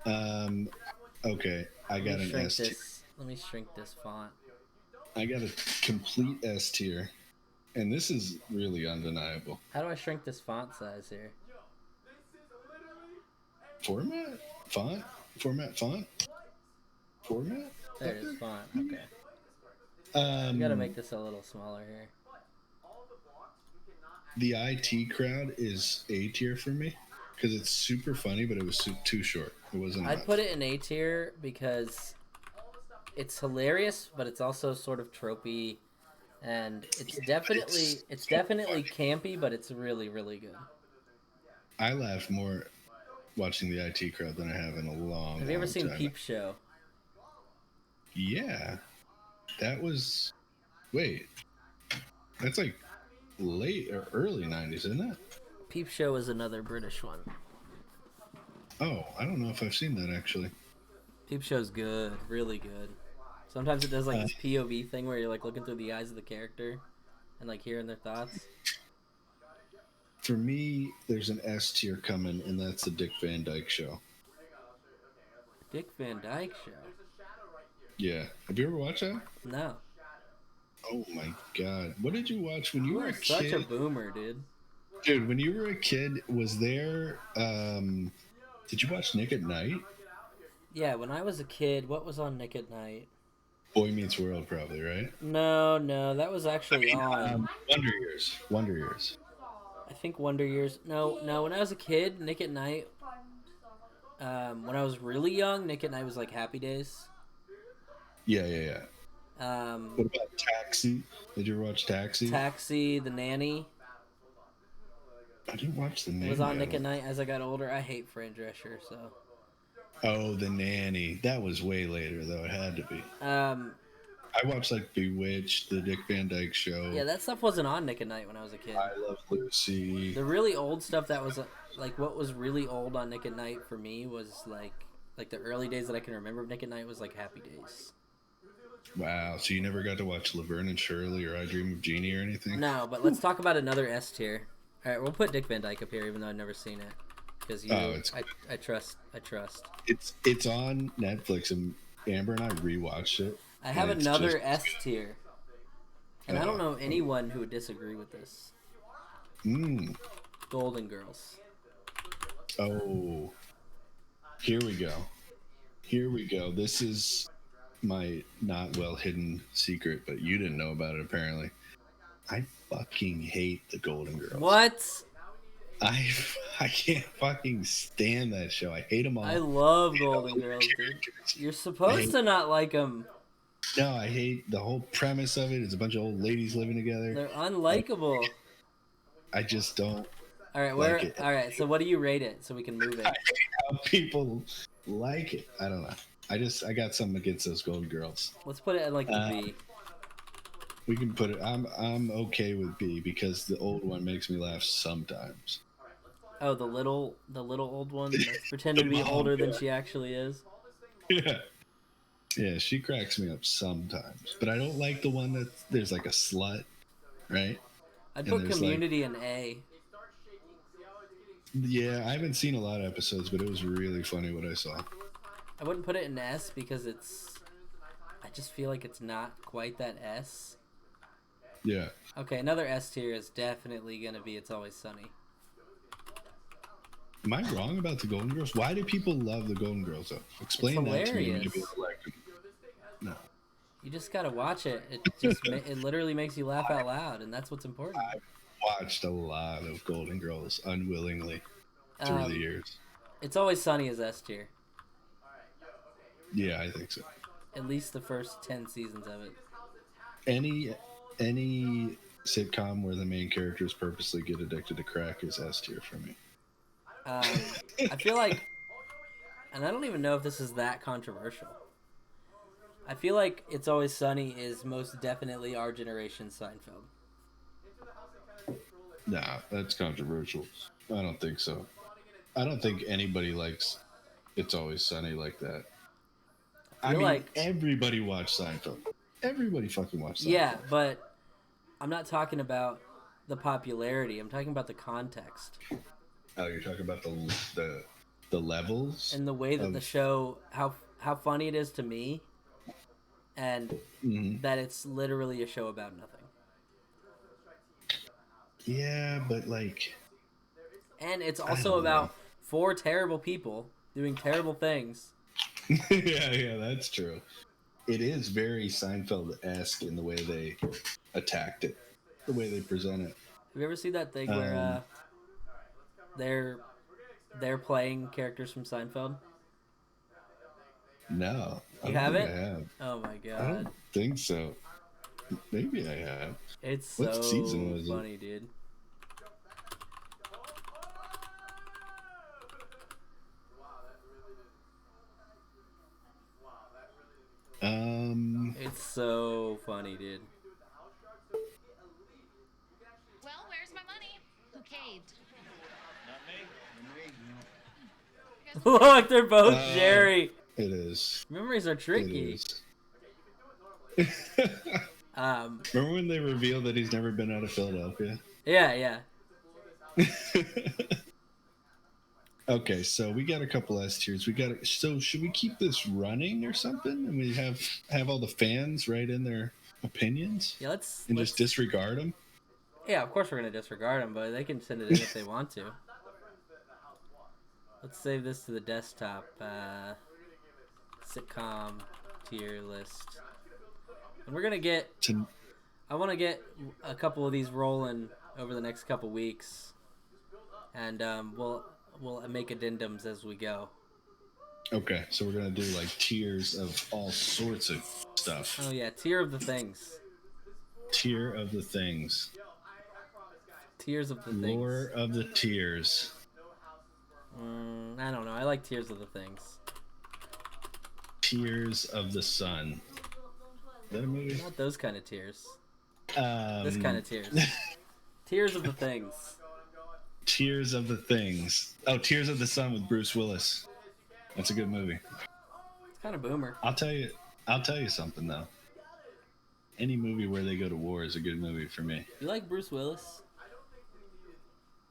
Okay, I got an S tier. Let me shrink this font. I got a complete S tier, and this is really undeniable. How do I shrink this font size here? Format, font, format. There it is, font. Okay. Um, You gotta make this a little smaller here. the IT crowd is A tier for me because it's super funny, but it was too short. It wasn't. I'd enough. put it in A tier because it's hilarious, but it's also sort of tropey, and it's so definitely funny. campy, but it's really really good. I laugh more watching the IT crowd than I have in a Have long, you ever long seen time. Peep Show? Yeah, that was. Wait, that's like late or early '90s, isn't it? Peep Show is another British one. Oh, I don't know if I've seen that actually. Peep Show's good, really good. Sometimes it does like Uh, this POV thing where you're like looking through the eyes of the character and like hearing their thoughts. for me, there's an S tier coming, and that's the Dick Van Dyke Show. Dick Van Dyke Show. Yeah, have you ever watched that? No, Oh my god, what did you watch when you you were are a such a kid? boomer, dude. Dude, when you were a kid, was there? Did you watch Nick at Night? Yeah, when I was a kid, what was on Nick at Night? Boy Meets World, probably, right? No, no, that was I actually mean, on. Wonder Years. Wonder Years. I think Wonder Years. No, no. When I was a kid, Nick at Night. When I was really young, Nick at Night was like Happy Days. Yeah, yeah, yeah. Um, What about Taxi? Did you ever watch Taxi? Taxi, The Nanny. I didn't watch The It was Nanny. on I Nick at don't. Night. As I got older, I hate Fran Drescher. So, Oh, The Nanny. That was way later, though. It had to be. um, I watched like Bewitched, The Dick Van Dyke Show. yeah, that stuff wasn't on Nick at Night when I was a kid. I Love Lucy. The really old stuff that was like what was really old on Nick at Night for me was like the early days that I can remember of Nick at Night was like Happy Days. Wow. So you never got to watch Laverne and Shirley or I Dream of Jeannie or anything? No, but let's talk about another S tier. All right, we'll put Dick Van Dyke up here, even though I've never seen it, because Oh, it's I trust. it's on Netflix, and Amber and I rewatched it. I have and it's another just- S tier, and I don't know anyone who would disagree with this. Mm. Golden Girls. Oh, here we go. Here we go. This is my not well hidden secret, but you didn't know about it apparently. I fucking hate the Golden Girls. What? I I can't fucking stand that show. I hate them all. I love I hate all Golden the Girls, dude. characters. You're supposed to not like them. No, I hate the whole premise of it. It's a bunch of old ladies living together. They're unlikable. I just don't All right, like it. all right. So what do you rate it so we can move it? I hate how people like it. I don't know. I got something against those Golden Girls. Let's put it at like the B. We can put it. I'm okay with B because the old one makes me laugh sometimes. Oh, the little old one that's pretending to be mom, older than yeah. she actually is. Yeah, yeah, she cracks me up sometimes, but I don't like the one that there's like a slut, right? I'd And put there's, Community in A. Yeah, I haven't seen a lot of episodes, but it was really funny what I saw. I wouldn't put it in S because I just feel like it's not quite that S. Yeah, Okay, another S tier is definitely gonna be It's Always Sunny. am I wrong about the Golden Girls? Why do people love the Golden Girls though? Explain that to me. When you hilarious. like them. No, You just gotta watch it. It just it literally makes you laugh out loud, and that's what's important. I've watched a lot of Golden Girls unwillingly through the years. It's Always Sunny is S tier. Yeah, I think so. At least the first 10 seasons of it. Any sitcom where the main characters purposely get addicted to crack is S tier for me. I feel like, and I don't even know if this is that controversial. I feel like It's Always Sunny is most definitely our generation's Seinfeld. Nah, that's controversial. I don't think so. I don't think anybody likes It's Always Sunny like that. I feel mean, like- everybody watched Seinfeld. Everybody fucking watched Seinfeld. Yeah, but I'm not talking about the popularity. I'm talking about the context Oh, you're talking about the levels and the way that of- the show, how funny it is to me, and Mhm. that it's literally a show about nothing. Yeah, but like, And it's don't also know. about four terrible people doing terrible things. yeah, that's true. It is very Seinfeld-esque in the way they attacked it, the way they present it. Have you ever seen that thing where they're playing characters from Seinfeld? No, I You don't think I haven't? have. Oh my I god. don't think so. Maybe I have. It's What season so was it? funny, dude. Wow, that really didn't. Wow, that really didn't kill me. It's so funny, dude. Do with the house shark, so if you get a lead, you can actually. Well, where's my money? Who caved? Look, they're both Uh, Jerry. it is. Memories are It tricky. is. Okay, you can do it normally. Um, Remember when they revealed that he's never been out of Philadelphia? yeah, yeah. Okay, so we got a couple S tiers. We got. So should we keep this running or something? And we have all the fans write in their opinions Yeah, let's and just disregard them. Yeah, of course we're gonna disregard them, but they can send it in if they want to. Let's save this to the desktop. Sitcom tier list, and we're gonna get. To, I want to get a couple of these rolling over the next couple weeks, and we'll make addendums as we go. okay, so we're gonna do like tiers of all sorts of stuff. Oh yeah, tier of the things. Tier of the things. Tiers of the Lore things. of the tiers. I don't know. I like tiers of the things. Tears of the Sun. Is that a movie? Not those kind of tears. This kind of tears. Tears of the things. Tears of the Things. Oh, Tears of the Sun with Bruce Willis. That's a good movie. It's kind of boomer. I'll tell you something though. Any movie where they go to war is a good movie for me. You like Bruce Willis?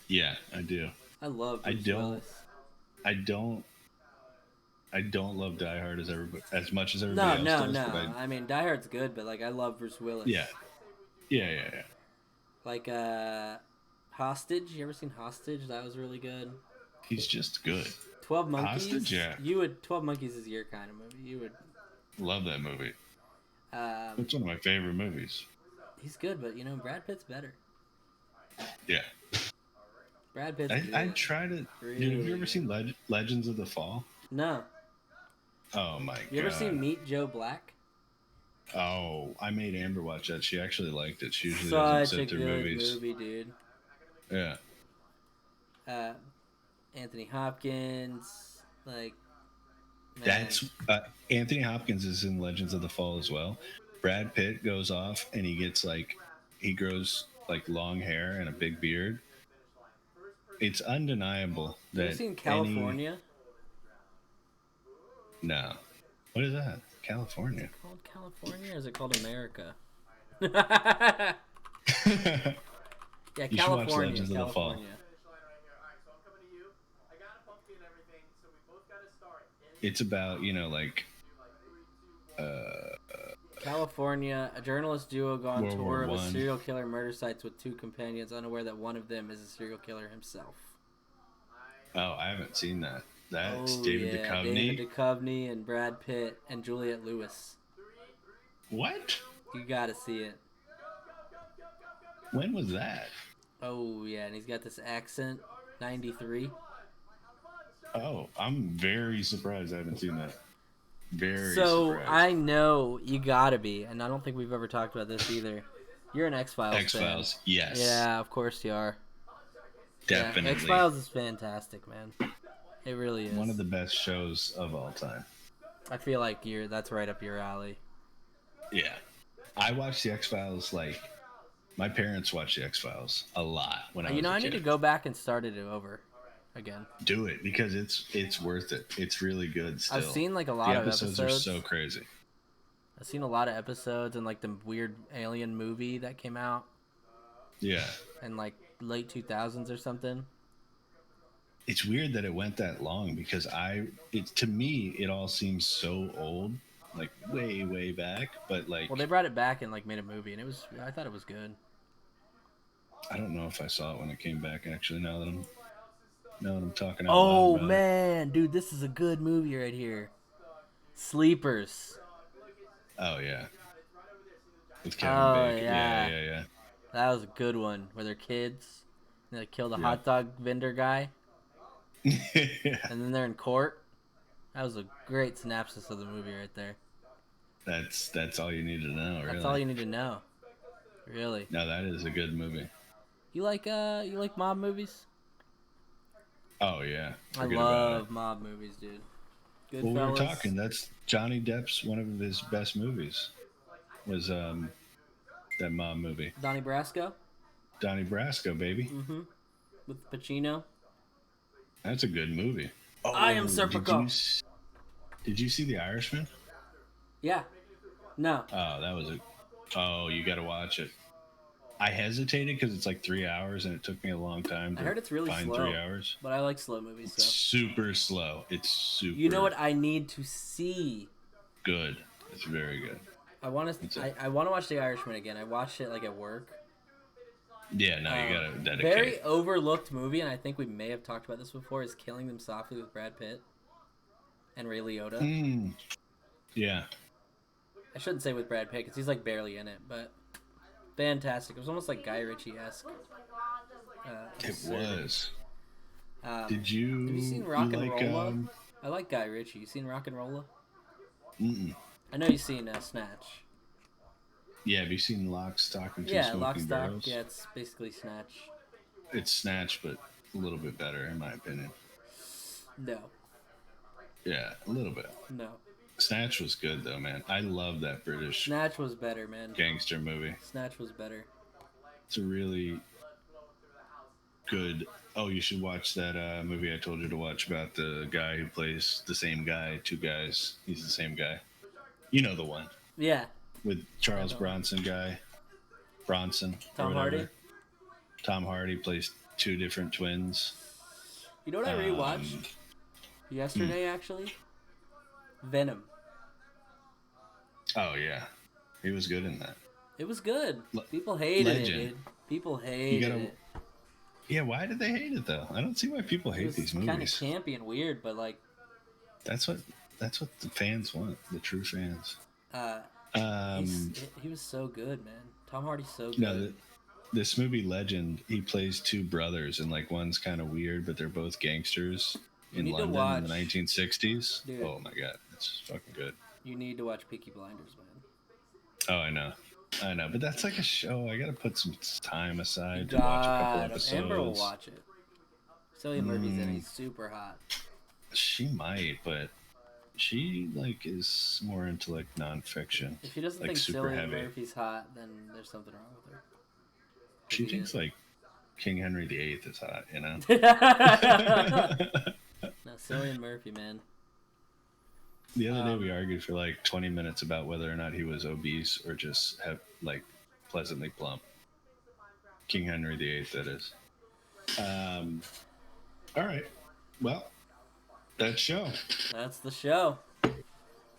Yeah, I do. I love I Bruce don't- Willis. I don't love Die Hard as much as No, everybody no, else does. no. I mean, Die Hard's good, but like I love Bruce Willis. Yeah. Yeah. Like Hostage. You ever seen Hostage? That was really good. He's just good. 12 Monkeys. Hostage, yeah. 12 Monkeys is your kind of movie. You would. Love that movie. Um, It's one of my favorite movies. he's good, but Brad Pitt's better. Yeah. Brad Pitt's I good. try to. Really Dude, have you ever good. seen Legends of the Fall? No. Oh my god. You ever seen Meet Joe Black? Oh, I made Amber watch that. She actually liked it. She usually Such a doesn't sit good through movies. movie, dude. Yeah. Anthony Hopkins, like. Man. That's Anthony Hopkins is in Legends of the Fall as well. Brad Pitt goes off and he grows like long hair and a big beard. It's undeniable You ever that seen California? No. What is that? California. Is it called California or is it called America? Yeah, You should watch California. Legends of the Fall. California. Alright, so I'm coming to you. I got a pumpkin and everything, so we both gotta start. It's about, California, a journalist duo go on World tour War of a One. serial killer murder sites with two companions, unaware that one of them is a serial killer himself. Oh, I haven't seen that. That's Oh, David yeah, Duchovny. David Duchovny and Brad Pitt and Juliette Lewis. What? You gotta see it. When was that? Oh yeah, and he's got this accent. 93. Oh, I'm very surprised I haven't seen that. Very So surprised. I know you gotta be, and I don't think we've ever talked about this either. You're an X-Files fan. X-Files, yes. Yeah, of course you are. Definitely. Yeah, X-Files is fantastic, man. It really is. One of the best shows of all time. I feel like that's right up your alley. Yeah. I watched the X-Files, my parents watched the X-Files a lot when I was a I kid. need to go back and start it over again. Do it, because it's worth it. It's really good still. I've seen like a the lot of episodes episodes. are so crazy. I've seen a lot of episodes and like the weird alien movie that came out Yeah. in like late 2000s or something. It's weird that it went that long because to me it all seems so old, like way back, but like Well, they brought it back and like made a movie, and I thought it was good. I don't know if I saw it when it came back actually, now that I'm talking out Oh loud about it. man, dude, this is a good movie right here. Sleepers. Oh yeah. With Kevin Oh, Bacon. yeah. Yeah. That was a good one. Where they're kids, and they kill the Yeah. hot dog vendor guy, Yeah. and then they're in court, That was a great synopsis of the movie right there. That's all you need to know, really. That's all you need to know. Really. No, that is a good movie. You like mob movies? Oh yeah, I forget about it. love mob movies, dude. Goodfellas. Well, we were talking. That's Johnny Depp's one of his best movies. Was that mob movie? Donnie Brasco. Donnie Brasco, baby. Mm-hmm. With Pacino. That's a good movie. Oh, I am Serpico. Did you see The Irishman? Yeah. No. Oh, that was a. Oh, you got to watch it. I hesitated because it's like 3 hours, and it took me a long time to I heard it's really find slow. 3 hours. But I like slow movies, It's so. super slow. It's super. You know what I need to see? Good. It's very good. I want to. I want to watch The Irishman again. I watched it like at work. Yeah, no, you gotta dedicate. Very overlooked movie, and I think we may have talked about this before. Is Killing Them Softly with Brad Pitt and Ray Liotta. Yeah. I shouldn't say with Brad Pitt because he's like barely in it, but fantastic. It was almost like Guy Ritchie-esque. It was. Have Did you? you seen Rock and like, Rolla? I like Guy Ritchie. You seen Rock and Rolla? Mm-mm. I know you've seen Snatch. Yeah, have you seen Lock, Stock, and Two Yeah, Smoking Lock, Stock. Barrels? Yeah, it's basically Snatch. It's Snatch, but a little bit better, in my opinion. No. Yeah, a little bit. No. Snatch was good, though, man. I love that British Snatch was better, man. gangster movie. Snatch was better. It's a really good. Oh, you should watch that movie I told you to watch about the guy who plays the same guy, two guys. He's the same guy. You know the one. Yeah. With Charles Bronson guy. Bronson. Tom Hardy. Tom Hardy plays two different twins. You know what I rewatched yesterday, actually? Venom. Oh, yeah. He was good in that. It was good. People hated Legend. it, dude. People hated it. Yeah, why did they hate it, though? I don't see why people hate these movies. Kind of campy and weird, but like... That's what the fans want, the true fans. He was so good, man. Tom Hardy's so good. No, this movie Legend, he plays two brothers, and like one's kind of weird, but they're both gangsters in London in the 1960s. Dude. Oh my god, it's fucking good. You need to watch Peaky Blinders, man. Oh, I know, but that's like a show. I gotta put some time aside to watch a couple episodes. Amber will watch it. Cillian Murphy's in it. He's super hot. She might, but she like is more into like nonfiction. If she doesn't like think super Cillian heavy. Murphy's hot, then there's something wrong with her. She thinks like King Henry VIII is hot, you know? No, Cillian Murphy, man. The other day we argued for like 20 minutes about whether or not he was obese or just have like pleasantly plump. King Henry VIII, that is. All right. Well, that's show. That's the show.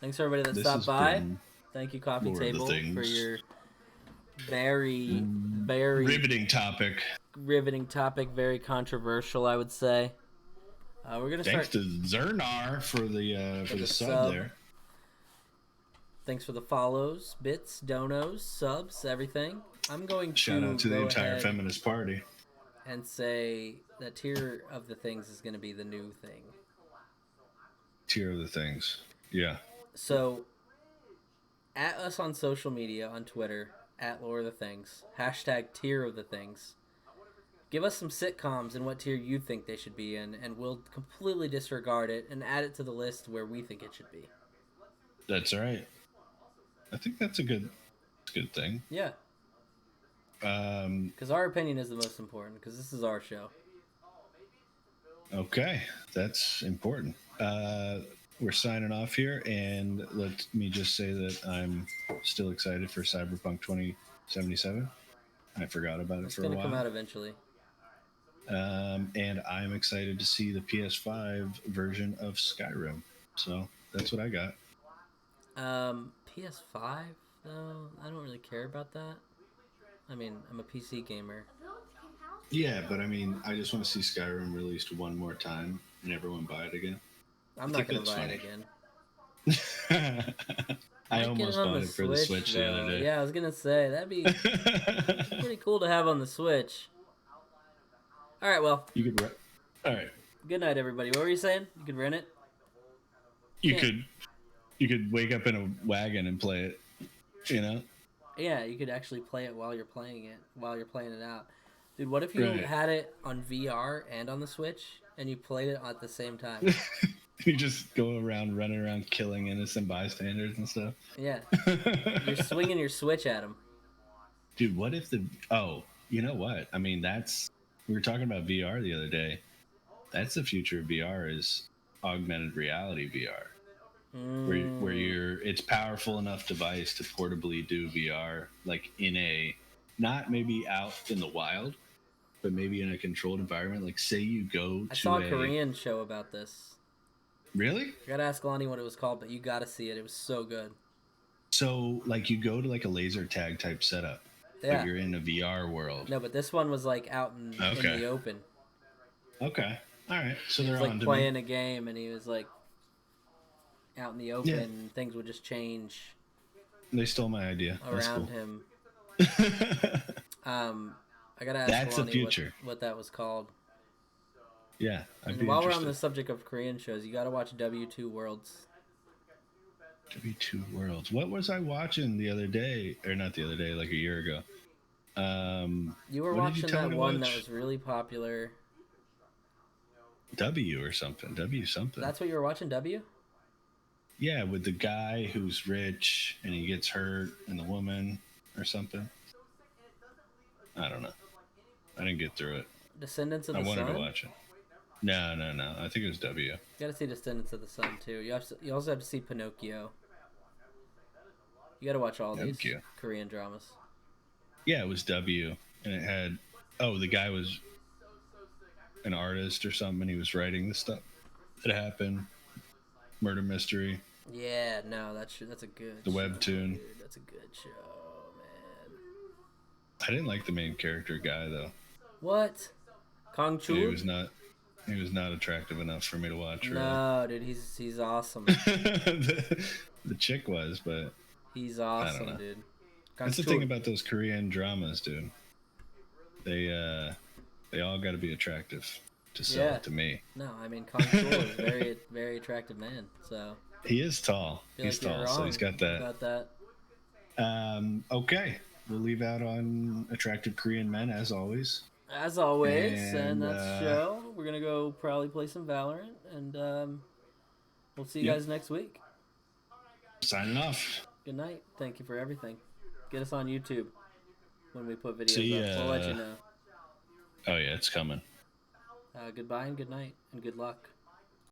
Thanks everybody that stopped by. Thank you, Coffee Lord of the Table, Things. for your very, very Riveting topic. very controversial, I would say. We're gonna Thanks start. to Zernar for the sub there. Thanks for the follows, bits, donos, subs, everything. I'm going to Shout out to the go entire ahead feminist party. and say that Tier of the Things is going to be the new thing. Tier of the Things. Yeah. So, at us on social media, on Twitter, at Lore of the Things, hashtag Tier of the Things. Give us some sitcoms and what tier you think they should be in, and we'll completely disregard it and add it to the list where we think it should be. That's right. I think that's a good thing. Yeah. Because our opinion is the most important, because this is our show. Okay, that's important. We're signing off here, and let me just say that I'm still excited for Cyberpunk 2077. I forgot about it for a while. It's going to come out eventually. And I'm excited to see the PS5 version of Skyrim. So that's what I got. PS5, though, I don't really care about that. I mean, I'm a PC gamer. Yeah, but I mean, I just want to see Skyrim released one more time and everyone buy it again. I'm not going to buy it again. I almost bought it for the Switch the other day. Yeah, I was going to say, that'd be pretty cool to have on the Switch. All right, well. All right. Good night, everybody. What were you saying? You could rent it? you can't. could wake up in a wagon and play it. You know. Yeah, you could actually play it while you're playing it out. Dude, what if you Right. had it on VR and on the Switch and you played it at the same time? You just go around running around killing innocent bystanders and stuff. Yeah, you're swinging your Switch at them. Dude, what if the you know what? I mean, that's we were talking about VR the other day. That's the future of VR is augmented reality VR. Where you're it's powerful enough device to portably do VR like in a not maybe out in the wild, but maybe in a controlled environment. Like say you go I to saw a Korean show about this. Really? I gotta ask Lonnie what it was called, but you gotta see it. It was so good. So like you go to like a laser tag type setup, Yeah. but you're in a VR world. No, but this one was like out in Okay. the open. Okay. All right. So He they're was like on to playing me. a game, and he was like out in the open. Yeah. And things would just change They stole my idea. That's around cool. him. I gotta ask That's the Lonnie future. what that was called. Yeah. I'd And be while interested. we're on the subject of Korean shows, you gotta watch W2 Worlds. W2 Worlds. What was I watching the other day? Or not the other day, like a year ago. You were what did you watching tell me that to one watch? that was really popular. W or something. W something. That's what you were watching, W? Yeah, with the guy who's rich and he gets hurt and the woman or something. I don't know. I didn't get through it. Descendants of I the wanted Sun? to watch it. No. I think it was W. You gotta see Descendants of the Sun, too. You also have to see Pinocchio. You gotta watch all these Pinocchio. Korean dramas. Yeah, it was W. And it had, the guy was an artist or something. He was writing the stuff that happened. Murder mystery. Yeah, no, that's a good The show, webtoon. dude. That's a good show, man. I didn't like the main character guy though. What? Kong Chu? He was not attractive enough for me to watch. No, dude, he's awesome. The chick was, but He's know. awesome, dude. Kang that's the Chul. thing about those Korean dramas, dude. They all got to be attractive to sell it to me. No, I mean Kong Chul is a very very attractive man. So He is tall. I feel He's like you're tall, so wrong he's got that. about that. Okay, we'll leave out on attractive Korean men as always. As always, and And, that's the show. We're gonna go probably play some Valorant, and we'll see you Yep. guys next week. Signing off. Good night. Thank you for everything. Get us on YouTube when we put videos See up. We'll let ya. you know. Oh yeah, it's coming. Goodbye and good night and good luck.